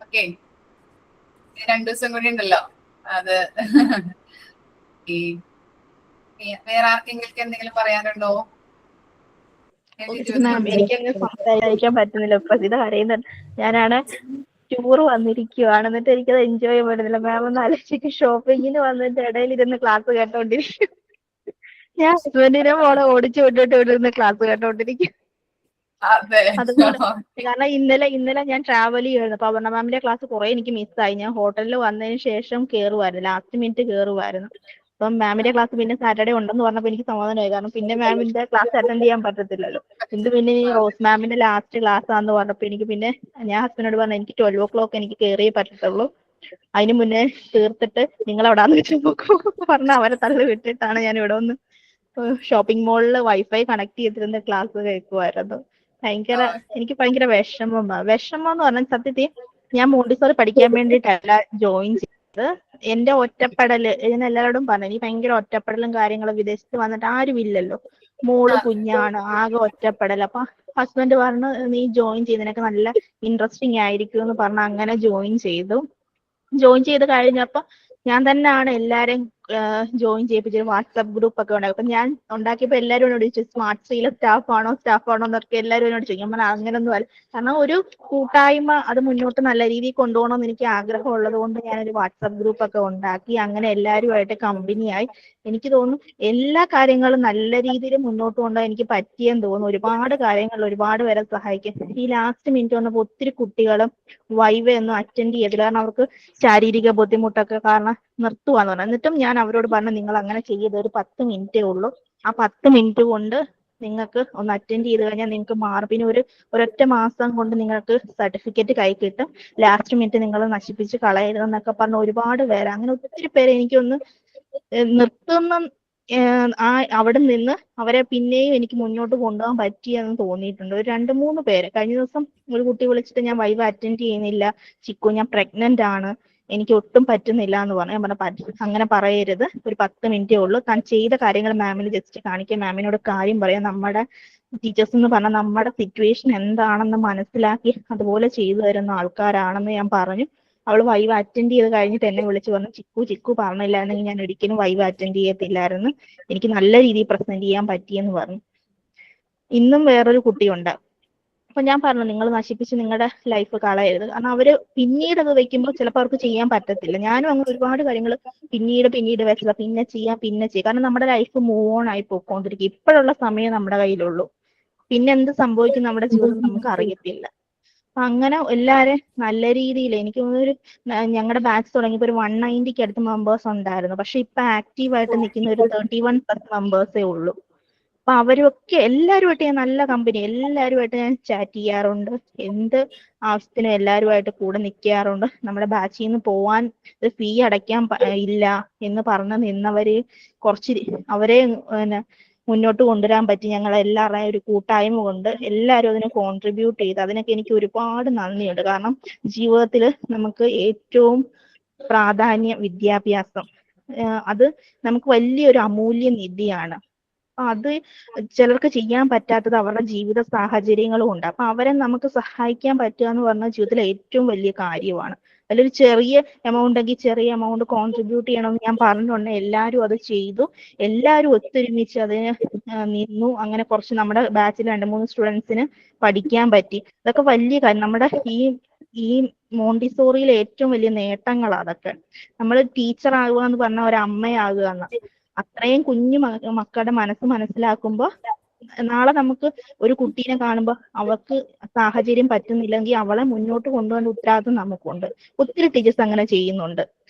ഓക്കെ 2 ദിവസം കൂടി ഉണ്ടല്ലോ. അത് വേറെ ആർക്കെങ്കിലും എന്തെങ്കിലും പറയാനുണ്ടോ? എനിക്കങ്ങ് സംസാരിക്കാൻ പറ്റുന്നില്ല. പ്രസിദ്ധ കരയുന്നുണ്ട്. ഞാനാണ് ടൂർ വന്നിരിക്കുവാണ്, എന്നിട്ട് എനിക്കത് എൻജോയ് ചെയ്യാൻ പറ്റുന്നില്ല. മാം ഒന്ന് ആലോചിക്ക്, ഷോപ്പിങ്ങിന് വന്നിട്ട് ഇടയിൽ ഇരുന്ന് ക്ലാസ് കേട്ടോണ്ടിരിക്കും. ഞാൻ ഹസ്ബൻഡിനെ മോളെ ഓടിച്ചു വിട്ടിട്ട് ഇവിടെ ഇരുന്ന് ക്ലാസ് കേട്ടോണ്ടിരിക്കും. അതുപോലെ കാരണം ഇന്നലെ ഞാൻ ട്രാവൽ ചെയ്യുമായിരുന്നു. അപ്പൊ അപർണ മാമിന്റെ ക്ലാസ് കുറെ എനിക്ക് മിസ്സായി. ഞാൻ ഹോട്ടലിൽ വന്നതിന് ശേഷം കയറുമായിരുന്നു, ലാസ്റ്റ് മിനിറ്റ് കയറുമായിരുന്നു. അപ്പം മാമിന്റെ ക്ലാസ് പിന്നെ സാറ്റർഡേ ഉണ്ടെന്ന് പറഞ്ഞപ്പോൾ എനിക്ക് സമാധാനമായി. കാരണം പിന്നെ മാമിന്റെ ക്ലാസ് അറ്റൻഡ് ചെയ്യാൻ പറ്റത്തില്ലല്ലോ. എന്ത് പിന്നെ ഈ റോസ് മാമിന്റെ ലാസ്റ്റ് ക്ലാസ് ആന്ന് പറഞ്ഞപ്പോ എനിക്ക് പിന്നെ ഞാൻ ഹസ്ബൻഡിനോട് പറഞ്ഞു എനിക്ക് 12 o'clock എനിക്ക് കയറിയേ പറ്റത്തുള്ളൂ, അതിന് മുന്നേ തീർത്തിട്ട് നിങ്ങൾ എവിടാന്ന് വെച്ച് നോക്കൂ പറഞ്ഞ അവരെ തള്ളി വിട്ടിട്ടാണ് ഞാൻ ഇവിടെ ഒന്ന് ഷോപ്പിംഗ് മോളിൽ വൈഫൈ കണക്ട് ചെയ്തിരുന്ന ക്ലാസ് കേൾക്കുമായിരുന്നു. എനിക്ക് ഭയങ്കര വിഷമം എന്ന് പറഞ്ഞാൽ സത്യത്തിൽ ഞാൻ മോണ്ടിസോറി പഠിക്കാൻ വേണ്ടിയിട്ടല്ല ജോയിൻ ചെയ്തത്. എന്റെ ഒറ്റപ്പെടല് ഞാൻ എല്ലാവരോടും പറഞ്ഞു, എനിക്ക് ഭയങ്കര ഒറ്റപ്പെടലും കാര്യങ്ങളും, വിദേശത്ത് വന്നിട്ട് ആരും ഇല്ലല്ലോ, മോള് കുഞ്ഞാണ്, ആകെ ഒറ്റപ്പെടൽ. അപ്പൊ ഹസ്ബൻഡ് പറഞ്ഞു നീ ജോയിൻ ചെയ്തതിനൊക്കെ നല്ല ഇൻട്രസ്റ്റിംഗ് ആയിരിക്കും എന്ന് പറഞ്ഞ് അങ്ങനെ ജോയിൻ ചെയ്ത് കഴിഞ്ഞപ്പോ ഞാൻ തന്നെയാണ് എല്ലാരെയും ജോയിൻ ചെയ്യിപ്പിച്ചത്. വാട്സ്ആപ്പ് ഗ്രൂപ്പ് ഒക്കെ ഉണ്ടാകും. അപ്പൊ ഞാൻ ഉണ്ടാക്കിയപ്പോ എല്ലാവരും എന്നോട് ചോദിച്ചു സ്മാർട്ട് സിയിലെ സ്റ്റാഫ് ആണോ എന്നൊക്കെ എല്ലാവരും എന്നോട് ചോദിക്കും. ഞാൻ അങ്ങനൊന്നും അല്ല, കാരണം ഒരു കൂട്ടായ്മ അത് മുന്നോട്ട് നല്ല രീതിയിൽ കൊണ്ടുപോകണമെന്ന് എനിക്ക് ആഗ്രഹം ഉള്ളത് കൊണ്ട് ഞാനൊരു വാട്സ്ആപ്പ് ഗ്രൂപ്പ് ഒക്കെ ഉണ്ടാക്കി അങ്ങനെ എല്ലാവരുമായിട്ട് കമ്പനിയായി. എനിക്ക് തോന്നുന്നു എല്ലാ കാര്യങ്ങളും നല്ല രീതിയിൽ മുന്നോട്ട് കൊണ്ടുപോകാൻ എനിക്ക് പറ്റിയെന്ന് തോന്നുന്നു. ഒരുപാട് കാര്യങ്ങൾ ഒരുപാട് പേരെ സഹായിക്കും. ഈ ലാസ്റ്റ് മിനിറ്റ് വന്നപ്പോൾ ഒത്തിരി കുട്ടികളും വൈവ ഒന്നും അറ്റൻഡ് ചെയ്തില്ല, കാരണം അവർക്ക് ശാരീരിക ബുദ്ധിമുട്ടൊക്കെ കാരണം നിർത്തുവാന്ന് പറഞ്ഞു. എന്നിട്ടും ഞാൻ അവരോട് പറഞ്ഞു നിങ്ങൾ അങ്ങനെ ചെയ്ത് ഒരു 10 മിനിറ്റേ ഉള്ളൂ, ആ 10 മിനിറ്റ് കൊണ്ട് നിങ്ങൾക്ക് ഒന്ന് അറ്റൻഡ് ചെയ്ത് കഴിഞ്ഞാൽ നിങ്ങൾക്ക് മാറും, പിന്നെ ഒരൊറ്റ മാസം കൊണ്ട് നിങ്ങൾക്ക് സർട്ടിഫിക്കറ്റ് കൈ കിട്ടും, ലാസ്റ്റ് മിനിറ്റ് നിങ്ങൾ നശിപ്പിച്ച് കളയരുതെന്നൊക്കെ പറഞ്ഞ ഒരുപാട് പേര്, അങ്ങനെ ഒത്തിരി പേര് എനിക്കൊന്ന് നിർത്തുന്ന അവിടെ നിന്ന് അവരെ പിന്നെയും എനിക്ക് മുന്നോട്ട് കൊണ്ടുപോകാൻ പറ്റിയെന്ന് തോന്നിയിട്ടുണ്ട്. ഒരു 2-3 പേര്. കഴിഞ്ഞ ദിവസം ഒരു കുട്ടി വിളിച്ചിട്ട് ഞാൻ വൈവ അറ്റൻഡ് ചെയ്യുന്നില്ല ചിക്കു, ഞാൻ പ്രഗ്നന്റ് ആണ്, എനിക്ക് ഒട്ടും പറ്റുന്നില്ല എന്ന് പറഞ്ഞു. ഞാൻ പറഞ്ഞു അങ്ങനെ പറയരുത്, ഒരു 10 മിനിറ്റേ ഉള്ളൂ, താൻ ചെയ്ത കാര്യങ്ങൾ മാമിന് ജസ്റ്റ് കാണിക്കുക, മാമിനോട് കാര്യം പറയാം, നമ്മുടെ ടീച്ചേഴ്സ് എന്ന് പറഞ്ഞാൽ നമ്മുടെ സിറ്റുവേഷൻ എന്താണെന്ന് മനസ്സിലാക്കി അതുപോലെ ചെയ്തു തരുന്ന ആൾക്കാരാണെന്ന് ഞാൻ പറഞ്ഞു. അവൾ വൈവ അറ്റൻഡ് ചെയ്ത് കഴിഞ്ഞിട്ട് എന്നെ വിളിച്ച് പറഞ്ഞു ചിക്കു പറഞ്ഞില്ലായിരുന്നെങ്കിൽ ഞാൻ ഒരിക്കലും വൈവ അറ്റൻഡ് ചെയ്യത്തില്ലായിരുന്നു, എനിക്ക് നല്ല രീതിയിൽ പ്രസന്റ് ചെയ്യാൻ പറ്റിയെന്ന് പറഞ്ഞു. ഇന്നും വേറൊരു കുട്ടിയുണ്ട്. അപ്പൊ ഞാൻ പറഞ്ഞു നിങ്ങൾ നശിപ്പിച്ച് നിങ്ങളുടെ ലൈഫ് കളയരുത്, കാരണം അവര് പിന്നീട് അത് വെക്കുമ്പോൾ ചിലപ്പോൾ അവർക്ക് ചെയ്യാൻ പറ്റത്തില്ല. ഞാനും അങ്ങനെ ഒരുപാട് കാര്യങ്ങൾ പിന്നീട് വെച്ചതാ, പിന്നെ ചെയ്യാം, കാരണം നമ്മുടെ ലൈഫ് മൂവ് ഓൺ ആയി പോയിക്കൊണ്ടിരിക്കും. ഇപ്പോഴുള്ള സമയം നമ്മുടെ കയ്യിലുള്ളൂ, പിന്നെ എന്ത് സംഭവിക്കും നമ്മുടെ ജീവിതത്തിൽ നമുക്ക് അറിയത്തില്ല. അപ്പൊ അങ്ങനെ എല്ലാരും നല്ല രീതിയിൽ എനിക്ക് തോന്നുന്നൊരു ഞങ്ങളുടെ ബാച്ച് തുടങ്ങിയപ്പോൾ ഒരു 190 അടുത്ത് മെമ്പേഴ്സ് ഉണ്ടായിരുന്നു. പക്ഷെ ഇപ്പൊ ആക്റ്റീവായിട്ട് നിൽക്കുന്ന ഒരു 31+ മെമ്പേഴ്സേ ഉള്ളൂ. അപ്പൊ അവരൊക്കെ എല്ലാവരുമായിട്ട് ഞാൻ നല്ല കമ്പനി, എല്ലാവരുമായിട്ട് ഞാൻ ചാറ്റ് ചെയ്യാറുണ്ട്, എന്ത് ആവശ്യത്തിനും എല്ലാവരുമായിട്ട് കൂടെ നിൽക്കാറുണ്ട്. നമ്മുടെ ബാച്ചിൽ നിന്ന് പോവാൻ ഫീ അടയ്ക്കാൻ ഇല്ല എന്ന് പറഞ്ഞ് നിന്നവര് കുറച്ച് അവരെ മുന്നോട്ട് കൊണ്ടുവരാൻ പറ്റി. ഞങ്ങൾ എല്ലാവരുടെയും ഒരു കൂട്ടായ്മ കൊണ്ട് എല്ലാവരും അതിന് കോൺട്രിബ്യൂട്ട് ചെയ്ത്, അതിനൊക്കെ എനിക്ക് ഒരുപാട് നന്ദിയുണ്ട്. കാരണം ജീവിതത്തിൽ നമുക്ക് ഏറ്റവും പ്രാധാന്യം വിദ്യാഭ്യാസം, അത് നമുക്ക് വലിയൊരു അമൂല്യ നിധിയാണ്. അത് ചിലർക്ക് ചെയ്യാൻ പറ്റാത്തത് അവരുടെ ജീവിത സാഹചര്യങ്ങളും ഉണ്ട്. അപ്പൊ അവരെ നമുക്ക് സഹായിക്കാൻ പറ്റുക എന്ന് പറഞ്ഞാൽ ജീവിതത്തിലെ ഏറ്റവും വലിയ കാര്യമാണ്. അതിലൊരു ചെറിയ എമൗണ്ട് എങ്കിൽ ചെറിയ എമൗണ്ട് കോൺട്രിബ്യൂട്ട് ചെയ്യണമെന്ന് ഞാൻ പറഞ്ഞിട്ടുണ്ട്. എല്ലാവരും അത് ചെയ്തു, എല്ലാവരും ഒത്തൊരുമിച്ച് അതിന് നിന്നു. അങ്ങനെ കുറച്ച് നമ്മുടെ ബാച്ചിൽ 2-3 സ്റ്റുഡൻസിന് പഠിക്കാൻ പറ്റി. അതൊക്കെ വലിയ കാര്യം. നമ്മുടെ ഈ മോണ്ടിസോറിയിലെ ഏറ്റവും വലിയ നേട്ടങ്ങളാണ് അതൊക്കെ. നമ്മൾ ടീച്ചർ ആകുക എന്ന് പറഞ്ഞാൽ ഒരു അമ്മയാകുക എന്ന്, അത്രയും കുഞ്ഞു മക്കളുടെ മനസ്സ് മനസ്സിലാക്കുമ്പോൾ നാളെ നമുക്ക് ഒരു കുട്ടീനെ കാണുമ്പോൾ അവൾക്ക് സാഹചര്യം പറ്റുന്നില്ലെങ്കിൽ അവളെ മുന്നോട്ട് കൊണ്ടുപോകേണ്ട ഉത്തരവാദിത്വം നമുക്കുണ്ട്. ഒത്തിരി ടീച്ചേഴ്സ് അങ്ങനെ ചെയ്യുന്നുണ്ട്,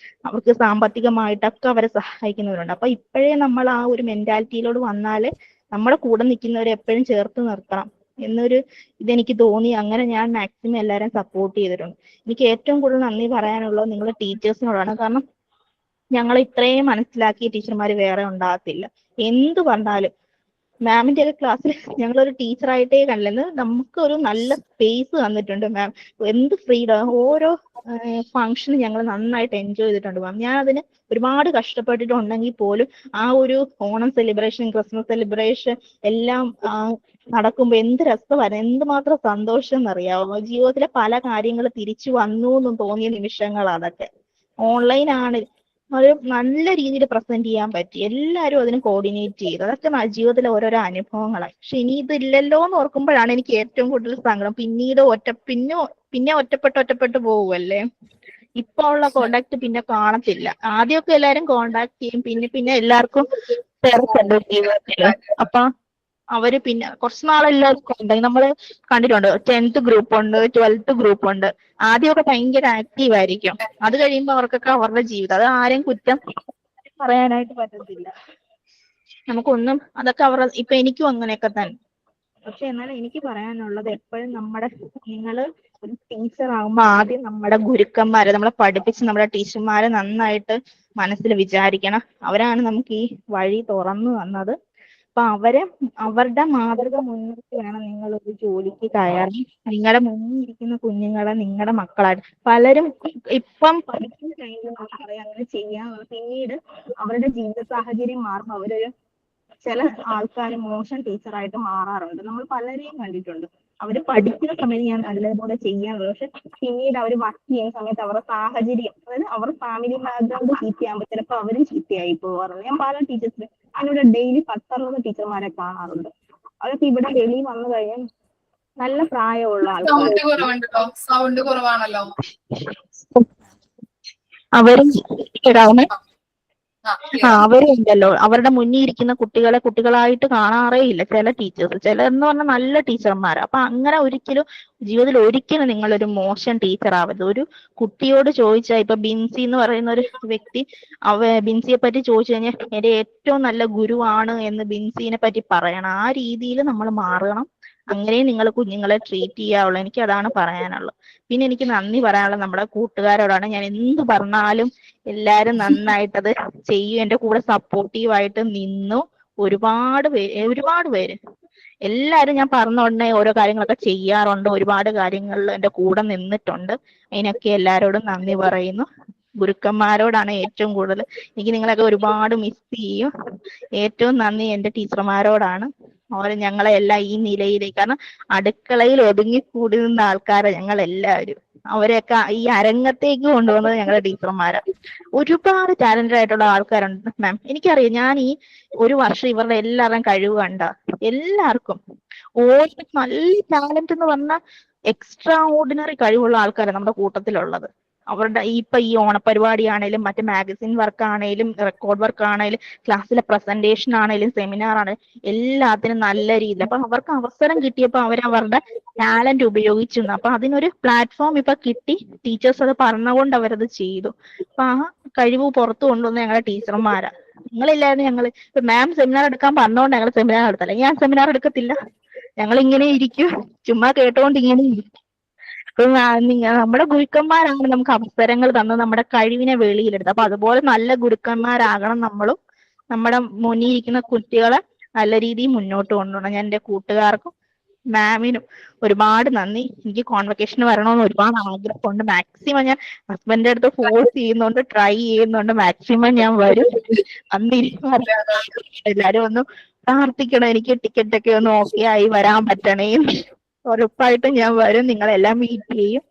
അവർക്ക് സാമ്പത്തികമായിട്ടൊക്കെ അവരെ സഹായിക്കുന്നവരുണ്ട്. അപ്പൊ ഇപ്പോഴേ നമ്മൾ ആ ഒരു മെന്റാലിറ്റിയിലോട് വന്നാല് നമ്മുടെ കൂടെ നിൽക്കുന്നവരെ എപ്പോഴും ചേർത്ത് നിർത്തണം എന്നൊരു ഇതെനിക്ക് തോന്നി. അങ്ങനെ ഞാൻ മാക്സിമം എല്ലാവരും സപ്പോർട്ട് ചെയ്തിട്ടുണ്ട്. എനിക്ക് ഏറ്റവും കൂടുതൽ നന്ദി പറയാനുള്ളത് നിങ്ങൾ ടീച്ചേഴ്സിനോടാണ്. കാരണം ഞങ്ങൾ ഇത്രയും മനസ്സിലാക്കിയ ടീച്ചർമാർ വേറെ ഉണ്ടാകത്തില്ല. എന്ത് പറഞ്ഞാലും മാമിന്റെ ഒക്കെ ക്ലാസ്സിൽ ഞങ്ങളൊരു ടീച്ചറായിട്ടേ കണ്ടില്ലെന്ന്, നമുക്കൊരു നല്ല സ്പേസ് തന്നിട്ടുണ്ട് മാം. എന്ത് ഫ്രീഡം, ഓരോ ഫംഗ്ഷനും ഞങ്ങൾ നന്നായിട്ട് എൻജോയ് ചെയ്തിട്ടുണ്ട് മാം. ഞാൻ അതിന് ഒരുപാട് കഷ്ടപ്പെട്ടിട്ടുണ്ടെങ്കിൽ പോലും ആ ഒരു ഓണം സെലിബ്രേഷൻ, ക്രിസ്മസ് സെലിബ്രേഷൻ എല്ലാം നടക്കുമ്പോൾ എന്ത് രസമായിരുന്നു, എന്തുമാത്രം സന്തോഷം എന്നറിയാമോ. ജീവിതത്തിലെ പല കാര്യങ്ങൾ തിരിച്ചു വന്നു എന്ന് തോന്നിയ നിമിഷങ്ങൾ അതൊക്കെ. ഓൺലൈൻ ആണ് ഒരു നല്ല രീതിയിൽ പ്രസന്റ് ചെയ്യാൻ പറ്റി, എല്ലാവരും അതിന് കോർഡിനേറ്റ് ചെയ്തു. അതൊക്കെ ജീവിതത്തിലെ ഓരോരോ അനുഭവങ്ങളാണ്. പക്ഷെ ഇനി ഇതില്ലല്ലോ എന്ന് ഓർക്കുമ്പോഴാണ് എനിക്ക് ഏറ്റവും കൂടുതൽ സങ്കടം. പിന്നീട് പിന്നെ ഒറ്റപ്പെട്ട് പോവുമല്ലേ. ഇപ്പൊ ഉള്ള കോണ്ടാക്ട് പിന്നെ കാണത്തില്ല. ആദ്യമൊക്കെ എല്ലാരും കോണ്ടാക്ട് ചെയ്യും, പിന്നെ എല്ലാവർക്കും തിരക്കുണ്ട് ജീവിതത്തില്. അപ്പൊ അവര് പിന്നെ കുറച്ച് നാളെല്ലാവർക്കും ഉണ്ട്. നമ്മള് കണ്ടിട്ടുണ്ട് 10th ഗ്രൂപ്പ് ഉണ്ട്, 12th ഗ്രൂപ്പ് ഉണ്ട്. ആദ്യമൊക്കെ ഭയങ്കര ആക്റ്റീവ് ആയിരിക്കും, അത് കഴിയുമ്പോൾ അവർക്കൊക്കെ അവരുടെ ജീവിതം, അത് ആരെയും കുറ്റം പറയാനായിട്ട് പറ്റത്തില്ല നമുക്കൊന്നും. അതൊക്കെ അവരുടെ ഇപ്പൊ എനിക്കും അങ്ങനെയൊക്കെ തന്നെ. പക്ഷെ എന്നാലും എനിക്ക് പറയാനുള്ളത് എപ്പോഴും നിങ്ങൾ ഒരു ടീച്ചർ ആകുമ്പോൾ ആദ്യം നമ്മുടെ ഗുരുക്കന്മാരെ നമ്മളെ പഠിപ്പിച്ച് നമ്മുടെ ടീച്ചർമാരെ നന്നായിട്ട് മനസ്സിൽ വിചാരിക്കണം. അവരാണ് നമുക്ക് ഈ വഴി തുറന്നു തന്നത്. അപ്പൊ അവരുടെ മാതൃക മുൻനിർത്തി വേണം നിങ്ങൾ ഒരു ജോലിക്ക് കയറി നിങ്ങളുടെ മുന്നിൽ ഇരിക്കുന്ന കുഞ്ഞുങ്ങളെ നിങ്ങളുടെ മക്കളായിട്ട് പലരും ഇപ്പം പഠിക്കുന്ന ടൈമിൽ പറയാം അങ്ങനെ ചെയ്യാൻ, പിന്നീട് അവരുടെ ജീവിത സാഹചര്യം മാറുമ്പോൾ അവരൊരു ചില ആൾക്കാർ മോശം ടീച്ചറായിട്ട് മാറാറുണ്ട്. നമ്മൾ പലരെയും കണ്ടിട്ടുണ്ട്. അവര് പഠിക്കുന്ന സമയത്ത് ഞാൻ നല്ലതുപോലെ ചെയ്യാറുണ്ട്, പക്ഷെ പിന്നീട് അവർ വർക്ക് ചെയ്യുന്ന സമയത്ത് അവരുടെ സാഹചര്യം, അതായത് അവരുടെ ഫാമിലി ബാക്ക്ഗ്രൗണ്ട് ചീത്തയാകുമ്പോൾ ചിലപ്പോൾ അവരും ചീത്തയായി പോകാറുണ്ട്. ഞാൻ പല ടീച്ചേഴ്സിന് അതിലൂടെ ഡെയിലി 10-60 ടീച്ചർമാരെ കാണാറുണ്ട്. അതൊക്കെ ഇവിടെ വെളിയിൽ വന്നു കഴിഞ്ഞാൽ നല്ല പ്രായമുള്ള ആൾക്കാർ സൗണ്ട് കുറവുണ്ടല്ലോ, സൗണ്ട് കുറവാണല്ലോ. അവരും ഇടാവുന്ന clear. അവരുണ്ടല്ലോ, അവരുടെ മുന്നിൽ ഇരിക്കുന്ന കുട്ടികളെ കുട്ടികളായിട്ട് കാണാറേ ഇല്ല ചില ടീച്ചേഴ്സ്. ചിലരെന്ന് പറഞ്ഞാൽ നല്ല ടീച്ചർമാരാ. അപ്പൊ അങ്ങനെ ജീവിതത്തിൽ ഒരിക്കലും നിങ്ങളൊരു മോശം ടീച്ചർ ആവരുത്. ഒരു കുട്ടിയോട് ചോദിച്ചാൽ, ഇപ്പൊ ബിൻസി എന്ന് പറയുന്ന ഒരു വ്യക്തി ബിൻസിയെ പറ്റി ചോദിച്ചു കഴിഞ്ഞാൽ എന്റെ ഏറ്റവും നല്ല ഗുരുവാണ് എന്ന് ബിൻസിനെ പറ്റി പറയണം. ആ രീതിയിൽ നമ്മൾ മാറണം. അങ്ങനെ നിങ്ങൾ കുഞ്ഞുങ്ങളെ ട്രീറ്റ് ചെയ്യാവുള്ളൂ. എനിക്ക് അതാണ് പറയാനുള്ളത്. പിന്നെ എനിക്ക് നന്ദി പറയാനുള്ളത് നമ്മുടെ കൂട്ടുകാരോടാണ്. ഞാൻ എന്ത് പറഞ്ഞാലും എല്ലാരും നന്നായിട്ടത് ചെയ്യും. എന്റെ കൂടെ സപ്പോർട്ടീവായിട്ട് നിന്നു. ഒരുപാട് പേര് എല്ലാരും ഞാൻ പറഞ്ഞ ഉടനെ ഓരോ കാര്യങ്ങളൊക്കെ ചെയ്യാറുണ്ട്. ഒരുപാട് കാര്യങ്ങളിൽ എന്റെ കൂടെ നിന്നിട്ടുണ്ട്. അതിനൊക്കെ എല്ലാരോടും നന്ദി പറയുന്നു. ഗുരുക്കന്മാരോടാണ് ഏറ്റവും കൂടുതൽ. എനിക്ക് നിങ്ങളൊക്കെ ഒരുപാട് മിസ് ചെയ്യും. ഏറ്റവും നന്ദി എന്റെ ടീച്ചർമാരോടാണ്. അവർ ഞങ്ങളെ എല്ലാം ഈ നിലയിലേക്ക്, കാരണം അടുക്കളയിൽ ഒതുങ്ങിക്കൂടി നിന്ന ആൾക്കാരെ ഞങ്ങൾ എല്ലാവരും, അവരെയൊക്കെ ഈ അരങ്ങത്തേക്ക് കൊണ്ടുവന്നത് ഞങ്ങളുടെ ടീച്ചർമാരാണ്. ഒരുപാട് ടാലന്റഡ് ആയിട്ടുള്ള ആൾക്കാരുണ്ട് മാം. എനിക്കറിയാം, ഞാൻ ഈ ഒരു വർഷം ഇവരുടെ എല്ലാവരുടെയും കഴിവ് കണ്ട എല്ലാവർക്കും ഓരോ നല്ല ടാലന്റ് എന്ന് പറഞ്ഞാൽ എക്സ്ട്രാ ഓർഡിനറി കഴിവുള്ള ആൾക്കാരാണ് നമ്മുടെ കൂട്ടത്തിലുള്ളത്. അവരുടെ ഇപ്പൊ ഈ ഓണപരിപാടി ആണേലും മറ്റു മാഗസിൻ വർക്ക് ആണേലും റെക്കോർഡ് വർക്ക് ആണേലും ക്ലാസ്സിലെ പ്രസന്റേഷൻ ആണേലും സെമിനാർ ആണേലും എല്ലാത്തിനും നല്ല രീതിയിൽ, അപ്പൊ അവർക്ക് അവസരം കിട്ടിയപ്പോ അവരവരുടെ ടാലന്റ് ഉപയോഗിച്ചു. അപ്പൊ അതിനൊരു പ്ലാറ്റ്ഫോം ഇപ്പൊ കിട്ടി. ടീച്ചേഴ്സ് അത് പറഞ്ഞുകൊണ്ട് അവരത് ചെയ്തു. അപ്പൊ ആ കഴിവ് പുറത്തു കൊണ്ടുവന്ന ഞങ്ങളുടെ ടീച്ചർമാരാ. നിങ്ങളില്ലായിരുന്നു ഞങ്ങൾ ഇപ്പൊ മാം സെമിനാർ എടുക്കാൻ പറഞ്ഞുകൊണ്ട് ഞങ്ങൾ സെമിനാർ എടുത്തല്ല. ഞാൻ സെമിനാർ എടുക്കത്തില്ല. ഞങ്ങൾ ഇങ്ങനെ ഇരിക്കും, ചുമ്മാ കേട്ടോണ്ട് ഇങ്ങനെ ഇരിക്കും. അപ്പൊ നമ്മുടെ ഗുരുക്കന്മാരാണ് നമുക്ക് അവസരങ്ങൾ തന്ന് നമ്മുടെ കഴിവിനെ വെളിയിലെടുത്ത്. അപ്പൊ അതുപോലെ നല്ല ഗുരുക്കന്മാരാകണം നമ്മളും. നമ്മുടെ മുന്നിൽ ഇരിക്കുന്ന കുട്ടികളെ നല്ല രീതിയിൽ മുന്നോട്ട് കൊണ്ടുപോകണം. ഞാൻ എന്റെ കൂട്ടുകാർക്കും മാമിനും ഒരുപാട് നന്ദി. എനിക്ക് കോൺവെക്കേഷന് വരണമെന്ന് ഒരുപാട് ആഗ്രഹമുണ്ട്. മാക്സിമം ഞാൻ ഹസ്ബൻഡിന്റെ അടുത്ത് ഫോഴ്സ് ചെയ്യുന്നുണ്ട്, ട്രൈ ചെയ്യുന്നുണ്ട്. മാക്സിമം ഞാൻ വരും. അന്ന് എല്ലാരും ഒന്ന് പ്രാർത്ഥിക്കണം എനിക്ക് ടിക്കറ്റ് ഒക്കെ ഒന്ന് ഓക്കെ ആയി വരാൻ പറ്റണേ. ഉറപ്പായിട്ടും ഞാൻ വരും, നിങ്ങളെല്ലാം മീറ്റ് ചെയ്യും.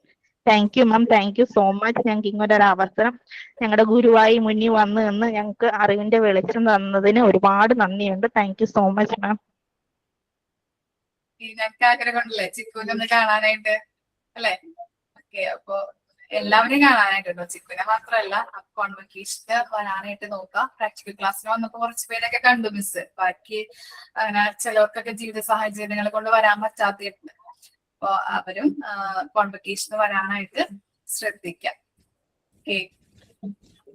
Thank you ma'am, thank you so much. ഞങ്ങൾക്ക് ഇങ്ങനൊരു അവസരം ഞങ്ങളുടെ ഗുരുവായി മുന്നിൽ വന്ന് നിന്ന് ഞങ്ങൾക്ക് അറിവിന്റെ വെളിച്ചം തന്നതിന് ഒരുപാട് നന്ദിയുണ്ട്. Thank you so much ma'am. ഞങ്ങൾക്ക് ആഗ്രഹമുണ്ടല്ലേ ചിക്കുവിനെ ഒന്ന് കാണാനായിട്ട്, അല്ലെ? ഓക്കെ, അപ്പൊ എല്ലാവരെയും കാണാനായിട്ടുണ്ടോ? ചിക്കുവിനെ മാത്രമല്ല, കോൺവെക്കേഷന് വരാനായിട്ട് നോക്കാം. പ്രാക്ടിക്കൽ ക്ലാസ്സിന് വന്നപ്പോ കുറച്ച് പേരൊക്കെ കണ്ടു മിസ്. ബാക്കി അങ്ങനെ ചിലവർക്കൊക്കെ ജീവിത സാഹചര്യങ്ങളെ കൊണ്ട് വരാൻ പറ്റാത്തിട്ടുണ്ട്. അപ്പൊ അവരും കോൺവെക്കേഷന് വരാനായിട്ട് ശ്രദ്ധിക്കാം. ഓക്കെ,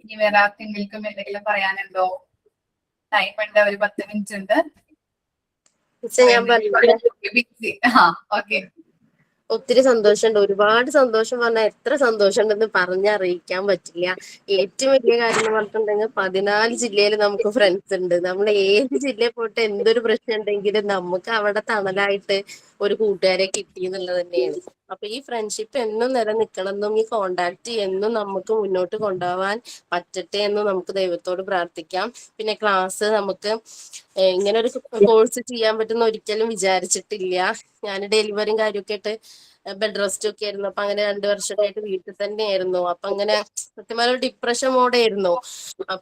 ഇനി വേറെ ആർക്കെങ്കിലും എന്തെങ്കിലും പറയാനുണ്ടോ? ടൈം ഉണ്ട്, ഒരു 10 മിനിറ്റ് ഉണ്ട്. ഞാൻ ഓക്കെ, ഒത്തിരി സന്തോഷമുണ്ട്. ഒരുപാട് സന്തോഷം പറഞ്ഞാൽ എത്ര സന്തോഷം ഉണ്ടെന്ന് പറഞ്ഞറിയിക്കാൻ പറ്റില്ല. ഏറ്റവും വലിയ കാര്യം എന്ന് പറഞ്ഞിട്ടുണ്ടെങ്കിൽ 14 ജില്ലയിൽ നമുക്ക് ഫ്രണ്ട്സ് ഉണ്ട്. നമ്മൾ ഏത് ജില്ലയിൽ പോയിട്ട് എന്തൊരു പ്രശ്നം ഉണ്ടെങ്കിലും നമുക്ക് അവിടെ തണലായിട്ട് ഒരു കൂട്ടുകാരെ കിട്ടി എന്നുള്ളത് തന്നെയാണ്. അപ്പൊ ഈ ഫ്രണ്ട്ഷിപ്പ് എന്നും നിലനിൽക്കണം എന്നും ഈ കോണ്ടാക്ട് എന്നും നമുക്ക് മുന്നോട്ട് കൊണ്ടുപോകാൻ പറ്റട്ടെ എന്ന് നമുക്ക് ദൈവത്തോട് പ്രാർത്ഥിക്കാം. പിന്നെ ക്ലാസ് നമുക്ക് ഇങ്ങനെ ഒരു കോഴ്സ് ചെയ്യാൻ പറ്റുന്ന ഒരിക്കലും വിചാരിച്ചിട്ടില്ല. ഞാൻ ഡെലിവറിയും കാര്യമൊക്കെ ആയിട്ട് ബെഡ് റെസ്റ്റ് ഒക്കെ ആയിരുന്നു. അപ്പൊ അങ്ങനെ 2 വർഷമായിട്ട് വീട്ടിൽ തന്നെയായിരുന്നു. അപ്പൊ അങ്ങനെ സത്യമായ ഒരു ഡിപ്രഷൻ മോഡായിരുന്നു.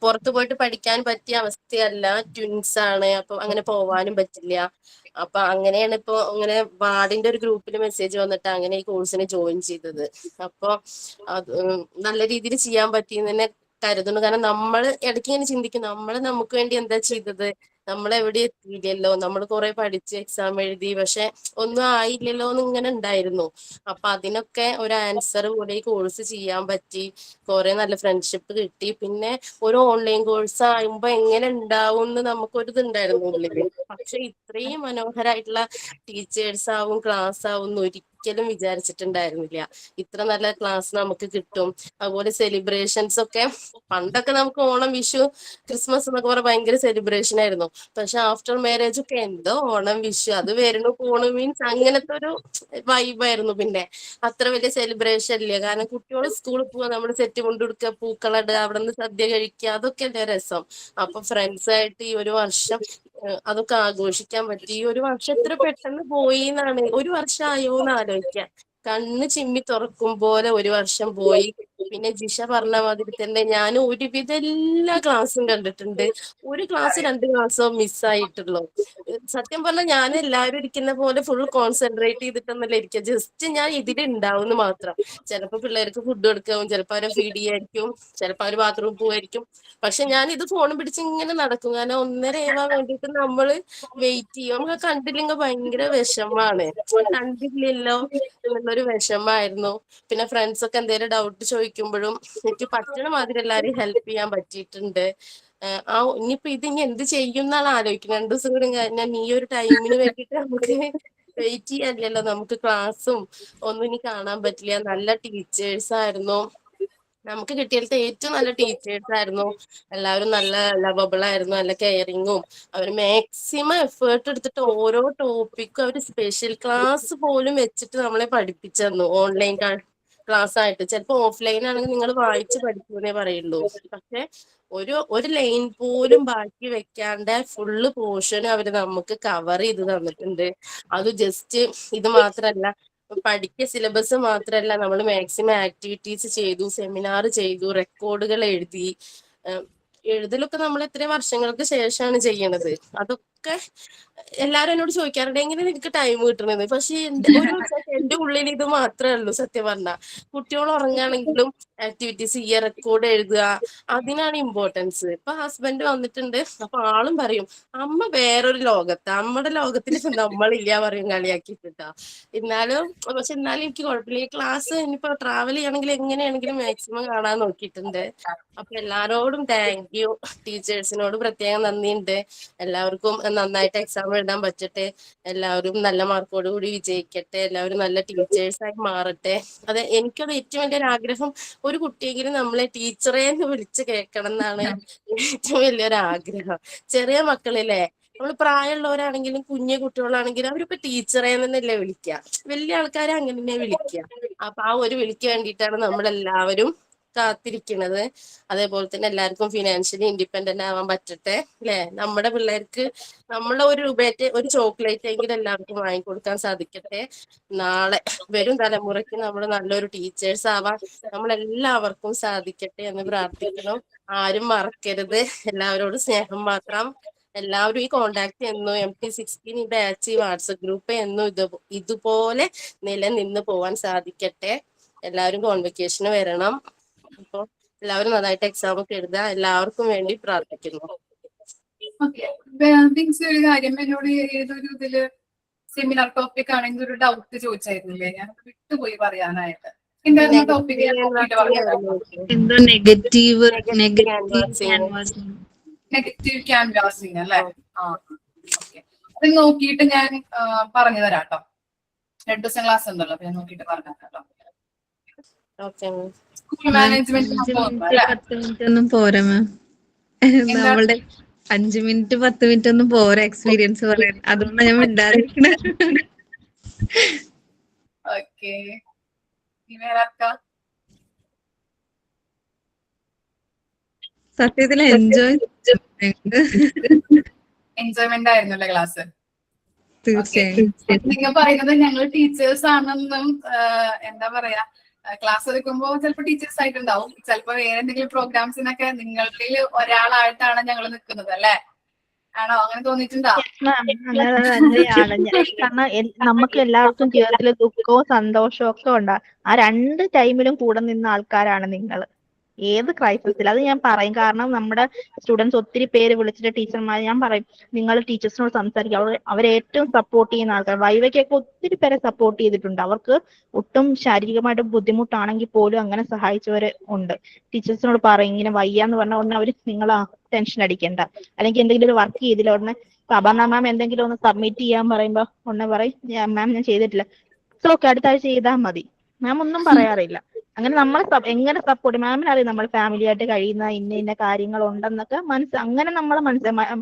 പുറത്തു പോയിട്ട് പഠിക്കാൻ പറ്റിയ അവസ്ഥയല്ല. ട്വിൻസ് ആണ്, അപ്പൊ അങ്ങനെ പോവാനും പറ്റില്ല. അപ്പൊ അങ്ങനെയാണ് ഇപ്പൊ അങ്ങനെ വാർഡിന്റെ ഒരു ഗ്രൂപ്പിൽ മെസ്സേജ് വന്നിട്ട് അങ്ങനെ ഈ കോഴ്സിന് ജോയിൻ ചെയ്തത്. അപ്പൊ അത് നല്ല രീതിയിൽ ചെയ്യാൻ പറ്റിയെന്ന് തന്നെ കരുതുന്നു. കാരണം നമ്മൾ ഇടയ്ക്ക് ഇങ്ങനെ ചിന്തിക്കും, നമ്മൾ നമുക്ക് വേണ്ടി എന്താ ചെയ്തത്, നമ്മളെവിടെ എത്തിയില്ലല്ലോ, നമ്മൾ കുറെ പഠിച്ച് എക്സാം എഴുതി പക്ഷെ ഒന്നും ആയില്ലല്ലോ എന്ന് ഇങ്ങനെ ഉണ്ടായിരുന്നു. അപ്പൊ അതിനൊക്കെ ഒരു ആൻസർ കൂടെ ഈ കോഴ്സ് ചെയ്യാൻ പറ്റി, കുറെ നല്ല ഫ്രണ്ട്ഷിപ്പ് കിട്ടി. പിന്നെ ഒരു ഓൺലൈൻ കോഴ്സ് ആകുമ്പോ എങ്ങനെ ഉണ്ടാവും എന്ന് നമുക്കൊരു ഇതുണ്ടായിരുന്നു ഉള്ളില്. പക്ഷെ ഇത്രയും മനോഹരമായിട്ടുള്ള ടീച്ചേഴ്സ് ആവും ക്ലാസ് ആവും എന്ന് ഒരിക്കലും വിചാരിച്ചിട്ടുണ്ടായിരുന്നില്ല. ഇത്ര നല്ല ക്ലാസ് നമുക്ക് കിട്ടും. അതുപോലെ സെലിബ്രേഷൻസ് ഒക്കെ പണ്ടൊക്കെ നമുക്ക് ഓണം, വിഷു, ക്രിസ്മസ് എന്നൊക്കെ പറഞ്ഞാൽ ഭയങ്കര സെലിബ്രേഷൻ ആയിരുന്നു. പക്ഷെ ആഫ്റ്റർ മാരേജ് ഒക്കെ എന്തോ ഓണം, വിഷു, അത് വരണു പോണു മീൻസ് അങ്ങനത്തെ ഒരു വൈബായിരുന്നു. പിന്നെ അത്ര വലിയ സെലിബ്രേഷൻ ഇല്ല, കാരണം കുട്ടികൾ സ്കൂളിൽ പോവാ, നമ്മൾ സെറ്റ് കൊണ്ടുകൊടുക്കുക, പൂക്കളിടുക, അവിടെ നിന്ന് സദ്യ കഴിക്കുക, അതൊക്കെ അല്ലേ രസം. അപ്പൊ ഫ്രണ്ട്സ് ആയിട്ട് ഈ ഒരു വർഷം അതൊക്കെ ആഘോഷിക്കാൻ പറ്റി. ഈ ഒരു വർഷം എത്ര പെട്ടെന്ന് പോയി എന്നാണ്, ഒരു വർഷം ആയോ എന്ന് ആലോചിക്കാം. കണ്ണ് ചിമ്മി തുറക്കും പോലെ ഒരു വർഷം പോയി. പിന്നെ ജിഷ പറഞ്ഞ മാതിരി തന്നെ ഞാൻ ഒരുവിധ എല്ലാ ക്ലാസ്സും കണ്ടിട്ടുണ്ട്. ഒരു ക്ലാസ് 2 ക്ലാസ്സോ മിസ്സായിട്ടുള്ളൂ. സത്യം പറഞ്ഞാൽ ഞാൻ എല്ലാവരും ഇരിക്കുന്ന പോലെ ഫുൾ കോൺസെൻട്രേറ്റ് ചെയ്തിട്ടൊന്നല്ല ഇരിക്കുക, ജസ്റ്റ് ഞാൻ ഇതിലുണ്ടാവും മാത്രം. ചിലപ്പോൾ പിള്ളേർക്ക് ഫുഡ് കൊടുക്കാവും, ചിലപ്പോൾ അവരെ ഫീഡ് ചെയ്യായിരിക്കും, ചിലപ്പോൾ അവർ ബാത്റൂം പോവായിരിക്കും. പക്ഷെ ഞാൻ ഇത് ഫോണും പിടിച്ച് ഇങ്ങനെ നടക്കും, കാരണം 1:30 ആവാൻ വേണ്ടിയിട്ട് നമ്മള് വെയിറ്റ് ചെയ്യും. നമുക്ക് കണ്ടില്ലെങ്കിൽ ഭയങ്കര വിഷമാണ്, കണ്ടില്ലല്ലോ എന്നുള്ളൊരു വിഷമായിരുന്നു. പിന്നെ ഫ്രണ്ട്സ് ഒക്കെ എന്തെങ്കിലും ഡൗട്ട് ചോദിക്കുമ്പോഴും എനിക്ക് പറ്റണ മാതിരി എല്ലാവരും ഹെൽപ്പ് ചെയ്യാൻ പറ്റിയിട്ടുണ്ട്. ഇനിയിപ്പോ ഇനി എന്ത് ചെയ്യും എന്നാണ് ആലോചിക്കുന്നത്. 2 ദിവസം കൂടി കഴിഞ്ഞാൽ ഈ ഒരു ടൈമിന് വേണ്ടിയിട്ട് നമുക്ക് വെയിറ്റ് ചെയ്യാനില്ലല്ലോ, നമുക്ക് ക്ലാസ്സും ഒന്നും ഇനി കാണാൻ പറ്റില്ല. നല്ല ടീച്ചേഴ്സ് ആയിരുന്നു, നമുക്ക് കിട്ടിയതിലത്തെ ഏറ്റവും നല്ല ടീച്ചേഴ്സ് ആയിരുന്നു. എല്ലാവരും നല്ല ലവബിൾ ആയിരുന്നു, നല്ല കെയറിങ്ങും. അവർ മാക്സിമം എഫേർട്ട് എടുത്തിട്ട് ഓരോ ടോപ്പിക്കും അവർ സ്പെഷ്യൽ ക്ലാസ് പോലും വെച്ചിട്ട് നമ്മളെ പഠിപ്പിച്ചു തന്നു. ഓൺലൈൻ ക്ലാസ് ആയിട്ട്, ചിലപ്പോൾ ഓഫ്ലൈൻ ആണെങ്കിൽ നിങ്ങൾ വായിച്ച് പഠിക്കുമെന്നേ പറയുള്ളൂ. പക്ഷെ ഒരു ലൈൻ പോലും ബാക്കി വെക്കാണ്ട് ഫുള്ള് പോർഷനും അവർ നമുക്ക് കവർ ചെയ്ത് തന്നിട്ടുണ്ട്. അത് ജസ്റ്റ് ഇത് മാത്രല്ല, പഠിക്കുക സിലബസ് മാത്രല്ല, നമ്മൾ മാക്സിമം ആക്ടിവിറ്റീസ് ചെയ്തു, സെമിനാർ ചെയ്തു, റെക്കോർഡുകൾ എഴുതി. എഴുതലൊക്കെ നമ്മൾ എത്രയും വർഷങ്ങൾക്ക് ശേഷമാണ് ചെയ്യണത്. അതൊക്കെ എല്ലാരും എന്നോട് ചോദിക്കാറുണ്ട് എങ്ങനെ നിനക്ക് ടൈം കിട്ടണത്. പക്ഷെ എന്റെ ഉള്ളിൽ ഇത് മാത്രമേ ഉള്ളൂ. സത്യം പറഞ്ഞ കുട്ടികൾ ഉറങ്ങുകയാണെങ്കിലും ആക്ടിവിറ്റീസ് ചെയ്യുക, റെക്കോർഡ് എഴുതുക, അതിനാണ് ഇമ്പോർട്ടൻസ്. ഇപ്പൊ ഹസ്ബൻഡ് വന്നിട്ടുണ്ട്, അപ്പൊ ആളും പറയും അമ്മ വേറൊരു ലോകത്ത്, അമ്മയുടെ ലോകത്തിൽ നമ്മളില്ല പറയും കളിയാക്കിയിട്ടാ. പക്ഷെ എന്നാലും എനിക്ക് കുഴപ്പമില്ല. ഈ ക്ലാസ് ഇനിയിപ്പോ ട്രാവൽ ചെയ്യണമെങ്കിൽ എങ്ങനെയാണെങ്കിലും മാക്സിമം കാണാൻ നോക്കിയിട്ടുണ്ട്. അപ്പൊ എല്ലാരോടും താങ്ക് യു. ടീച്ചേഴ്സിനോട് പ്രത്യേകം നന്ദിയുണ്ട്. എല്ലാവർക്കും നന്നായിട്ട് എക്സാം എഴുതാൻ പറ്റട്ടെ, എല്ലാവരും നല്ല മാർക്കോട് കൂടി വിജയിക്കട്ടെ, എല്ലാവരും നല്ല ടീച്ചേഴ്സായി മാറട്ടെ. അതെ, എനിക്കത് ഏറ്റവും വലിയൊരു ആഗ്രഹം, ഒരു കുട്ടിയെങ്കിലും നമ്മളെ ടീച്ചറെ എന്ന് വിളിച്ച് കേൾക്കണം എന്നാണ് ഏറ്റവും വലിയൊരു ആഗ്രഹം. ചെറിയ മക്കളില്ലേ, നമ്മൾ പ്രായമുള്ളവരാണെങ്കിലും കുഞ്ഞു കുട്ടികളാണെങ്കിലും അവരിപ്പോ ടീച്ചറെ എന്നല്ലേ വിളിക്കുക, വലിയ ആൾക്കാരെ അങ്ങനെ തന്നെ വിളിക്കുക. അപ്പൊ ആ ഒരു വിളിക്ക് വേണ്ടിയിട്ടാണ് നമ്മളെല്ലാവരും കാത്തിരിക്കുന്നത്. അതേപോലെ തന്നെ എല്ലാവർക്കും ഫിനാൻഷ്യലി ഇൻഡിപെൻഡന്റ് ആവാൻ പറ്റട്ടെ അല്ലെ. നമ്മുടെ പിള്ളേർക്ക് നമ്മളെ ഒരു രൂപയായിട്ട് ഒരു ചോക്ലേറ്റ് എങ്കിലും എല്ലാവർക്കും വാങ്ങിക്കൊടുക്കാൻ സാധിക്കട്ടെ. നാളെ വരും തലമുറയ്ക്ക് നമ്മൾ നല്ലൊരു ടീച്ചേഴ്സ് ആവാൻ നമ്മളെല്ലാവർക്കും സാധിക്കട്ടെ എന്ന് പ്രാർത്ഥിക്കണം. ആരും മറക്കരുത്, എല്ലാവരോടും സ്നേഹം മാത്രം. എല്ലാവരും ഈ കോണ്ടാക്ട് എന്നും MT16 ബാച്ച് വാട്സപ്പ് ഗ്രൂപ്പ് എന്നും ഇതുപോലെ നിലനിന്ന് പോവാൻ സാധിക്കട്ടെ. എല്ലാവരും കോൺവെക്കേഷന് വരണം. അപ്പൊ എല്ലാവരും നന്നായിട്ട് എക്സാം ഒക്കെ എഴുതുക. എല്ലാവർക്കും വേണ്ടി പ്രാർത്ഥിക്കുന്നു. ഒരു കാര്യം എന്നോട് ഏതൊരു ഇതില് സെമിനാർ ടോപ്പിക് ആണെങ്കിൽ ഒരു ഡൗട്ട് ചോദിച്ചായിരുന്നില്ലേ, ഞാൻ വിട്ടുപോയി പറയാനായിട്ട്. എന്തായിരുന്നു ടോപ്പിക്? എന്തോ നെഗറ്റീവ് നെഗറ്റീവ് ക്യാൻവാസിങ് അല്ലെ? ഓക്കെ, അത് നോക്കിയിട്ട് ഞാൻ പറഞ്ഞു തരാം കേട്ടോ. 2 ദിവസം ക്ലാസ് ഉണ്ടല്ലോ, അപ്പൊ ഞാൻ നോക്കിയിട്ട് പറഞ്ഞു തരാം കേട്ടോ. സ്കൂൾ മാനേജ്മെന്റ് 10 മിനിറ്റ് ഒന്നും പോരാ മാം. നമ്മളുടെ 5 മിനിറ്റ് 10 മിനിറ്റ് ഒന്നും പോരാ എക്സ്പീരിയൻസ് പറയാൻ. അതുകൊണ്ടാണ് ഞാൻ മിണ്ടാതിരിക്കണത്. ഓക്കെ, വേറെ ആർക്കാ? സത്യത്തിൽ എൻജോയ്മെന്റ് ആയിരുന്നല്ലേ ക്ലാസ്? തീർച്ചയായും. നിങ്ങൾ പറയുന്നത് ഞങ്ങൾ ടീച്ചേഴ്സ് ആണെന്നും എന്താ പറയാ, ക്ലാസ് എടുക്കുമ്പോൾ ചിലപ്പോൾ ടീച്ചേഴ്സ് ആയിട്ടുണ്ടാവും, ചിലപ്പോൾ വേറെ എന്തെങ്കിലും പ്രോഗ്രാംസിനൊക്കെ നിങ്ങളിൽ ഒരാളായിട്ടാണ് ഞങ്ങൾ നിൽക്കുന്നത് അല്ലെ? ആണോ? അങ്ങനെ തോന്നിയിട്ടുണ്ടോ? അങ്ങനെ തന്നെയാണ്. കാരണം നമുക്ക് എല്ലാവർക്കും ജീവിതത്തിൽ ദുഃഖവും സന്തോഷവും ഒക്കെ ഉണ്ടാകും. ആ 2 ടൈമിലും കൂടെ നിന്ന ആൾക്കാരാണ് നിങ്ങൾ. ഏത് ക്രൈസിസിൽ അത് ഞാൻ പറയും. കാരണം നമ്മുടെ സ്റ്റുഡൻസ് ഒത്തിരി പേര് വിളിച്ചിട്ട് ടീച്ചർമാർ ഞാൻ പറയും നിങ്ങൾ ടീച്ചേഴ്സിനോട് സംസാരിക്കുക. അവരെ ഏറ്റവും സപ്പോർട്ട് ചെയ്യുന്ന ആൾക്കാർ. വൈവയ്ക്കൊക്കെ ഒത്തിരി പേരെ സപ്പോർട്ട് ചെയ്തിട്ടുണ്ട്. അവർക്ക് ഒട്ടും ശാരീരികമായിട്ട് ബുദ്ധിമുട്ടാണെങ്കിൽ പോലും അങ്ങനെ സഹായിച്ചവര് ഉണ്ട്. ടീച്ചേഴ്സിനോട് പറയും ഇങ്ങനെ വയ്യാന്ന് പറഞ്ഞ ഉടനെ അവർ നിങ്ങൾ ടെൻഷൻ അടിക്കണ്ട. അല്ലെങ്കിൽ എന്തെങ്കിലും ഒരു വർക്ക് ചെയ്തില്ല ഉടനെ അപർണ മാം എന്തെങ്കിലും ഒന്ന് സബ്മിറ്റ് ചെയ്യാൻ പറയുമ്പോ ഉടനെ പറയും മാം ഞാൻ ചെയ്തിട്ടില്ല. ഓക്കെ അടുത്ത ആഴ്ച ചെയ്താൽ മതി. മാം ഒന്നും പറയാറില്ല. അങ്ങനെ നമ്മൾ എങ്ങനെ സപ്പോർട്ട് മാമിന് അറിയാം നമ്മൾ ഫാമിലി ആയിട്ട് കഴിയുന്ന ഇന്ന കാര്യങ്ങൾ ഉണ്ടെന്നൊക്കെ അങ്ങനെ നമ്മളെ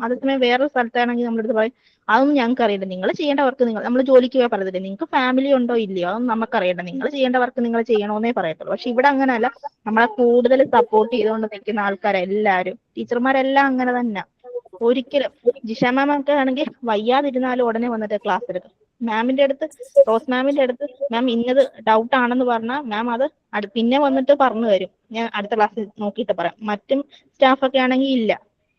അതേസമയം വേറൊരു സ്ഥലത്താണെങ്കിൽ നമ്മളടുത്ത് പറയും അതൊന്നും ഞങ്ങൾക്ക് അറിയില്ല. നിങ്ങൾ ചെയ്യേണ്ട വർക്ക് നമ്മൾ ജോലിക്ക് പോയാൽ പറയത്തില്ല നിങ്ങൾക്ക് ഫാമിലി ഉണ്ടോ ഇല്ലയോ അതൊന്നും നമുക്കറിയണ്ട. നിങ്ങൾ ചെയ്യേണ്ട വർക്ക് നിങ്ങൾ ചെയ്യണമെന്നേ പറയത്തുള്ളൂ. പക്ഷെ ഇവിടെ അങ്ങനെയല്ല. നമ്മളെ കൂടുതൽ സപ്പോർട്ട് ചെയ്തുകൊണ്ട് നിൽക്കുന്ന ആൾക്കാരെല്ലാവരും ടീച്ചർമാരെല്ലാം അങ്ങനെ തന്നെ. ഒരിക്കലും ജിഷ മാം ഒക്കെ ആണെങ്കിൽ വയ്യാതിരുന്നാലും ഉടനെ വന്നിട്ട് ക്ലാസ് എടുക്കും. മാമിന്റെ അടുത്ത് റോസ് മാമിന്റെ അടുത്ത് മാം ഇന്നത് ഡൗട്ട് ആണെന്ന് പറഞ്ഞാൽ മാം അത് പിന്നെ വന്നിട്ട് പറഞ്ഞു തരും. ഞാൻ അടുത്ത ക്ലാസ്സിൽ നോക്കിയിട്ട് പറയാം. മറ്റും സ്റ്റാഫൊക്കെ ആണെങ്കിൽ ഇല്ല,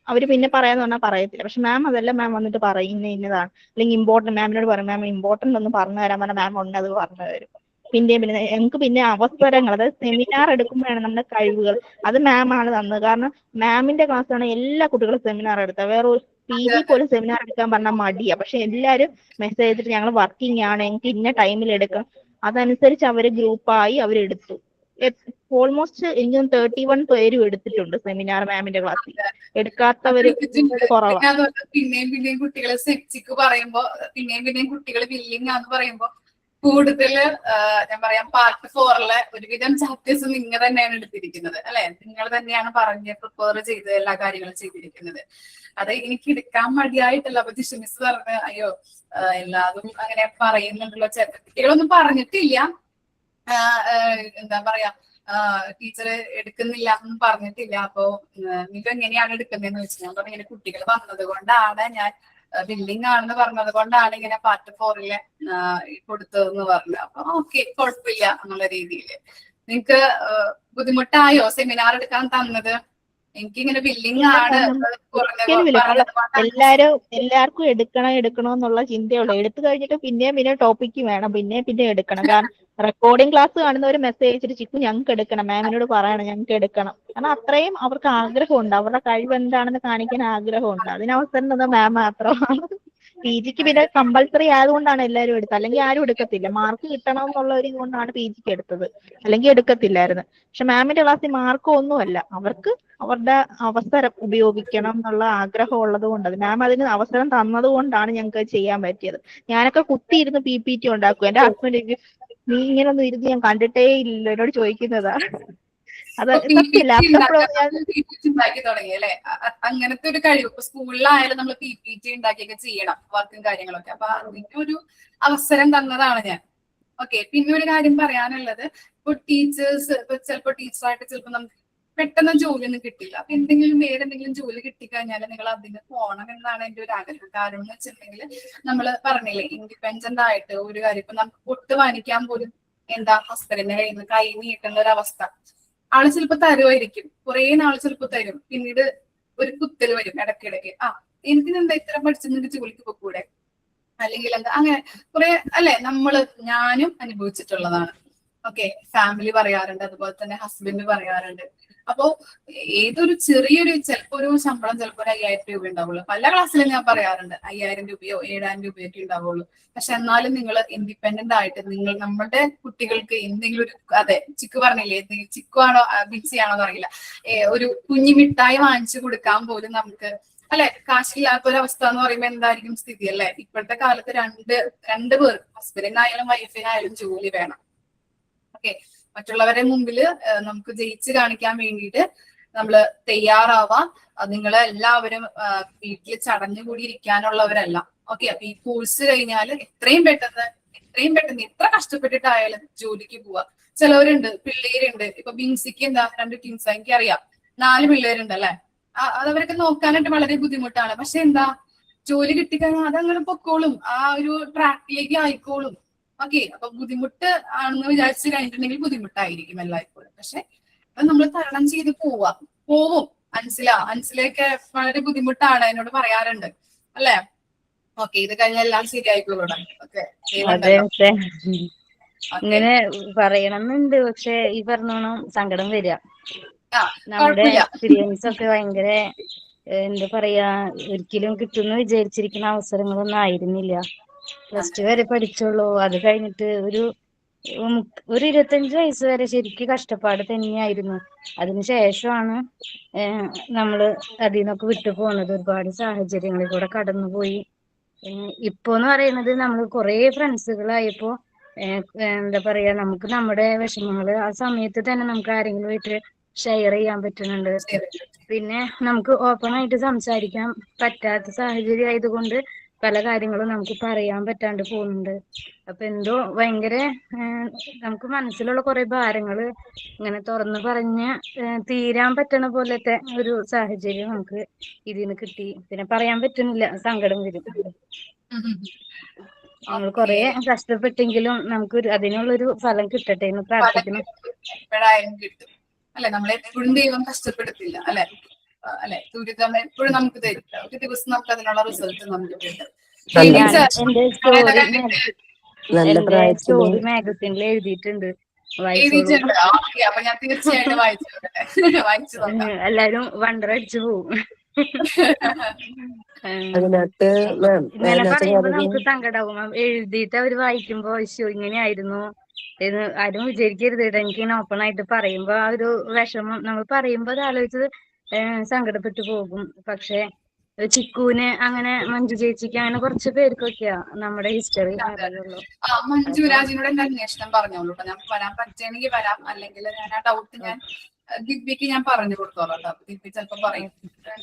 അവര് പിന്നെ പറയാന്ന് പറഞ്ഞാൽ പറയത്തില്ല. പക്ഷെ മാം അതല്ല, മാം വന്നിട്ട് പറയും ഇന്നതാണ്. അല്ലെങ്കിൽ ഇമ്പോർട്ടന്റ് മാമിനോട് പറയും മാം ഇമ്പോർട്ടന്റ് ഒന്ന് പറഞ്ഞു തരാൻ പറഞ്ഞാൽ മാം ഉണ്ടത് പറഞ്ഞു തരും. പിന്നെ ഞങ്ങൾക്ക് പിന്നെ അവസരങ്ങൾ, അതായത് സെമിനാർ എടുക്കുമ്പോഴാണ് നമ്മുടെ കഴിവുകൾ അത് മാം ആണ് തന്നത്. കാരണം മാമിന്റെ ക്ലാസ്സാണ് എല്ലാ കുട്ടികളും സെമിനാർ എടുത്തത്. വേറെ ഒരു PG പോലും സെമിനാർ എടുക്കാൻ പറഞ്ഞാൽ മടിയാ. പക്ഷെ എല്ലാവരും മെസ്സേജ് ചെയ്തിട്ട് ഞങ്ങൾ വർക്കിംഗ് ആണ്, ഞങ്ങൾക്ക് ഇന്ന ടൈമിൽ എടുക്കാം. അതനുസരിച്ച് അവര് ഗ്രൂപ്പായി അവരെടുത്തു. ഓൾമോസ്റ്റ് എനിക്ക് 31 പേരും എടുത്തിട്ടുണ്ട് സെമിനാർ മാമിന്റെ ക്ലാസ്സിൽ. എടുക്കാത്തവര് കുറവാണ്. പിന്നെയും കുട്ടികളെ സെപ്റ്റിക്ക് പറയുമ്പോ പിന്നെയും കുട്ടികൾ ബില്ലിംഗ് ആന്ന് പറയുമ്പോ കൂടുതല് ഞാൻ പറയാം പാർട്ട് 4-ലെ ഒരുവിധം ചാപ്റ്റേഴ്സ് നിങ്ങൾ തന്നെയാണ് എടുത്തിരിക്കുന്നത് അല്ലെ? നിങ്ങൾ തന്നെയാണ് പറഞ്ഞ് പ്രിപ്പയർ ചെയ്ത് എല്ലാ കാര്യങ്ങളും ചെയ്തിരിക്കുന്നത്. അത് എനിക്ക് എടുക്കാൻ മടിയായിട്ടല്ല. അപ്പൊ ജിഷ മിസ് പറഞ്ഞ് അയ്യോ എല്ലാതും അങ്ങനെ പറയുന്നുണ്ടല്ലോ. കുട്ടികളൊന്നും പറഞ്ഞിട്ടില്ല, എന്താ പറയാ ടീച്ചർ എടുക്കുന്നില്ല എന്നും പറഞ്ഞിട്ടില്ല. അപ്പൊ നിങ്ങൾക്ക് എങ്ങനെയാണ് എടുക്കുന്നതെന്ന് വെച്ചാൽ ഞാൻ പറഞ്ഞു ഇങ്ങനെ കുട്ടികൾ വന്നത് കൊണ്ടാണ്, ഞാൻ ബില്ലിംഗ് ആണെന്ന് പറഞ്ഞത് കൊണ്ടാണ് ഇങ്ങനെ പാർട്ട് 4-ലെ കൊടുത്തതെന്ന് പറഞ്ഞു. അപ്പൊ ഓക്കെ കുഴപ്പമില്ല എന്നുള്ള രീതിയിൽ. നിങ്ങക്ക് ബുദ്ധിമുട്ടായോ സെമിനാർ എടുക്കാൻ തന്നത്? എനിക്കിങ്ങനെ ബില്ലിംഗ് ആണ് എല്ലാവർക്കും എടുക്കണം എന്നുള്ള ചിന്തയുള്ളൂ. എടുത്തു കഴിഞ്ഞിട്ട് പിന്നെ ടോപ്പിക്ക് വേണം, പിന്നെ എടുക്കണം. കാരണം റെക്കോർഡിംഗ് ക്ലാസ് കാണുന്നവർ മെസ്സേജ് അയച്ചിട്ട് ചിക്കു ഞങ്ങൾക്ക് എടുക്കണം, മാമിനോട് പറയണം ഞങ്ങൾക്ക് എടുക്കണം. കാരണം അത്രയും അവർക്ക് ആഗ്രഹമുണ്ട്, അവരുടെ കഴിവ് എന്താണെന്ന് കാണിക്കാൻ ആഗ്രഹമുണ്ട്. അതിനവസരം തന്ന മാം മാത്രമാണ്. PGക്ക് പിന്നെ കമ്പൽസറി ആയതുകൊണ്ടാണ് എല്ലാവരും എടുത്തത്, അല്ലെങ്കിൽ ആരും എടുക്കത്തില്ല. മാർക്ക് കിട്ടണം എന്നുള്ള ഒരു കൊണ്ടാണ് PGക്ക് എടുത്തത്, അല്ലെങ്കിൽ എടുക്കത്തില്ലായിരുന്നു. പക്ഷെ മാമിന്റെ ക്ലാസ്സിൽ മാർക്കും ഒന്നുമല്ല, അവർക്ക് അവരുടെ അവസരം ഉപയോഗിക്കണം എന്നുള്ള ആഗ്രഹം ഉള്ളത് കൊണ്ട് മാം അതിന് അവസരം തന്നത് കൊണ്ടാണ് ഞങ്ങൾക്ക് ചെയ്യാൻ പറ്റിയത്. ഞാനൊക്കെ കുത്തിയിരുന്ന് PPT ഉണ്ടാക്കും. എന്റെ ഹസ്ബൻഡ് നീ ഇങ്ങനെ ഒന്നും ഇരുന്ന് ഞാൻ കണ്ടിട്ടേ ഇല്ല, എന്നോട് ചോദിക്കുന്നതാ. അത് സത്യമില്ല. ഉണ്ടാക്കി തുടങ്ങി അല്ലെ? അങ്ങനത്തെ ഒരു കഴിവ് ഇപ്പൊ സ്കൂളിലായാലും നമ്മൾ PPT ഉണ്ടാക്കിയൊക്കെ ചെയ്യണം, വർക്കും കാര്യങ്ങളൊക്കെ. അപ്പൊ അതിനൊരു അവസരം തന്നതാണ് ഞാൻ. ഓക്കെ, പിന്നെ ഒരു കാര്യം പറയാനുള്ളത്, ഇപ്പൊ ടീച്ചേഴ്സ് ഇപ്പൊ ചിലപ്പോ ടീച്ചറായിട്ട് ചിലപ്പോ നമുക്ക് പെട്ടെന്ന് ജോലിയൊന്നും കിട്ടില്ല. അപ്പൊ വേറെ എന്തെങ്കിലും ജോലി കിട്ടിക്കഴിഞ്ഞാൽ നിങ്ങൾ അതിന് പോകണം എന്നാണ് എന്റെ ഒരു ആഗ്രഹം. കാരണം എന്ന് വെച്ചിട്ടുണ്ടെങ്കിൽ നമ്മള് പറഞ്ഞില്ലേ ഇൻഡിപെൻഡന്റ് ആയിട്ട് ഒരു കാര്യം ഇപ്പൊ നമുക്ക് പൊട്ട് വാങ്ങിക്കാൻ പോലും എന്താ ഹസ്ബൻഡിന്റെ കയ്യിൽ നിന്ന് കൈ നീട്ടുന്ന ഒരു അവസ്ഥ. ആള് ചിലപ്പോ തരുമായിരിക്കും, കുറെ നാള് ചിലപ്പോ തരും, പിന്നീട് ഒരു കുത്തൽ വരും ഇടയ്ക്കിടയ്ക്ക്. എന്തിനെന്താ ഇത്ര പഠിച്ചിട്ട് ജോലിക്ക് പോകൂടെ, അല്ലെങ്കിൽ എന്താ അങ്ങനെ കുറെ അല്ലെ ഞാനും അനുഭവിച്ചിട്ടുള്ളതാണ്. ഓക്കെ, ഫാമിലി പറയാറുണ്ട്, അതുപോലെ തന്നെ ഹസ്ബൻഡ് പറയാറുണ്ട്. അപ്പോ ഏതൊരു ചെറിയൊരു ചിലപ്പോ ഒരു ശമ്പളം ചിലപ്പോ ഒരു 5000 രൂപ ഉണ്ടാവുള്ളൂ. പല ക്ലാസ്സിലും ഞാൻ പറയാറുണ്ട് 5000 രൂപയോ 7000 രൂപയൊക്കെ ഉണ്ടാവുള്ളൂ. പക്ഷെ എന്നാലും നിങ്ങൾ ഇൻഡിപെൻഡന്റ് ആയിട്ട് നമ്മുടെ കുട്ടികൾക്ക് എന്തെങ്കിലും ഒരു, അതെ ചിക്കു പറഞ്ഞില്ലേ, ചിക്കു ആണോ ബിച്ചിയാണോന്ന് അറിയില്ല, ഒരു കുഞ്ഞി മിഠായി വാങ്ങിച്ചു കൊടുക്കാൻ പോലും നമുക്ക് അല്ലെ കാശില്ലാത്തൊരവസ്ഥ എന്ന് പറയുമ്പോൾ എന്തായിരിക്കും സ്ഥിതി അല്ലെ? ഇപ്പോഴത്തെ കാലത്ത് രണ്ട് പേർ ഹസ്ബൻഡിനായാലും വൈഫിനായാലും ജോലി വേണം. ഓക്കെ, മറ്റുള്ളവരുടെ മുമ്പിൽ നമുക്ക് ജയിച്ച് കാണിക്കാൻ വേണ്ടിയിട്ട് നമ്മള് തയ്യാറാവാം. നിങ്ങൾ എല്ലാവരും വീട്ടിൽ ചടഞ്ഞുകൂടി ഇരിക്കാനുള്ളവരല്ല. ഓക്കെ, അപ്പൊ ഈ കോഴ്സ് കഴിഞ്ഞാൽ എത്രയും പെട്ടെന്ന് എത്ര കഷ്ടപ്പെട്ടിട്ടായാലും ജോലിക്ക് പോവാ. ചിലവരുണ്ട്, പിള്ളേരുണ്ട്. ഇപ്പൊ ബിൻസിക്ക് എന്താ 2 ടീംസ് എനിക്കറിയാം, 4 പിള്ളേരുണ്ട് അല്ലെ? അതവരൊക്കെ നോക്കാനായിട്ട് വളരെ ബുദ്ധിമുട്ടാണ്. പക്ഷെ എന്താ ജോലി കിട്ടിക്കഴിഞ്ഞാൽ അതങ്ങനെ പൊക്കോളും, ആ ഒരു ട്രാക്കിലേക്ക് ആയിക്കോളും. ഓക്കെ, അപ്പൊ ബുദ്ധിമുട്ട് ആണെന്ന് വിചാരിച്ചു കഴിഞ്ഞിട്ടുണ്ടെങ്കിൽ ബുദ്ധിമുട്ടായിരിക്കും എല്ലായ്പ്പോഴും. പക്ഷെ അത് നമ്മൾ തരണം ചെയ്ത് പോവും. അൻസിലൊക്കെ വളരെ ബുദ്ധിമുട്ടാണ്, എന്നോട് പറയാറുണ്ട് അല്ലെ? ഓക്കെ, ഇത് കഴിഞ്ഞാൽ എല്ലാം ശരിയായിക്കോളൂടെ? ഓക്കെ, ഇങ്ങനെ പറയണമെന്നുണ്ട്, പക്ഷെ ഈ പറഞ്ഞോണം സങ്കടം വരിക. ആ നമ്മുടെ കുഴപ്പമില്ല. എക്സ്പീരിയൻസ് ഒക്കെ ഭയങ്കര എന്താ പറയാ, ഒരിക്കലും കിട്ടുമെന്ന് വിചാരിച്ചിരിക്കുന്ന അവസരങ്ങളൊന്നും ആയിരുന്നില്ല. പ്ലസ് ടു വരെ പഠിച്ചുള്ളൂ. അത് കഴിഞ്ഞിട്ട് ഒരു 25 വയസ്സ് വരെ ശരിക്കും കഷ്ടപ്പാട് തന്നെയായിരുന്നു. അതിനുശേഷമാണ് നമ്മള് അതിൽ നിന്നൊക്കെ വിട്ടു പോകുന്നത്. ഒരുപാട് സാഹചര്യങ്ങളിൽ കൂടെ കടന്നുപോയി. ഇപ്പോന്ന് പറയുന്നത് നമ്മൾ കുറേ ഫ്രണ്ട്സുകളായപ്പോ എന്താ പറയാ, നമുക്ക് നമ്മുടെ വിഷമങ്ങള് ആ സമയത്ത് തന്നെ നമുക്ക് ആരെങ്കിലും ഷെയർ ചെയ്യാൻ പറ്റുന്നുണ്ട്. പിന്നെ നമുക്ക് ഓപ്പൺ ആയിട്ട് സംസാരിക്കാൻ പറ്റാത്ത സാഹചര്യം ആയതുകൊണ്ട് പല കാര്യങ്ങളും നമുക്ക് പറയാൻ പറ്റാണ്ട് പോകുന്നുണ്ട്. അപ്പൊ എന്തോ ഭയങ്കര നമുക്ക് മനസ്സിലുള്ള കുറെ ഭാരങ്ങള് ഇങ്ങനെ തുറന്നു പറഞ്ഞ് തീരാൻ പറ്റണ പോലത്തെ ഒരു സാഹചര്യം നമുക്ക് ഇതിന്ന് കിട്ടി. പിന്നെ പറയാൻ പറ്റുന്നില്ല, സങ്കടം വരും. നമ്മൾ ഓക്കെ. കുറെ കഷ്ടപ്പെട്ടെങ്കിലും നമുക്ക് അതിനുള്ളൊരു ഫലം കിട്ടട്ടെ എന്ന് പ്രാർത്ഥിക്കണം. എപ്പോഴായാലും കിട്ടും അല്ലെ. നമ്മളെ എപ്പോഴും ദൈവം കഷ്ടപ്പെടുത്തില്ല അല്ലെ. അല്ലെ, ദുരിതം എപ്പോഴും നമുക്ക് തരില്ല. ഒരു ദിവസം നമുക്ക് അതിനുള്ള റിസൾട്ട് നമുക്ക് കിട്ടും. ഞാൻ എന്റെ പ്രായത്തില് സ്റ്റോറി മാഗസിനിൽ എഴുതിയിട്ടുണ്ട്, വായിച്ചോളൂ. എഴുതിയിട്ടുണ്ട്. ഓക്കെ, അപ്പൊ ഞാൻ തീർച്ചയായിട്ടും വായിച്ചു നോക്കാം. എല്ലാരും വണ്ടർ അടിച്ചു പോവും. അതിനകത്ത് മാം ഇങ്ങനെ അതിനകത്ത് പറയുമ്പോ വളരെ നമുക്ക് സങ്കടാവും. എഴുതിയിട്ട് അവര് വായിക്കുമ്പോ ഇങ്ങനെയായിരുന്നു എന്ന് ആരും വിചാരിക്കരുത് കേട്ടോ. എനിക്ക് ഇങ്ങനെ ഓപ്പൺ ആയിട്ട് പറയുമ്പോ ആ ഒരു വിഷമം നമ്മൾ പറയുമ്പോ അത് ആലോചിച്ച് സങ്കടപ്പെട്ടു പോകും. പക്ഷെ ചിക്കൂന് അങ്ങനെ മഞ്ജു ചേച്ചിക്ക് അങ്ങനെ കുറച്ച് പേർക്കൊക്കെയാ നമ്മുടെ ഹിസ്റ്ററി അറിയുള്ളൂ. മഞ്ജു രാജിനോട് എന്റെ അന്വേഷണം പറഞ്ഞോളൂ. ഞാൻ വരാൻ പറ്റുകയാണെങ്കിൽ വരാം, അല്ലെങ്കിൽ ഞാൻ ആ ഡൗട്ട് ഞാൻ ദിവ്യക്ക് ഞാൻ പറഞ്ഞു കൊടുത്തോളാം കേട്ടോ. ദിവ്യ ചിലപ്പോൾ പറയും,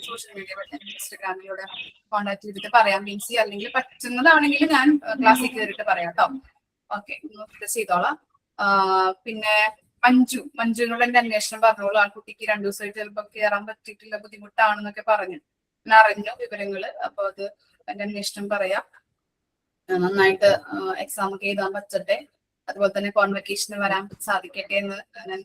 സോഷ്യൽ മീഡിയ ഇൻസ്റ്റഗ്രാമിലൂടെ കോണ്ടാക്ട് ചെയ്തിട്ട് പറയാം. മീൻസ് അല്ലെങ്കിൽ പറ്റുന്നതാണെങ്കിൽ ഞാൻ ക്ലാസ്സിൽ കയറിയിട്ട് പറയാം കേട്ടോ. ഓക്കെ, ചെയ്തോളാം. പിന്നെ മഞ്ജുവിനോട് എന്റെ അന്വേഷണം പറഞ്ഞോളൂ. ആ കുട്ടിക്ക് 2 ദിവസമായിട്ട് ചിലപ്പോൾ കയറാൻ പറ്റിയിട്ടില്ല, ബുദ്ധിമുട്ടാണെന്നൊക്കെ പറഞ്ഞു. ഞാൻ അറിഞ്ഞു വിവരങ്ങള്. അപ്പൊ അത് എന്റെ അന്വേഷണം പറയാം. നന്നായിട്ട് എക്സാം ഒക്കെ എഴുതാൻ പറ്റട്ടെ, അതുപോലെ തന്നെ കോൺവെക്കേഷന് വരാൻ സാധിക്കട്ടെ എന്ന് ഞാൻ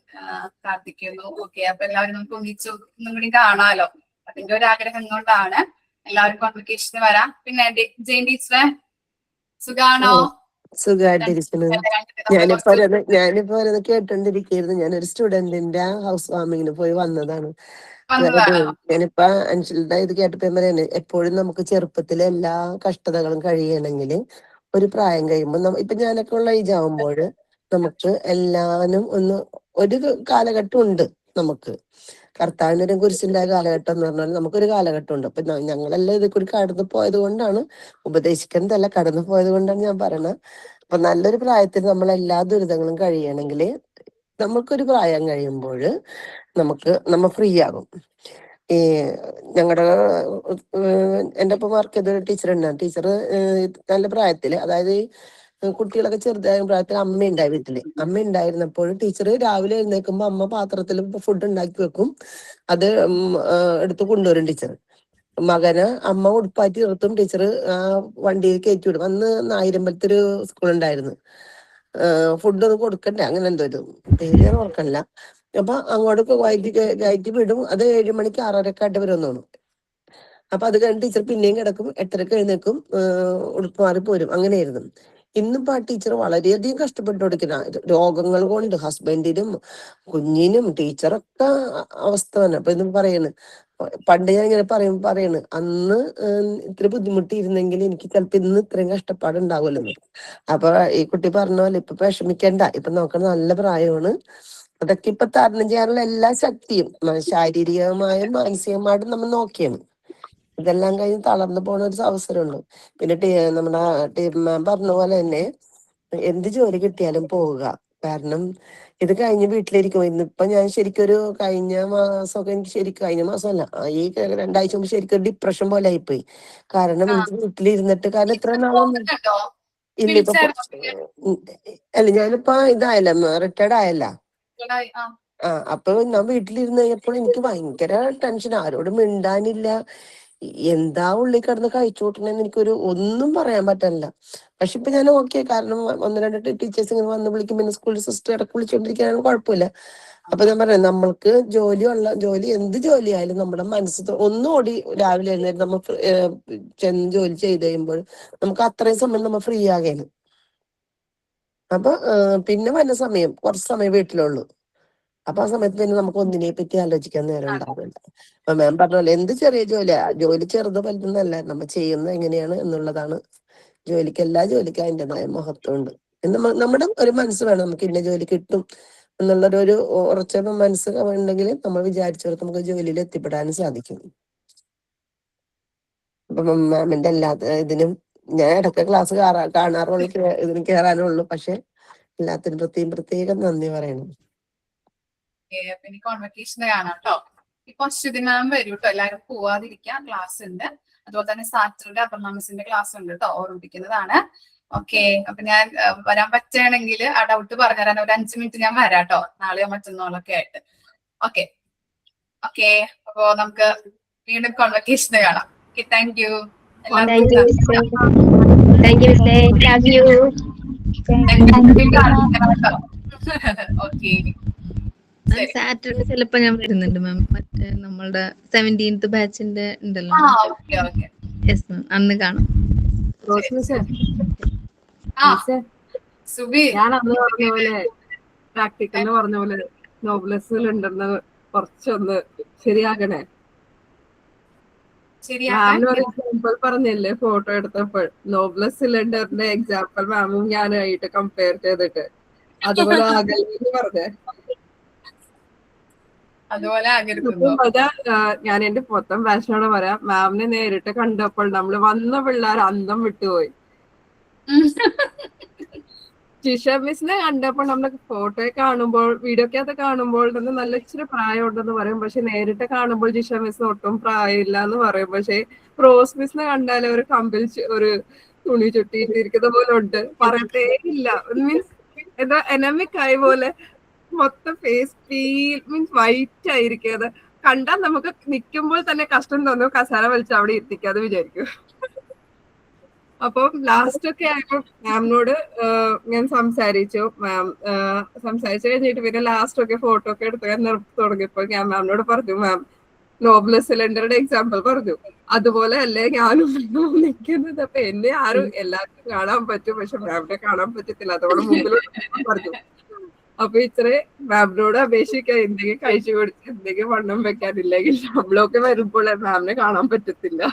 പ്രാർത്ഥിക്കുന്നു. ഓക്കെ, അപ്പൊ എല്ലാവരും നമുക്ക് ഒന്നും കൂടി കാണാലോ. അതിന്റെ ഒരു ആഗ്രഹം കൊണ്ടാണ് എല്ലാവരും കോൺവെക്കേഷന് വരാം. പിന്നെ ജെയിൻ ടീച്ചറെ സുഖാണോ? സുഖമായിട്ടിരിക്കുന്നു. ഞാനിപ്പോ ഓരോന്ന് കേട്ടോണ്ടിരിക്കുന്നു. ഞാനൊരു സ്റ്റുഡന്റിന്റെ ഹൗസ് വാമിങ്ങിന് പോയി വന്നതാണ്. അതായത് ഞാനിപ്പോ അൻഷിലിന്റെ ഇത് കേട്ടപ്പോ പറയുന്നത്, എപ്പോഴും നമുക്ക് ചെറുപ്പത്തിലെ എല്ലാ കഷ്ടതകളും കഴിയണമെങ്കിൽ ഒരു പ്രായം കഴിയുമ്പോൾ ഇപ്പൊ ഞാനൊക്കെ ഉള്ള ഏജ് ആവുമ്പോൾ നമുക്ക് എല്ലാവരും ഒരു കാലഘട്ടം ഉണ്ട്. നമുക്ക് കർത്താവിനൊരു കുരിശിന്റെ കാലഘട്ടം എന്ന് പറഞ്ഞാൽ നമുക്കൊരു കാലഘട്ടം ഉണ്ട്. അപ്പൊ ഞങ്ങളെല്ലാം ഇത് കൂടി കടന്നു പോയത് കൊണ്ടാണ്, ഉപദേശിക്കുന്നതല്ല, കടന്നു പോയത് കൊണ്ടാണ് ഞാൻ പറയണത്. അപ്പൊ നല്ലൊരു പ്രായത്തിൽ നമ്മൾ എല്ലാ ദുരിതങ്ങളും കഴിയണമെങ്കിൽ നമുക്കൊരു പ്രായം കഴിയുമ്പോൾ നമ്മ ഫ്രീ ആകും. ഈ ഞങ്ങളുടെ എൻ്റെ ഒപ്പം വർക്ക് ചെയ്ത ടീച്ചർ ഉണ്ടാകും. ടീച്ചർ നല്ല പ്രായത്തില്, അതായത് കുട്ടികളൊക്കെ ചെറുതായ പ്രായത്തിൽ അമ്മ ഉണ്ടായി വീട്ടില്. അമ്മ ഉണ്ടായിരുന്നപ്പോൾ ടീച്ചർ രാവിലെ എഴുന്നേൽക്കുമ്പോൾ അമ്മ പാത്രത്തിൽ ഫുഡ് ഉണ്ടാക്കി വെക്കും. അത് എടുത്ത് കൊണ്ടുവരും ടീച്ചർ. മകന് അമ്മ ഉടുപ്പാറ്റി നിർത്തും. ടീച്ചർ ആ വണ്ടിയിൽ കയറ്റി വിടും. അന്ന് നായരമ്പലത്തെ ഒരു സ്കൂൾ ഉണ്ടായിരുന്നു. ഫുഡൊന്നും കൊടുക്കണ്ടേ, അങ്ങനെ എന്തോ ഒരു പേര് ഞാൻ ഓർക്കണില്ല. അപ്പൊ അങ്ങോട്ട് കയറ്റി വിടും. അത് 7 മണിക്ക് 6:30 വരുമെന്നാണ്. അപ്പൊ അത് കഴിഞ്ഞ് ടീച്ചർ പിന്നെയും കിടക്കും. 8:30 എഴുന്നേക്കും, ഉടുപ്പ് മാറി പോരും. അങ്ങനെയായിരുന്നു. ഇന്നിപ്പോ ആ ടീച്ചർ വളരെയധികം കഷ്ടപ്പെട്ടു കൊടുക്കുന്ന രോഗങ്ങൾ കൊണ്ട് ഹസ്ബൻഡിനും കുഞ്ഞിനും ടീച്ചറൊക്കെ അവസ്ഥ തന്നെ. അപ്പൊ ഇന്ന് പറയുന്നത്, പണ്ട് ഞാൻ ഇങ്ങനെ പറയണ് അന്ന് ഇത്ര ബുദ്ധിമുട്ടിയിരുന്നെങ്കിൽ എനിക്ക് ചിലപ്പോ ഇന്ന് ഇത്രയും കഷ്ടപ്പാട് ഉണ്ടാവുമല്ലോ. അപ്പൊ ഈ കുട്ടി പറഞ്ഞ പോലെ ഇപ്പൊ വിഷമിക്കണ്ട, ഇപ്പൊ നമുക്ക് നല്ല പ്രായമാണ്. അതൊക്കെ ഇപ്പൊ തരണം ചെയ്യാനുള്ള എല്ലാ ശക്തിയും ശാരീരികമായും മാനസികമായിട്ടും നമ്മൾ നോക്കിയാണ്. ഇതെല്ലാം കഴിഞ്ഞ് തളർന്നു പോണ ഒരു അവസരമുണ്ട്. പിന്നെ നമ്മുടെ മാം പറഞ്ഞ പോലെ തന്നെ എന്ത് ജോലി കിട്ടിയാലും പോവുക. കാരണം ഇത് കഴിഞ്ഞ് വീട്ടിലിരിക്കും. ഇന്നിപ്പൊ ഞാൻ ശരിക്കൊരു കഴിഞ്ഞ മാസമൊക്കെ എനിക്ക് കഴിഞ്ഞ മാസമല്ല, ഈ 2 ആഴ്ച മുമ്പ് ശരിക്കും ഡിപ്രഷൻ പോലെ ആയിപ്പോയി. കാരണം എനിക്ക് വീട്ടിലിരുന്നിട്ട്, കാരണം ഇത്ര നാളൊന്നും ഇല്ല. ഇപ്പൊ അല്ല, ഞാനിപ്പോ ഇതായല്ല, റിട്ടയർഡ് ആയല്ല. അപ്പൊ ഞാൻ വീട്ടിലിരുന്ന് കഴിഞ്ഞപ്പോൾ എനിക്ക് ഭയങ്കര ടെൻഷൻ. ആരോടും മിണ്ടാനില്ല. എന്താ ഉള്ളിൽ കിടന്ന് കഴിച്ചു കൂട്ടണെന്ന് എനിക്കൊരു ഒന്നും പറയാൻ പറ്റില്ല. പക്ഷെ ഇപ്പൊ ഞാൻ ഓക്കെ. കാരണം 1-2 ടീച്ചേഴ്സ് ഇങ്ങനെ വന്ന് വിളിക്കും. പിന്നെ സ്കൂൾ സിസ്റ്റർ ഇടയ്ക്ക് വിളിച്ചോണ്ടിരിക്കാനും കുഴപ്പമില്ല. അപ്പൊ ഞാൻ പറയാം, നമ്മൾക്ക് ജോലി എന്ത് ജോലിയായാലും നമ്മുടെ മനസ്സ് ഒന്നുകൂടി രാവിലെ എഴുന്നേറ്റ് നമ്മൾ ചെന്ന് ജോലി ചെയ്ത് കഴിയുമ്പോൾ നമുക്ക് അത്രയും സമയം നമ്മൾ ഫ്രീ ആകാനും. അപ്പൊ പിന്നെ വന്ന സമയം കുറച്ച് സമയം വീട്ടിലുള്ളൂ. അപ്പൊ ആ സമയത്ത് പിന്നെ നമുക്ക് ഒന്നിനെ പറ്റി ആലോചിക്കാൻ നേരം ഉണ്ടാവില്ല. അപ്പൊ മാം പറഞ്ഞല്ലോ, എന്ത് ചെറിയ ജോലിയാ, ജോലി ചെറുത് വലുതെന്നല്ല, നമ്മൾ ചെയ്യുന്നത് എങ്ങനെയാണ് എന്നുള്ളതാണ് ജോലിക്ക്. എല്ലാ ജോലിക്കും അതിൻ്റെതായ മഹത്വം ഉണ്ട്. നമ്മുടെ ഒരു മനസ്സ് വേണം, നമുക്ക് ഇന്ന ജോലി കിട്ടും എന്നുള്ളൊരു ഉറച്ച മനസ്സ് ഉണ്ടെങ്കിൽ നമ്മൾ വിചാരിച്ചവർക്ക് നമുക്ക് ജോലിയിൽ എത്തിപ്പെടാനും സാധിക്കും. അപ്പൊ മാമിന്റെ എല്ലാ ഇതിനും ഞാൻ ഇടയ്ക്ക് ക്ലാസ് കാണാറുള്ളൂ, ഇതിന് കയറാനുള്ളൂ. പക്ഷെ എല്ലാത്തിനും പ്രത്യേകം നന്ദി പറയണം. പിന്നെ കോൺവെക്കേഷന് കാണാം കേട്ടോ. ഇപ്പൊ അശ്വതി മാം വരും കേട്ടോ, എല്ലാവരും പോവാതിരിക്കാം, ക്ലാസ് ഉണ്ട്. അതുപോലെ തന്നെ സാറ്റർഡേ അപർണ മിസ്സിന്റെ ക്ലാസ് ഉണ്ട് കേട്ടോ, ഓർമ്മിപ്പിക്കുന്നതാണ്. ഓക്കെ, അപ്പൊ ഞാൻ വരാൻ പറ്റുകയാണെങ്കിൽ ആ ഡൗട്ട് പറഞ്ഞുതരാൻ ഒരു 5 മിനിറ്റ് ഞാൻ വരാം കേട്ടോ, നാളെയോ മറ്റന്നാളൊക്കെ ആയിട്ട്. ഓക്കെ ഓക്കെ, അപ്പോ നമുക്ക് വീണ്ടും കോൺവെക്കേഷന് കാണാം. Okay, thank you. Thank you മിസ്സേ, ലവ് യു. ഓക്കെ, സാറ്റർഡേ ചിലപ്പോ ഞാൻ വരുന്നുണ്ട് മാം, മറ്റേ നമ്മളുടെ 17th ബാച്ചിന്റെ ഉണ്ടല്ലോ. ഓക്കെ ഓക്കെ, യെസ് മാം, അന്ന് കാണാം. സുബി, ഞാൻ അന്ന് പറഞ്ഞ പോലെ പ്രാക്ടിക്കലിന് പറഞ്ഞ പോലെ നോബ്ലെസ്സിൽ ഉണ്ടെന്ന് കുറച്ചൊന്ന് ശരിയാക്കണേ. മാമിന് ഒരു എക്സാമ്പിൾ പറഞ്ഞില്ലേ ഫോട്ടോ എടുത്തപ്പോൾ, നോബ്ലെസ് സിലിണ്ടറിന്റെ എക്സാമ്പിൾ മാമും ഞാനായിട്ട് കമ്പയർ ചെയ്തിട്ട്, അതുപോലെ ആകല്ലെന്ന് പറഞ്ഞേ. അതാ ഞാൻ എന്റെ മൊത്തം ബാച്ചിനോട് പറയാം, മാമിനെ നേരിട്ട് കണ്ടപ്പോൾ നമ്മള് വന്ന പിള്ളേർ അന്തം വിട്ടുപോയി. ജിഷ മിസ്സിനെ കണ്ടപ്പോൾ നമ്മള് ഫോട്ടോയെ കാണുമ്പോൾ, വീഡിയോക്കകത്ത് കാണുമ്പോൾ തന്നെ നല്ല ഇച്ചിരി പ്രായം ഉണ്ടെന്ന് പറയും. പക്ഷെ നേരിട്ട് കാണുമ്പോൾ ജിഷ മിസ്സിന് ഒട്ടും പ്രായമില്ല എന്ന് പറയും. പക്ഷെ റോസ് മിസ്സിനെ കണ്ടാൽ ഒരു കമ്പിൽ ഒരു തുണി ചുട്ടിയിട്ടിരിക്കുന്ന പോലെ ഉണ്ട്, പറയത്തേ ഇല്ല. മീൻസ് എന്താ എനമിക് ആയ പോലെ മൊത്തം ഫേസ് മീൻസ് വൈറ്റ് ആയിരിക്കും. കണ്ടാൽ നമുക്ക് നിൽക്കുമ്പോൾ തന്നെ കഷ്ടം തോന്നും, കസാര വലിച്ച് അവിടെ എത്തിക്കാതെ വിചാരിക്കും. അപ്പൊ ലാസ്റ്റ് ഒക്കെ ആയപ്പോ മാമിനോട് ഞാൻ സംസാരിച്ചു. മാം സംസാരിച്ചു കഴിഞ്ഞിട്ട് പിന്നെ ലാസ്റ്റ് ഒക്കെ ഫോട്ടോ ഒക്കെ എടുത്ത് തുടങ്ങിയപ്പോൾ ഞാൻ മാമിനോട് പറഞ്ഞു, മാം നോബ്ലെസ് സിലിണ്ടറുടെ എക്സാമ്പിൾ പറഞ്ഞു, അതുപോലെ അല്ലേ ഞാനും നിൽക്കുന്നത്. അപ്പൊ എന്നെ ആരും എല്ലാവർക്കും കാണാൻ പറ്റും, പക്ഷെ മാമിനെ കാണാൻ പറ്റത്തില്ല, അതോടെ മുമ്പിലോട്ട് പറഞ്ഞു. അപ്പൊ ഇത്രേ മാമിനോട് അപേക്ഷിക്കാൻ, എന്തെങ്കിലും കഴിച്ചു കൊടുത്ത് എന്തെങ്കിലും വണ്ണം വെക്കാനില്ലെങ്കിൽ നമ്മളൊക്കെ വരുമ്പോൾ മാമിനെ കാണാൻ പറ്റത്തില്ല.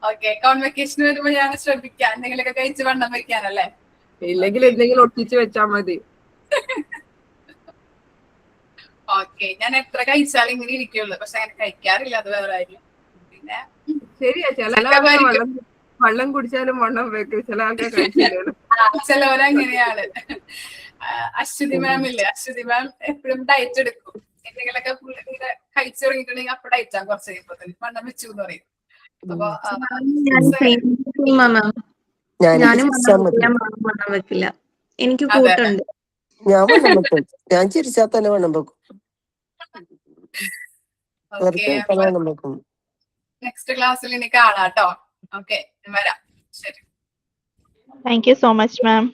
ഓക്കെ, കോൺവെക്കേഷൻ വരുമ്പോ ഞാൻ ശ്രദ്ധിക്കാം, എന്തെങ്കിലുമൊക്കെ കഴിച്ച് വണ്ണം വെക്കാനല്ലേ. ഇല്ലെങ്കിൽ എന്തെങ്കിലും ഒട്ടിച്ച് വെച്ചാൽ മതി. ഓക്കെ, ഞാൻ എത്ര കഴിച്ചാലും ഇങ്ങനെ ഇരിക്കുള്ളൂ, പക്ഷെ അങ്ങനെ കഴിക്കാറില്ല, അത് വേറെ കാര്യം. പിന്നെ ശരിയാ, ചില വെള്ളം കുടിച്ചാലും വണ്ണം വെക്കും, ചില ആൾക്കാർ കഴിച്ചില്ല. ചിലവരങ്ങനെയാണ്. അശ്വതി മാം ഇല്ലേ, അശ്വതി മാം എപ്പോഴും ഡയറ്റ് എടുക്കും. എന്തെങ്കിലുമൊക്കെ ഇങ്ങനെ കഴിച്ചു തുടങ്ങിയിട്ടുണ്ടെങ്കിൽ അപ്പൊ ഡയറ്റാ, കുറച്ച് കഴിയുമ്പോ വണ്ണം വെച്ചു എന്ന് പറയും. അപ്പൊ വണ്ണം വെക്കില്ല, എനിക്ക് കൂട്ടുണ്ട്. ഞാൻ വണ്ണം വെക്കും, ഞാൻ ചിരിച്ചാൽ തന്നെ വണ്ണം വെക്കും. നെക്സ്റ്റ് ക്ലാസ്സിൽ ഇനി കാണാട്ടോ. ഓക്കെ, വരാം. ശരി, thank you so much ma'am.